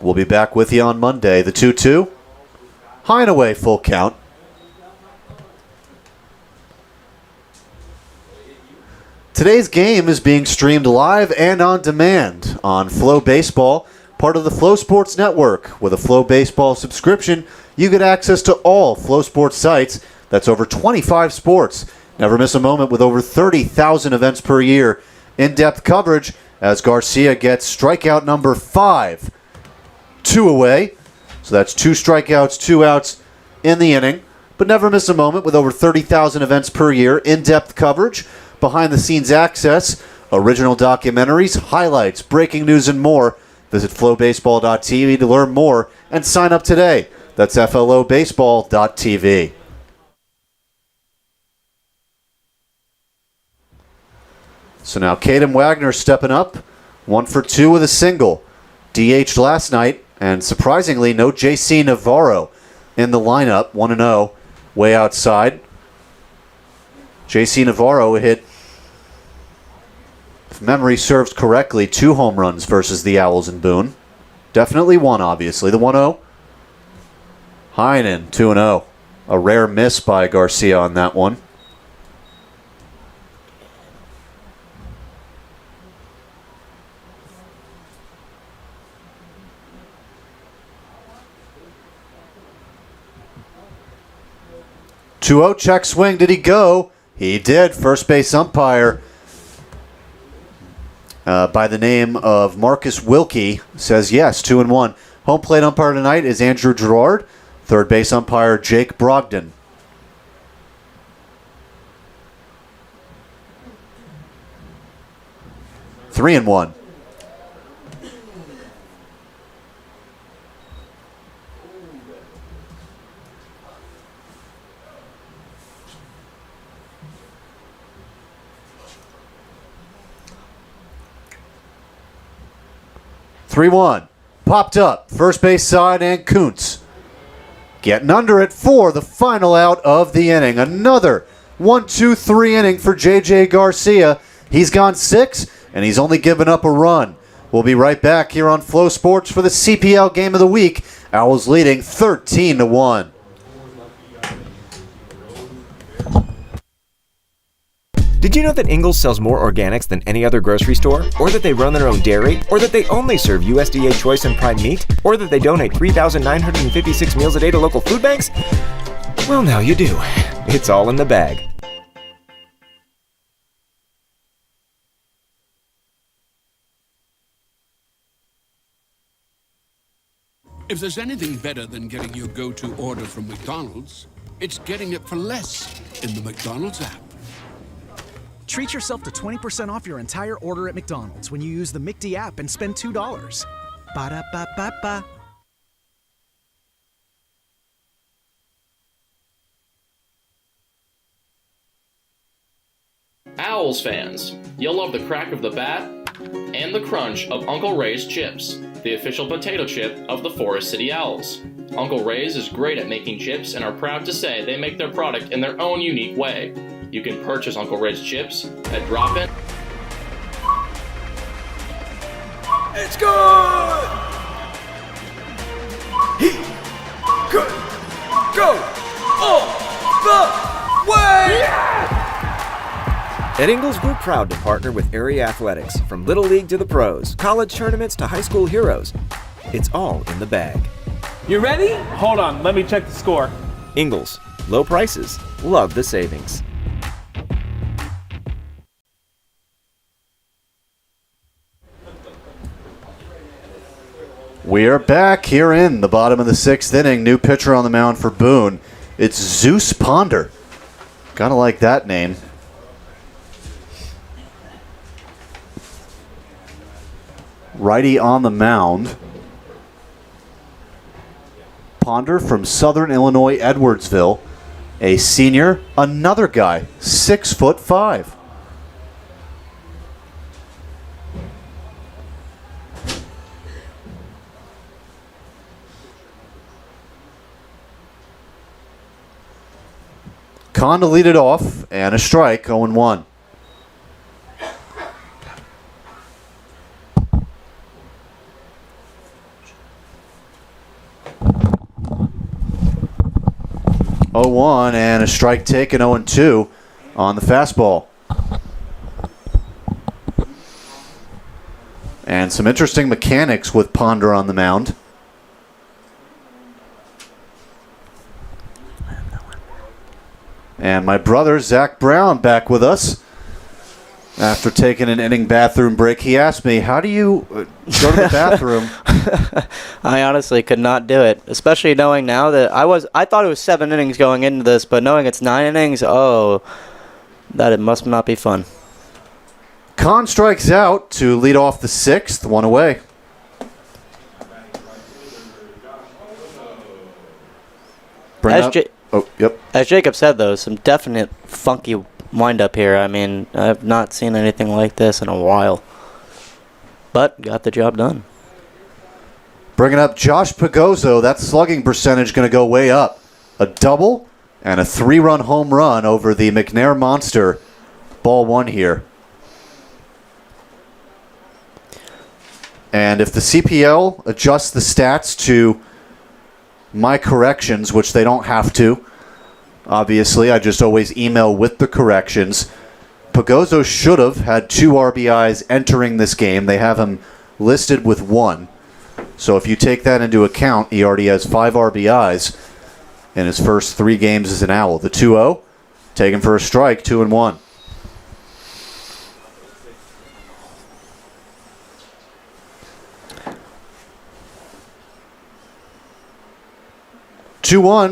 We'll be back with you on Monday. The 2-2. High and away, full count. Today's game is being streamed live and on demand on FloBaseball, part of the Flo Sports Network. With a FloBaseball subscription, you get access to all Flo Sports sites. That's over 25 sports. Never miss a moment with over 30,000 events per year. In-depth coverage as Garcia gets strikeout number 5. 2 away. So that's 2 strikeouts, 2 outs in the inning. But never miss a moment with over 30,000 events per year. In-depth coverage, behind-the-scenes access, original documentaries, highlights, breaking news, and more. Visit FloBaseball.tv to learn more and sign up today. That's FLOBaseball.tv. So now Caden Wagner stepping up. 1 for 2 with a single. DH'd last night, and surprisingly, no JC Navarro in the lineup. 1-0, way outside. JC Navarro hit, if memory serves correctly, 2 home runs versus the Owls in Boone. Definitely one, obviously. The 1-0. Heinen, 2-0. A rare miss by Garcia on that one. Check swing. Did he go? He did. First base umpire by the name of Marcus Wilkie says yes, 2-1. Home plate umpire tonight is Andrew Gerard. Third base umpire Jake Brogdon. Three and 1. Popped up. First base side, and Kuntz getting under it for the final out of the inning. Another 1-2-3 inning for J.J. Garcia. He's gone 6, and he's only given up a run. We'll be right back here on Flo Sports for the CPL Game of the Week. Owls leading 13-1. Did you know that Ingles sells more organics than any other grocery store? Or that they run their own dairy? Or that they only serve USDA choice and prime meat? Or that they donate 3,956 meals a day to local food banks? Well, now you do. It's all in the bag. If there's anything better than getting your go-to order from McDonald's, it's getting it for less in the McDonald's app. Treat yourself to 20% off your entire order at McDonald's when you use the McD app and spend $2. Ba-da-ba-ba-ba. Owls fans, you'll love the crack of the bat and the crunch of Uncle Ray's chips, the official potato chip of the Forest City Owls. Uncle Ray's is great at making chips and are proud to say they make their product in their own unique way. You can purchase Uncle Ray's chips at Drop-In. It's good! He could go all the way! Yeah! At Ingles, we're proud to partner with area athletics, from Little League to the pros, college tournaments to high school heroes. It's all in the bag. You ready? Hold on, let me check the score. Ingles, low prices, love the savings. We are back here in the bottom of the 6th inning. New pitcher on the mound for Boone. It's Zeus Ponder. Gotta like that name. Righty on the mound. Ponder from Southern Illinois, Edwardsville. A senior, another guy, 6'5". Con to lead it off, and a strike, 0-1. And a strike taken, 0-2 on the fastball. And some interesting mechanics with Ponder on the mound. And my brother, Zach Brown, back with us. After taking an inning bathroom break, he asked me, how do you go to the bathroom? I honestly could not do it, especially knowing now that I thought it was 7 innings going into this, but knowing it's 9 innings, that it must not be fun. Con strikes out to lead off the 6th, 1 away. As Jacob said, though, some definite funky wind-up here. I mean, I've not seen anything like this in a while. But got the job done. Bringing up Josh Pagozzo, that slugging percentage going to go way up. A double and a 3-run home run over the McNair Monster. Ball 1 here. And if the CPL adjusts the stats to my corrections, which they don't have to, obviously, I just always email with the corrections. Pagozzo should have had 2 RBIs entering this game. They have him listed with 1. So if you take that into account, he already has 5 RBIs in his first 3 games as an Owl. The 2-0, taken for a strike, 2-1.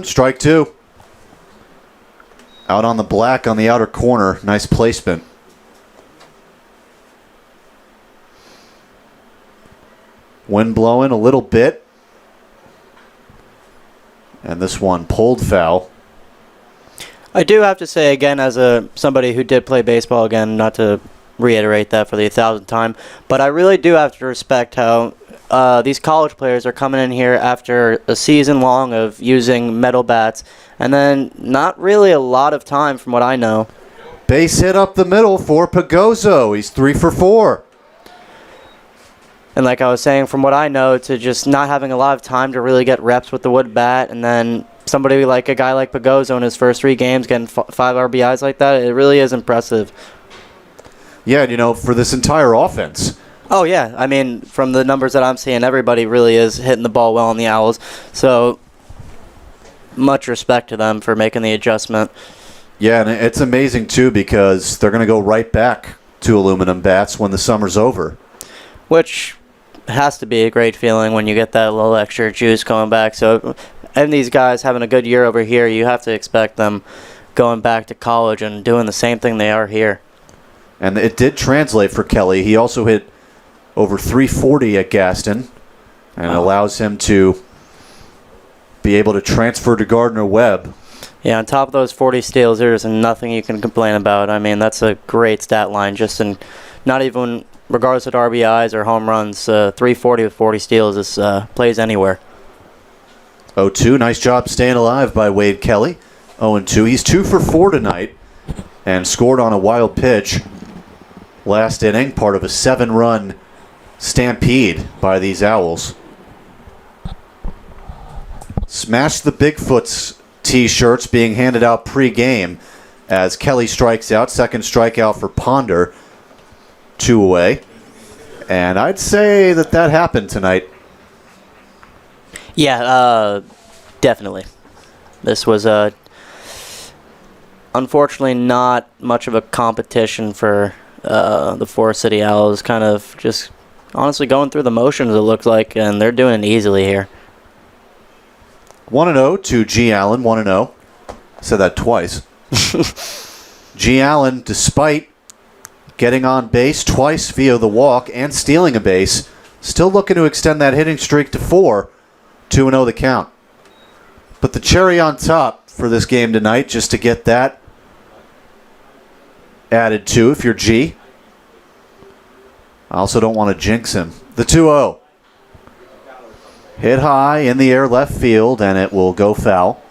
Strike 2. Out on the black on the outer corner. Nice placement. Wind blowing a little bit. And this one pulled foul. I do have to say again, as somebody who did play baseball, again, not to reiterate that for the 1,000th time, but I really do have to respect how these college players are coming in here after a season long of using metal bats, and then not really a lot of time from what I know. Base hit up the middle for Pagozzo. He's 3 for 4. And like I was saying, from what I know, to just not having a lot of time to really get reps with the wood bat, and then somebody like a guy like Pagozzo in his first 3 games getting 5 RBIs like that, it really is impressive. Yeah, and for this entire offense. Oh, yeah. I mean, from the numbers that I'm seeing, everybody really is hitting the ball well on the Owls. So, much respect to them for making the adjustment. Yeah, and it's amazing, too, because they're going to go right back to aluminum bats when the summer's over. Which has to be a great feeling when you get that little extra juice coming back. So, and these guys having a good year over here, you have to expect them going back to college and doing the same thing they are here. And it did translate for Kelly. He also hit over 340 at Gaston, and allows him to be able to transfer to Gardner-Webb. Yeah, on top of those 40 steals, there's nothing you can complain about. I mean, that's a great stat line. Just in, not even regardless of RBIs or home runs, 340 with 40 steals is plays anywhere. 0-2, nice job staying alive by Wade Kelly. 0-2, he's 2 for 4 tonight, and scored on a wild pitch last inning, part of a 7-run stampede by these Owls. Smash the Bigfoots t-shirts being handed out pre-game as Kelly strikes out. Second strikeout for Ponder. 2 away. And I'd say that happened tonight. Yeah, definitely. This was unfortunately not much of a competition for the Forest City Owls. Kind of just honestly going through the motions, it looks like, and they're doing it easily here. 1-0 to G. Allen, 1-0. Said that twice. G. Allen, despite getting on base twice via the walk and stealing a base, still looking to extend that hitting streak to 4. 2-0 the count. But the cherry on top for this game tonight, just to get that added to if you're G. I also don't want to jinx him. The 2-0. Hit high in the air left field, and it will go foul.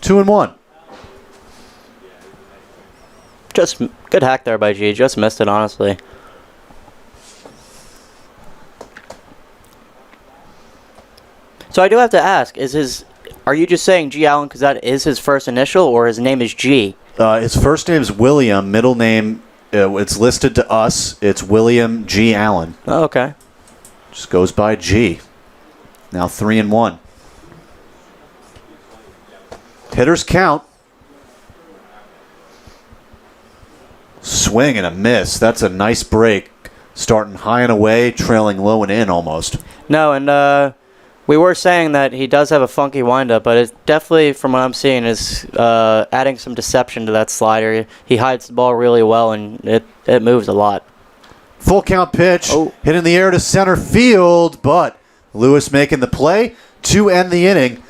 2-1. Just good hack there by G. Just missed it, honestly. So I do have to ask, are you just saying G. Allen because that is his first initial, or his name is G? His first name is William. Middle name, it's listed to us. It's William G. Allen. Oh, okay. Just goes by G. Now 3-1. Hitters count. Swing and a miss. That's a nice break. Starting high and away, trailing low and in almost. No, and we were saying that he does have a funky windup, but it definitely, from what I'm seeing, is adding some deception to that slider. He hides the ball really well, and it moves a lot. Full count pitch, hit in the air to center field, but Lewis making the play to end the inning.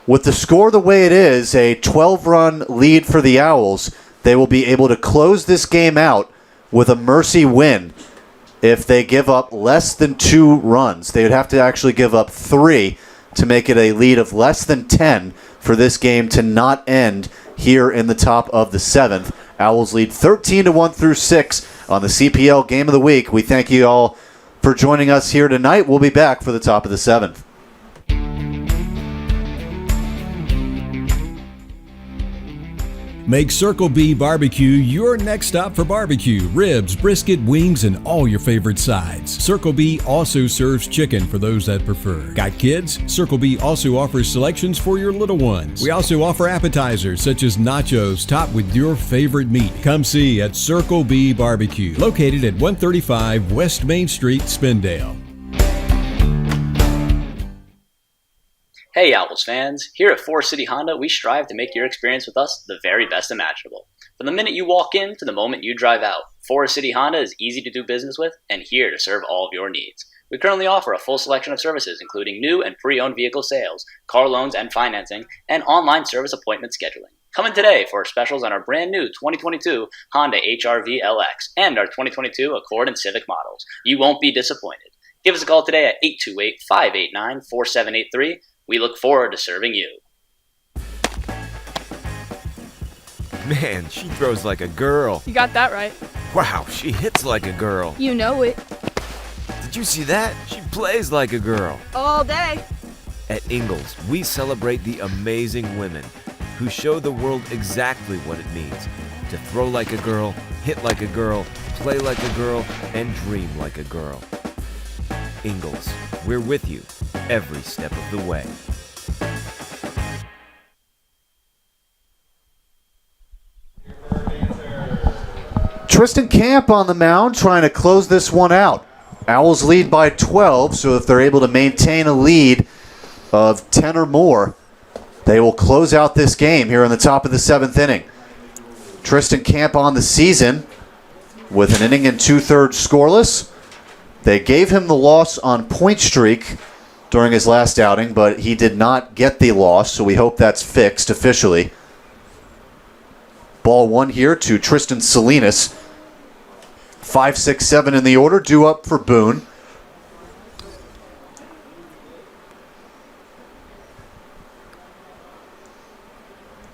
With the score the way it is, a 12-run lead for the Owls, they will be able to close this game out with a mercy win. If they give up less than 2 runs, they would have to actually give up 3 to make it a lead of less than 10 for this game to not end here in the top of the 7th. Owls lead 13-1 through 6 on the CPL Game of the Week. We thank you all for joining us here tonight. We'll be back for the top of the 7th. Make Circle B Barbecue your next stop for barbecue, ribs, brisket, wings, and all your favorite sides. Circle B also serves chicken for those that prefer. Got kids? Circle B also offers selections for your little ones. We also offer appetizers such as nachos topped with your favorite meat. Come see at Circle B Barbecue, located at 135 West Main Street, Spindale. Hey Owls fans, here at Forest City Honda, we strive to make your experience with us the very best imaginable. From the minute you walk in to the moment you drive out, Forest City Honda is easy to do business with and here to serve all of your needs. We currently offer a full selection of services including new and pre-owned vehicle sales, car loans and financing, and online service appointment scheduling. Come in today for specials on our brand new 2022 Honda HR-V LX and our 2022 Accord and Civic models. You won't be disappointed. Give us a call today at 828-589-4783. We look forward to serving you. Man, she throws like a girl. You got that right. Wow, she hits like a girl. You know it. Did you see that? She plays like a girl. All day. At Ingalls, we celebrate the amazing women who show the world exactly what it means to throw like a girl, hit like a girl, play like a girl, and dream like a girl. Ingalls, we're with you every step of the way. Tristan Camp on the mound trying to close this one out. Owls lead by 12, so if they're able to maintain a lead of 10 or more, they will close out this game here in the top of the 7th inning. Tristan Camp on the season with an inning and 2/3 scoreless. They gave him the loss on point streak during his last outing, but he did not get the loss, so we hope that's fixed officially. Ball 1 here to Tristan Salinas. 5, 6, 7 in the order, due up for Boone.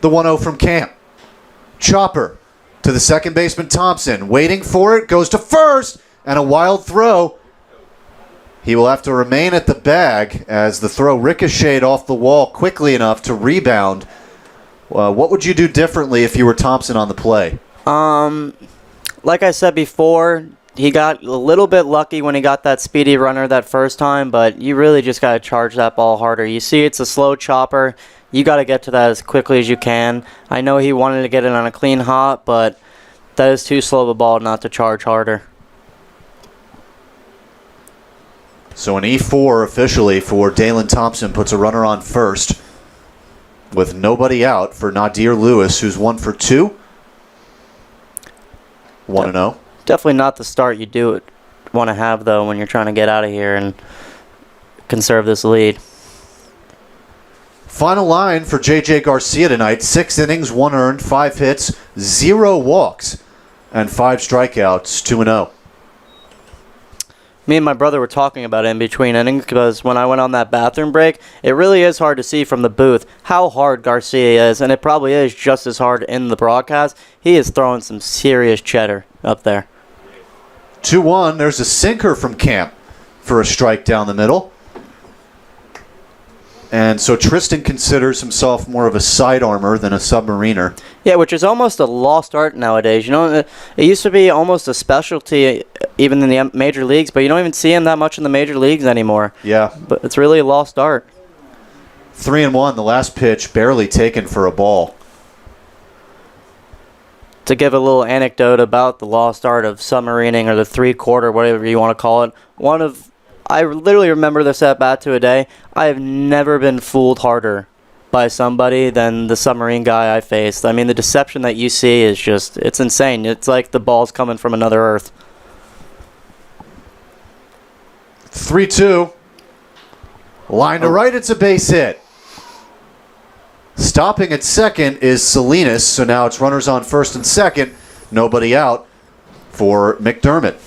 The 1-0 from Camp. Chopper to the second baseman Thompson. Waiting for it, goes to first, and a wild throw. He will have to remain at the bag as the throw ricocheted off the wall quickly enough to rebound. What would you do differently if you were Thompson on the play? Like I said before, he got a little bit lucky when he got that speedy runner that first time, but you really just got to charge that ball harder. You see it's a slow chopper. You got to get to that as quickly as you can. I know he wanted to get it on a clean hop, but that is too slow of a ball not to charge harder. So an E4 officially for Dalen Thompson puts a runner on first with nobody out for Nadir Lewis, who's 1 for 2. 1-0. Definitely not the start you do want to have, though, when you're trying to get out of here and conserve this lead. Final line for J.J. Garcia tonight. 6 innings, 1 earned, 5 hits, 0 walks, and 5 strikeouts, 2-0. Me and my brother were talking about it in between innings because when I went on that bathroom break, it really is hard to see from the booth how hard Garcia is, and it probably is just as hard in the broadcast. He is throwing some serious cheddar up there. 2-1. There's a sinker from Camp for a strike down the middle. And so Tristan considers himself more of a sidearmer than a submariner. Yeah, which is almost a lost art nowadays. You know, it used to be almost a specialty even in the major leagues, but you don't even see him that much in the major leagues anymore. Yeah. But it's really a lost art. 3-1, the last pitch, barely taken for a ball. To give a little anecdote about the lost art of submarining, or the three-quarter, whatever you want to call it, I literally remember this at bat to a day. I have never been fooled harder by somebody than the submarine guy I faced. I mean, the deception that you see is just, it's insane. It's like the ball's coming from another earth. 3-2. Line to right, it's a base hit. Stopping at second is Salinas, so now it's runners on first and second. Nobody out for McDermott.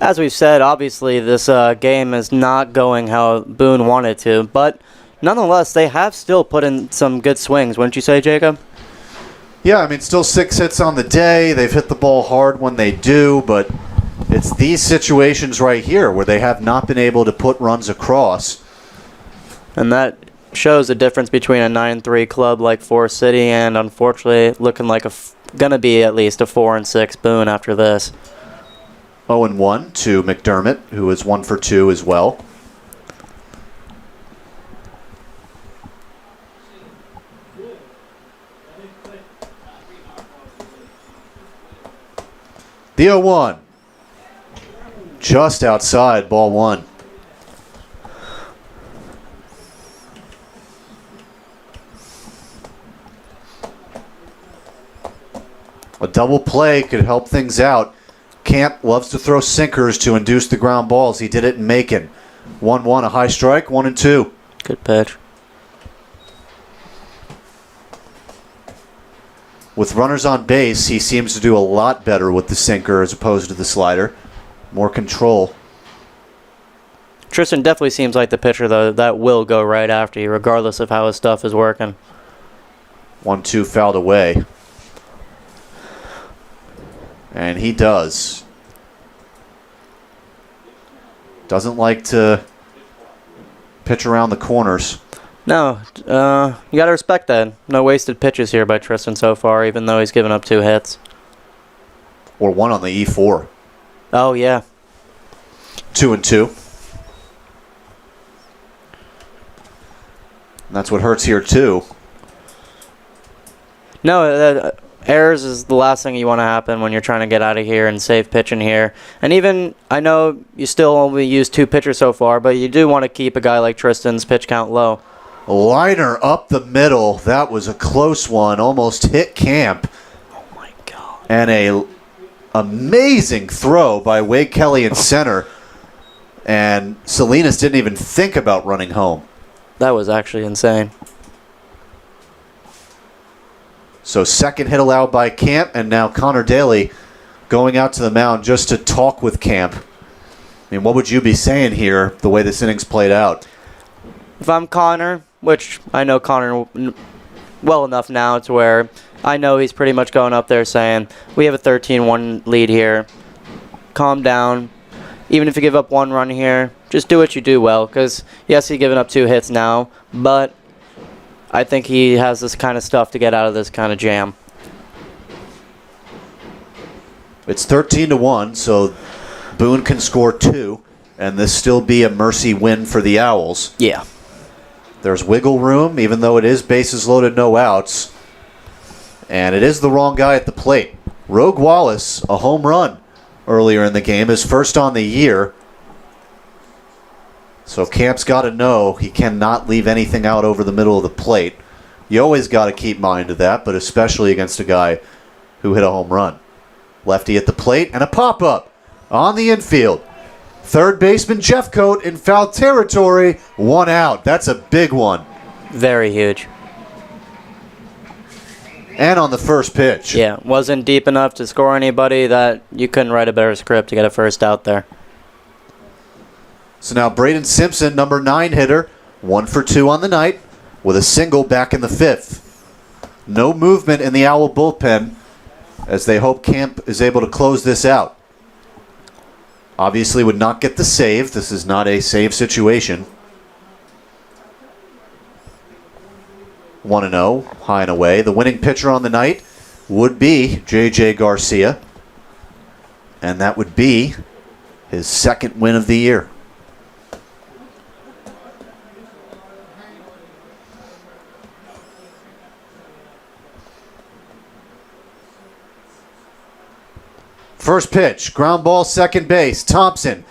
As we've said, obviously this game is not going how Boone wanted to, but nonetheless, they have still put in some good swings, wouldn't you say, Jacob? Yeah, I mean, still 6 hits on the day. They've hit the ball hard when they do, but it's these situations right here where they have not been able to put runs across. And that shows the difference between a 9-3 club like Forest City and, unfortunately, looking like going to be at least a 4-6 Boone after this. 0-1 to McDermott, who is 1 for 2 as well. The 0-1. Just outside, ball 1. A double play could help things out. Camp loves to throw sinkers to induce the ground balls. He did it in Macon. 1-1, a high strike, 1-2. Good pitch. With runners on base, he seems to do a lot better with the sinker as opposed to the slider. More control. Tristan definitely seems like the pitcher, though, that will go right after you, regardless of how his stuff is working. 1-2 fouled away. And he does. Doesn't like to pitch around the corners. No, you got to respect that. No wasted pitches here by Tristan so far, even though he's given up 2 hits. Or 1 on the E4. Oh, yeah. 2-2. And that's what hurts here, too. No, errors is the last thing you want to happen when you're trying to get out of here and save pitching here. And even, I know you still only used 2 pitchers so far, but you do want to keep a guy like Tristan's pitch count low. Liner up the middle. That was a close one. Almost hit Camp. Oh, my God. And a amazing throw by Wade Kelly in center. And Salinas didn't even think about running home. That was actually insane. So second hit allowed by Camp, and now Connor Daly going out to the mound just to talk with Camp. I mean, what would you be saying here, the way this inning's played out? If I'm Connor, which I know Connor well enough now to where I know he's pretty much going up there saying, we have a 13-1 lead here. Calm down. Even if you give up 1 run here, just do what you do well. Because, yes, he's giving up 2 hits now, but I think he has this kind of stuff to get out of this kind of jam. It's 13-1, so Boone can score 2, and this still be a mercy win for the Owls. Yeah. There's wiggle room, even though it is bases loaded, no outs. And it is the wrong guy at the plate. Rogue Wallace, a home run earlier in the game, his first on the year. So Camp's got to know he cannot leave anything out over the middle of the plate. You always got to keep mind of that, but especially against a guy who hit a home run. Lefty at the plate and a pop-up on the infield. Third baseman Jeffcoat in foul territory, 1 out. That's a big one. Very huge. and on the first pitch. Yeah, wasn't deep enough to score anybody. That you couldn't write a better script to get a first out there. So now Braden Simpson, number 9 hitter, 1 for 2 on the night with a single back in the 5th. No movement in the Owl bullpen as they hope Camp is able to close this out. Obviously would not get the save. This is not a save situation. 1-0, high and away. The winning pitcher on the night would be J.J. Garcia. And that would be his second win of the year. First pitch, ground ball, second base. Thompson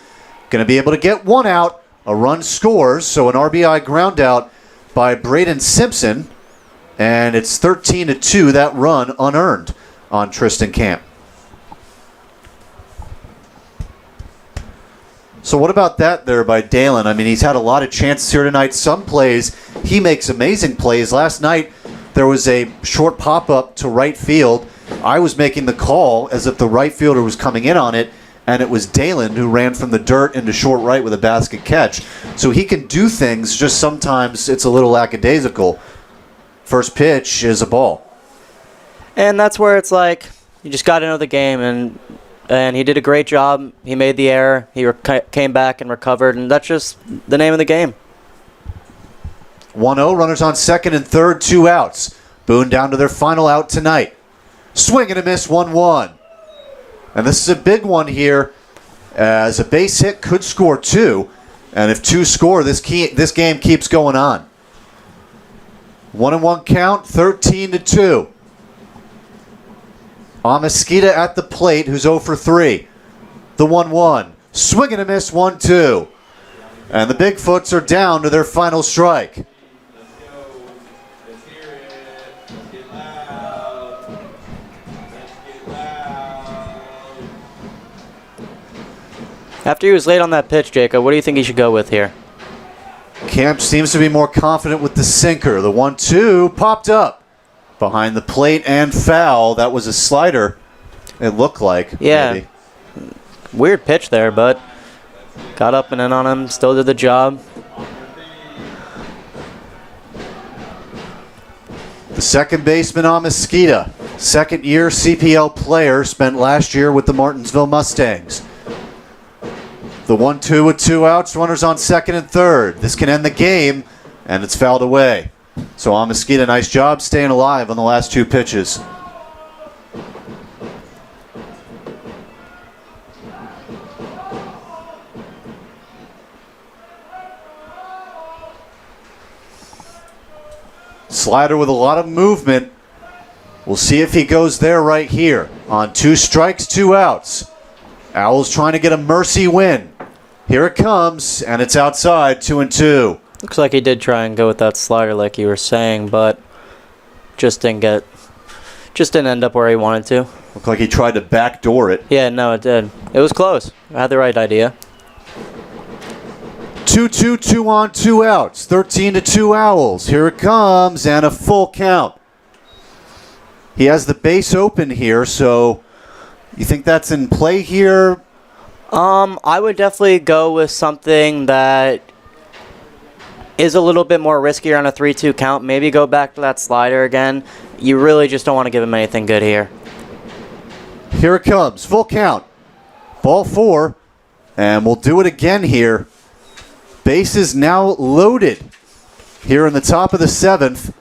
going to be able to get 1 out. A run scores, so an RBI ground out by Braden Simpson. And it's 13-2, that run unearned on Tristan Camp. So what about that there by Dalen? I mean, he's had a lot of chances here tonight. Some plays, he makes amazing plays. Last night, there was a short pop-up to right field. I was making the call as if the right fielder was coming in on it, and it was Dalen who ran from the dirt into short right with a basket catch. So he can do things, just sometimes it's a little lackadaisical. First pitch is a ball. And that's where it's like, you just got to know the game, and he did a great job. He made the error. He came back and recovered, and that's just the name of the game. 1-0, runners on second and third, 2 outs. Boone down to their final out tonight. Swing and a miss, 1-1. And this is a big one here, as a base hit could score 2. And if 2 score, this game keeps going on. 1-1 count, 13-2. Amesquita at the plate, who's 0 for 3. The 1-1. Swing and a miss, 1-2. And the Bigfoots are down to their final strike. After he was late on that pitch, Jacob, what do you think he should go with here? Camp seems to be more confident with the sinker. The 1-2 popped up behind the plate and foul. That was a slider, it looked like. Yeah. Maybe. Weird pitch there, but got up and in on him, still did the job. The second baseman, Amesquita, second-year CPL player, spent last year with the Martinsville Mustangs. The 1-2 with 2 outs, runners on second and third. This can end the game, and it's fouled away. So Amesquita, nice job staying alive on the last 2 pitches. Slider with a lot of movement. We'll see if he goes there right here. On 2 strikes, 2 outs. Owls trying to get a mercy win. Here it comes, and it's outside, 2-2. Looks like he did try and go with that slider like you were saying, but just didn't end up where he wanted to. Looked like he tried to backdoor it. Yeah, no, it did. It was close. I had the right idea. 2-2, 2 on, 2 outs. 13-2 Owls. Here it comes, and a full count. He has the base open here, so you think that's in play here? I would definitely go with something that is a little bit more riskier on a 3-2 count. Maybe go back to that slider again. You really just don't want to give him anything good here. Here it comes, full count. Ball 4, and we'll do it again here. Bases now loaded here in the top of the 7th.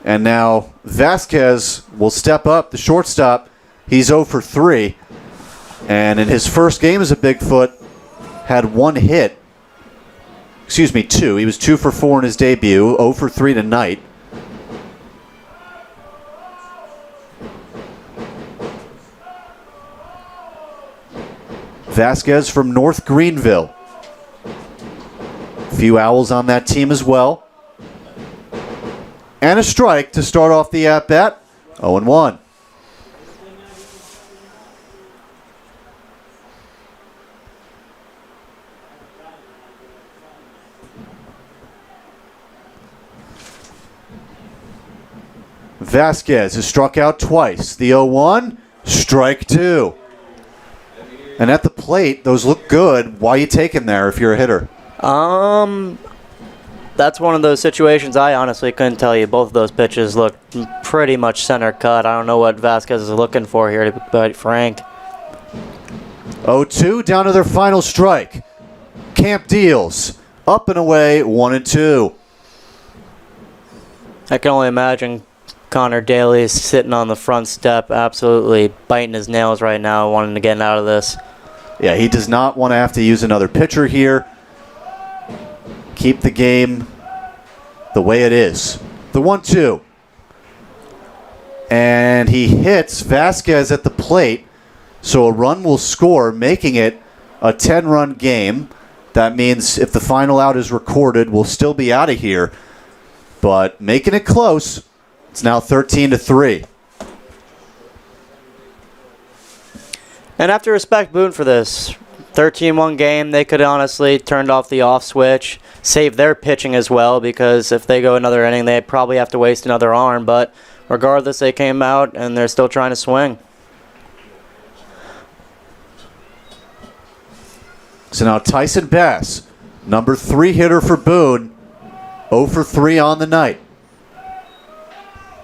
And now Vasquez will step up, the shortstop. He's 0 for 3. And in his first game as a Bigfoot, had 1 hit. Excuse me, 2. He was 2 for 4 in his debut, 0 for 3 tonight. Vasquez from North Greenville. A few Owls on that team as well. And a strike to start off the at-bat. 0-1. Vasquez has struck out twice. The 0-1, strike 2. And at the plate, those look good. Why are you taking there if you're a hitter? That's one of those situations I honestly couldn't tell you. Both of those pitches look pretty much center cut. I don't know what Vasquez is looking for here, to be quite frank. 0-2, down to their final strike. Camp deals. Up and away, 1-2. I can only imagine Connor Daly sitting on the front step, absolutely biting his nails right now, wanting to get out of this. Yeah, he does not want to have to use another pitcher here. Keep the game the way it is. The 1-2. And he hits Vasquez at the plate, so a run will score, making it a 10-run game. That means if the final out is recorded, we'll still be out of here. But making it close, it's now 13-3. And I have to respect Boone for this. 13-1 game, they could honestly turned off the off switch, save their pitching as well, because if they go another inning, they probably have to waste another arm. But regardless, they came out and they're still trying to swing. So now Tyson Bass, number 3 hitter for Boone, 0 for 3 on the night.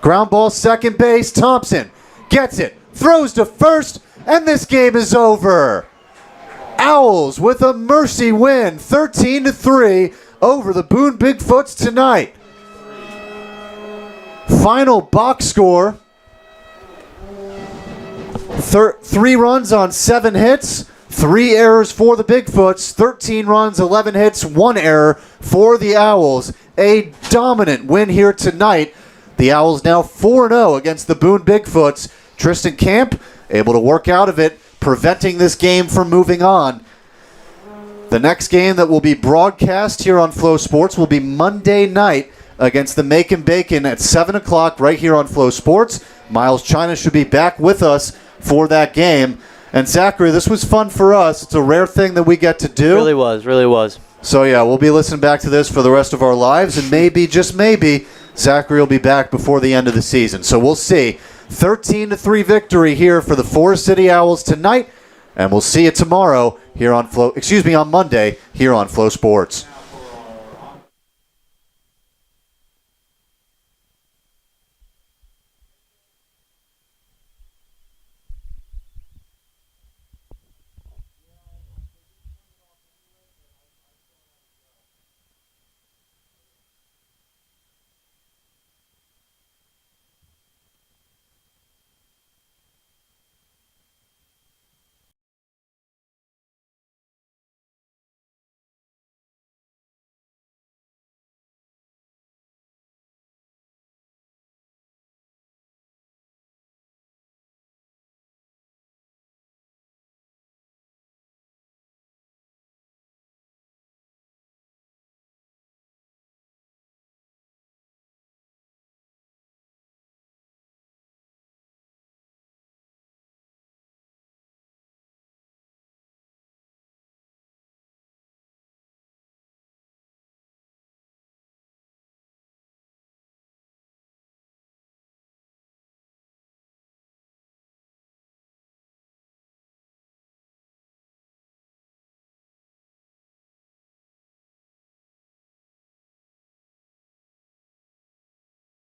Ground ball, second base, Thompson gets it, throws to first, and this game is over. Owls with a mercy win, 13-3 over the Boone Bigfoots tonight. Final box score, 3 runs on 7 hits, 3 errors for the Bigfoots, 13 runs, 11 hits, 1 error for the Owls. A dominant win here tonight. The Owls now 4-0 against the Boone Bigfoots. Tristan Camp able to work out of it, preventing this game from moving on. The next game that will be broadcast here on Flow Sports will be Monday night against the Macon Bacon at 7 o'clock right here on Flow Sports. Miles China should be back with us for that game. And Zachary, this was fun for us. It's a rare thing that we get to do. Really was. So yeah, we'll be listening back to this for the rest of our lives, and maybe, just maybe, Zachary will be back before the end of the season. So we'll see. 13-3 victory here for the Forest City Owls tonight, and we'll see you tomorrow here on on Monday here on Flow Sports.